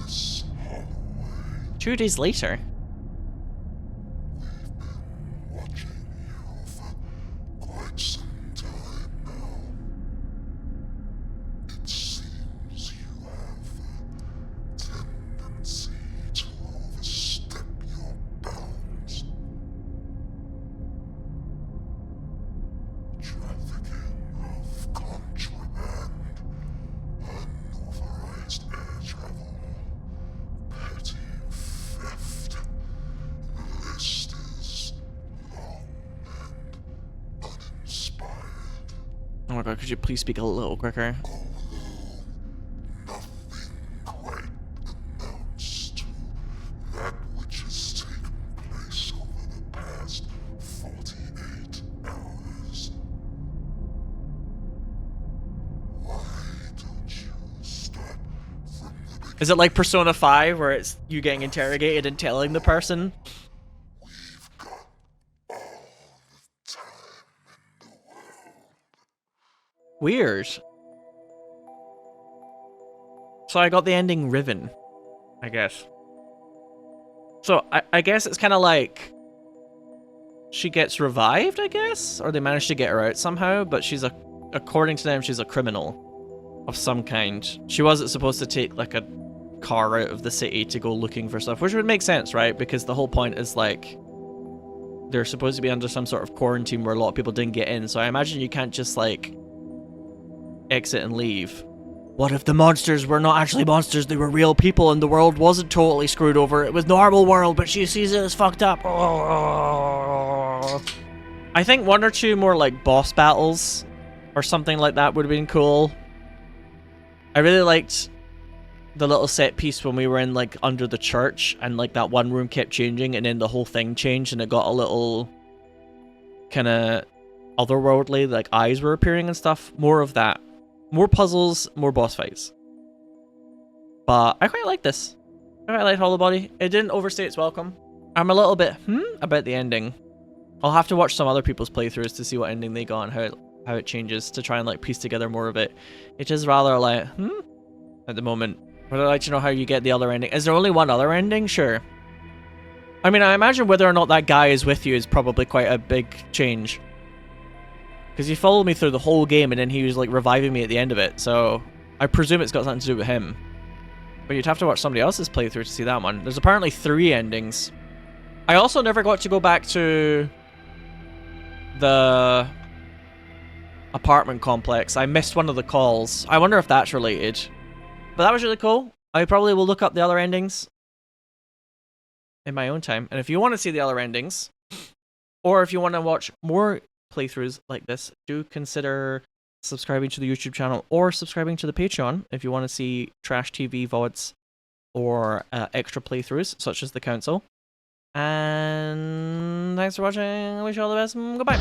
This hallway. 2 days later. Watching you for quite some time now. It seems you have a tendency to overstep your bounds. Trafficking of contraband, unauthorized air travel, petty theft. The list is long and uninspired. Oh my god, could you please speak a little quicker? Nothing quite amounts to that which has taken place over the past 48 hours. Why don't you start from the beginning? Is it like Persona 5 where it's you getting interrogated and telling the person? We've got all the time in the world. Weird. So I got the ending Riven, I guess. So I guess it's kind of like she gets revived, I guess? Or they managed to get her out somehow, but she's according to them, she's a criminal of some kind. She wasn't supposed to take like a car out of the city to go looking for stuff, which would make sense, right? Because the whole point is like they're supposed to be under some sort of quarantine where a lot of people didn't get in, so I imagine you can't just like exit and leave. What if the monsters were not actually monsters, they were real people and the world wasn't totally screwed over? It was normal world, but she sees it as fucked up. I think 1 or 2 more like boss battles or something like that would have been cool. I really liked the little set piece when we were in like under the church and like that one room kept changing and then the whole thing changed and it got a little kind of otherworldly, like eyes were appearing and stuff. More of that. More puzzles, more boss fights. But I quite like this. I quite like Hollowbody. It didn't overstay its welcome. I'm a little bit about the ending. I'll have to watch some other people's playthroughs to see what ending they got and how it changes to try and like piece together more of it. It is rather like at the moment. But I'd like to know how you get the other ending. Is there only one other ending? Sure. I mean, I imagine whether or not that guy is with you is probably quite a big change. Because he followed me through the whole game and then he was like reviving me at the end of it, so I presume it's got something to do with him. But you'd have to watch somebody else's playthrough to see that one. There's apparently 3 endings. I also never got to go back to the apartment complex. I missed one of the calls. I wonder if that's related. But that was really cool. I probably will look up the other endings in my own time. And if you want to see the other endings, or if you want to watch more playthroughs like this, do consider subscribing to the YouTube channel or subscribing to the Patreon if you want to see trash TV VODs or extra playthroughs such as the Council. And thanks for watching. I wish you all the best and goodbye.